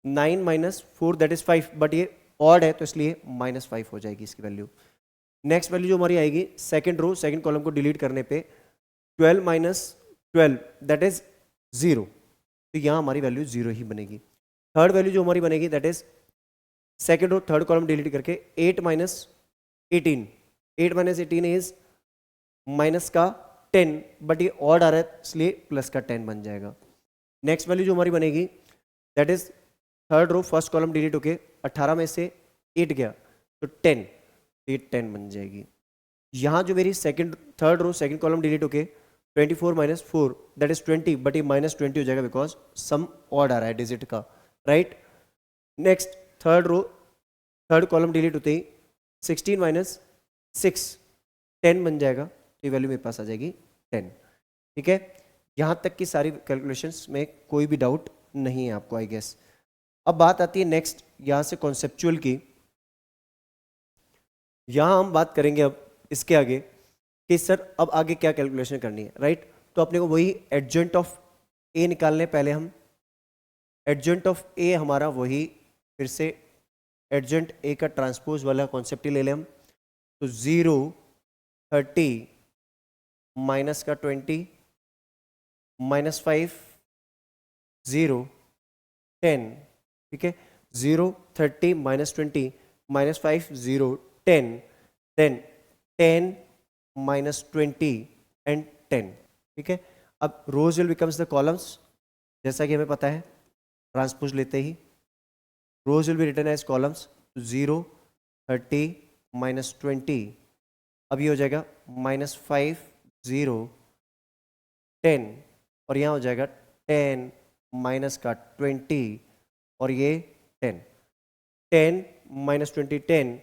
9 minus 4 that is 5, but ये ऑड है तो इसलिए -5 हो जाएगी इसकी वैल्यू। नेक्स्ट वैल्यू जो हमारी आएगी सेकेंड रो सेकेंड कॉलम को डिलीट करने पे 12 माइनस 12 दैट इज 0, तो यहाँ हमारी वैल्यू 0 ही बनेगी। थर्ड वैल्यू जो हमारी बनेगी that is second row third column delete करके 8 माइनस 18, 8 माइनस 18 इज माइनस का 10, बट ये ऑड आ रहा है इसलिए प्लस का 10 बन जाएगा। नेक्स्ट वैल्यू जो हमारी बनेगी that is third row first column delete होके 18 में से 8 गया तो 10, ये 10 बन जाएगी। यहाँ जो मेरी third row second column delete होके 24 माइनस 4 दैट इज 20, बट ये -20 हो जाएगा बिकॉज सम ऑड आ रहा है डिजिट का, right. Next third row third column delete होते ही 16 माइनस 6 10 बन जाएगा, तो ये वैल्यू मेरे पास आ जाएगी 10, ठीक है। यहाँ तक की सारी कैलकुलेशंस में कोई भी डाउट नहीं है आपको, आई गेस। अब बात आती है नेक्स्ट यहाँ से कॉन्सेप्चुअल की। यहाँ हम बात करेंगे अब इसके आगे कि सर अब आगे क्या कैलकुलेशन करनी है, राइट। तो अपने को वही एडजॉइंट ऑफ ए निकालने पहले हम एडजेंट ऑफ ए हमारा वही फिर से एडजेंट ए का ट्रांसपोज वाला कॉन्सेप्ट ही ले लें हम। तो 0 30 माइनस का 20 माइनस 5 0 10, ठीक है। 0 30 minus 20 minus 5 0 10, then 10 minus 20 and 10, ठीक है। अब rows will becomes the columns, जैसा कि हमें पता है ट्रांसपोज लेते ही rows will be written as columns. 0 30 minus 20, अब ये हो जाएगा माइनस 5 0 10, और यहाँ हो जाएगा 10 माइनस का 20 और ये 10, 10 माइनस 20 10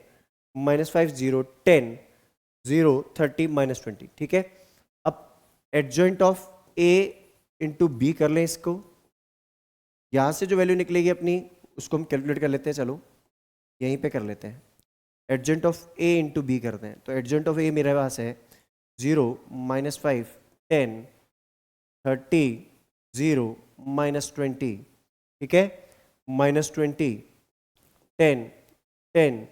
माइनस 5 0 10 0 30 माइनस 20, ठीक है। अब adjoint of A into B कर लें इसको, यहाँ से जो वैल्यू निकलेगी अपनी उसको हम कैलकुलेट कर लेते हैं। चलो यहीं पे कर लेते हैं, adjoint of A into B करते हैं। तो एडजेंट ऑफ ए मेरे पास है 0 माइनस 5 10 30 0 माइनस 20, ठीक है, माइनस 20 10 10,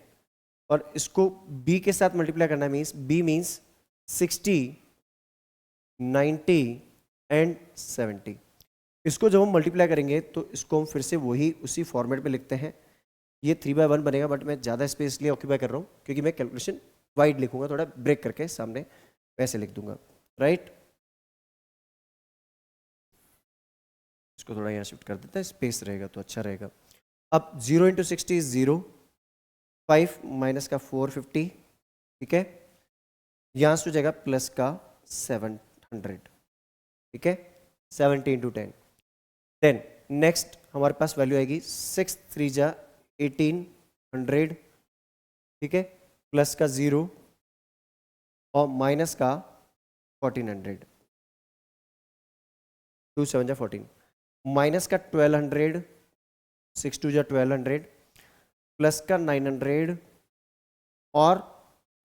और इसको b के साथ मल्टीप्लाई करना मीन्स b मीन्स 60 90 एंड 70। इसको जब हम मल्टीप्लाई करेंगे तो इसको हम फिर से वही उसी फॉर्मेट में लिखते हैं। ये 3/1 बनेगा, बट मैं ज़्यादा स्पेस लिए ऑक्यूपाई कर रहा हूँ क्योंकि मैं कैलकुलेशन वाइड लिखूंगा, थोड़ा ब्रेक करके सामने वैसे लिख दूंगा, राइट। इसको थोड़ा यहाँ शिफ्ट कर देता है, स्पेस रहेगा तो अच्छा रहेगा। अब 0 इंटू 60 इज 0, 5 माइनस का 450, ठीक है, यहाँ से हो जाएगा प्लस का 700, ठीक है, 70 इंटू 10। देन नेक्स्ट हमारे पास वैल्यू आएगी 6 3 जा 1800, ठीक है, प्लस का 0 और माइनस का 1400, 2 7 जा 14, माइनस का 1200, 6 2 जा 1200, प्लस का 900 और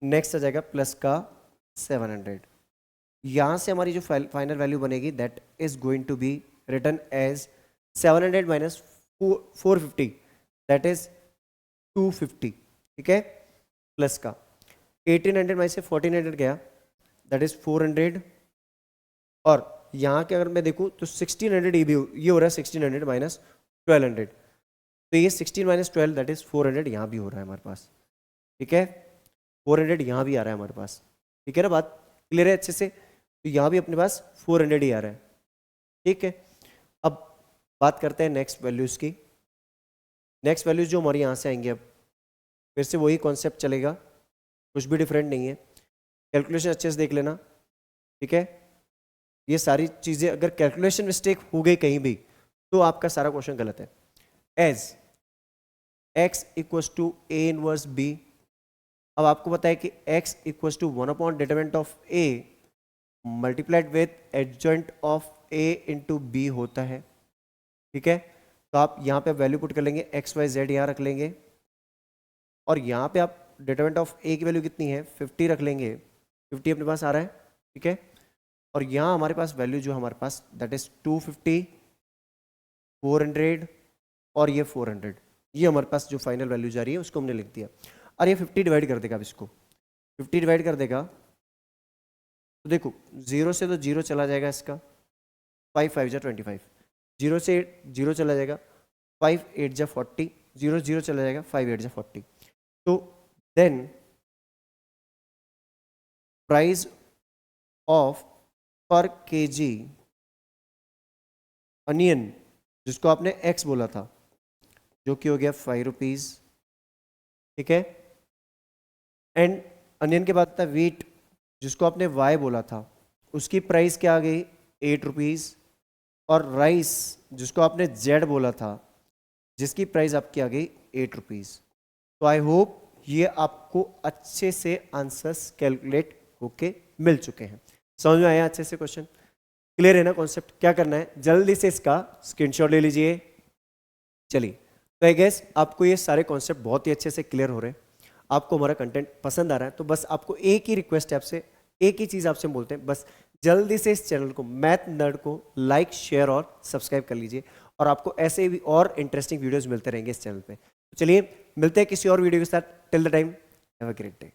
नेक्स्ट आ जाएगा प्लस का 700। यहाँ से हमारी जो फाइनल वैल्यू बनेगी that is going to be written as 700 minus 450, that is 250, ठीक है, प्लस का 1800 माइनस से 1400 गया, दैट इज 400, और यहाँ के अगर मैं देखूँ तो 1600 ये भी ये हो रहा है 1600 माइनस 1200, तो ये 16 माइनस 12 दैट इज 400 यहाँ भी हो रहा है हमारे पास, ठीक है, 400 यहाँ भी आ रहा है हमारे पास, ठीक है ना, बात क्लियर है अच्छे से। तो यहाँ भी अपने पास 400 ही आ रहा है, ठीक है। अब बात करते हैं नेक्स्ट वैल्यूज़ की। नेक्स्ट वैल्यूज जो हमारी यहाँ से आएंगे, अब फिर से वही कॉन्सेप्ट चलेगा, कुछ भी डिफरेंट नहीं है, कैलकुलेशन अच्छे से देख लेना, ठीक है। ये सारी चीज़ें अगर कैलकुलेशन मिस्टेक हो गई कहीं भी तो आपका सारा क्वेश्चन गलत है। As x equals to A inverse B, अब आपको पता है कि x equals to 1 determinant of a multiplied with adjoint of a into B होता है, ठीक है। तो आप यहाँ पे वैल्यू पुट कर लेंगे, एक्स वाई जेड यहाँ रख लेंगे, और यहाँ पे आप डिटरमिनेंट ऑफ ए की वैल्यू कितनी है 50 रख लेंगे, 50 अपने पास आ रहा है, ठीक है। और यहाँ हमारे पास वैल्यू जो हमारे पास दैट इज 250 400 और ये 400, ये हमारे पास जो फाइनल वैल्यू जा रही है उसको हमने लिख दिया। और ये 50 डिवाइड कर देगा, अब इसको 50 डिवाइड कर देगा तो देखो 0 से तो 0 चला जाएगा इसका, 5 5 जा 25, 0 से 0 चला जाएगा, 5 8 जा 40, 0 0 चला जाएगा, 5 8 जा 40। तो देन प्राइस ऑफ पर केजी अनियन, जिसको आपने x बोला था, जो कि हो गया 5 रुपीज़, ठीक है। एंड अनियन के बाद था वीट, जिसको आपने y बोला था, उसकी प्राइस क्या आ गई 8 रुपीज़, और राइस जिसको आपने z बोला था, जिसकी प्राइस आपकी आ गई 8 रुपीज़। तो आई होप ये आपको अच्छे से आंसर्स कैलकुलेट होके मिल चुके हैं। समझ में आया अच्छे से क्वेश्चन? क्लियर है ना कॉन्सेप्ट? क्या करना है, जल्दी से इसका स्क्रीनशॉट ले लीजिए। चलिए, तो आई गेस आपको ये सारे कॉन्सेप्ट बहुत ही अच्छे से क्लियर हो रहे हैं, आपको हमारा कंटेंट पसंद आ रहा है। तो बस आपको एक ही रिक्वेस्ट है आपसे, एक ही चीज़ आपसे बोलते हैं, बस जल्दी से इस चैनल को मैथ नर्ड को लाइक शेयर और सब्सक्राइब कर लीजिए, और आपको ऐसे भी और इंटरेस्टिंग वीडियोस मिलते रहेंगे इस चैनल पे। तो चलिए मिलते हैं किसी और वीडियो के साथ। Till the time have a great day.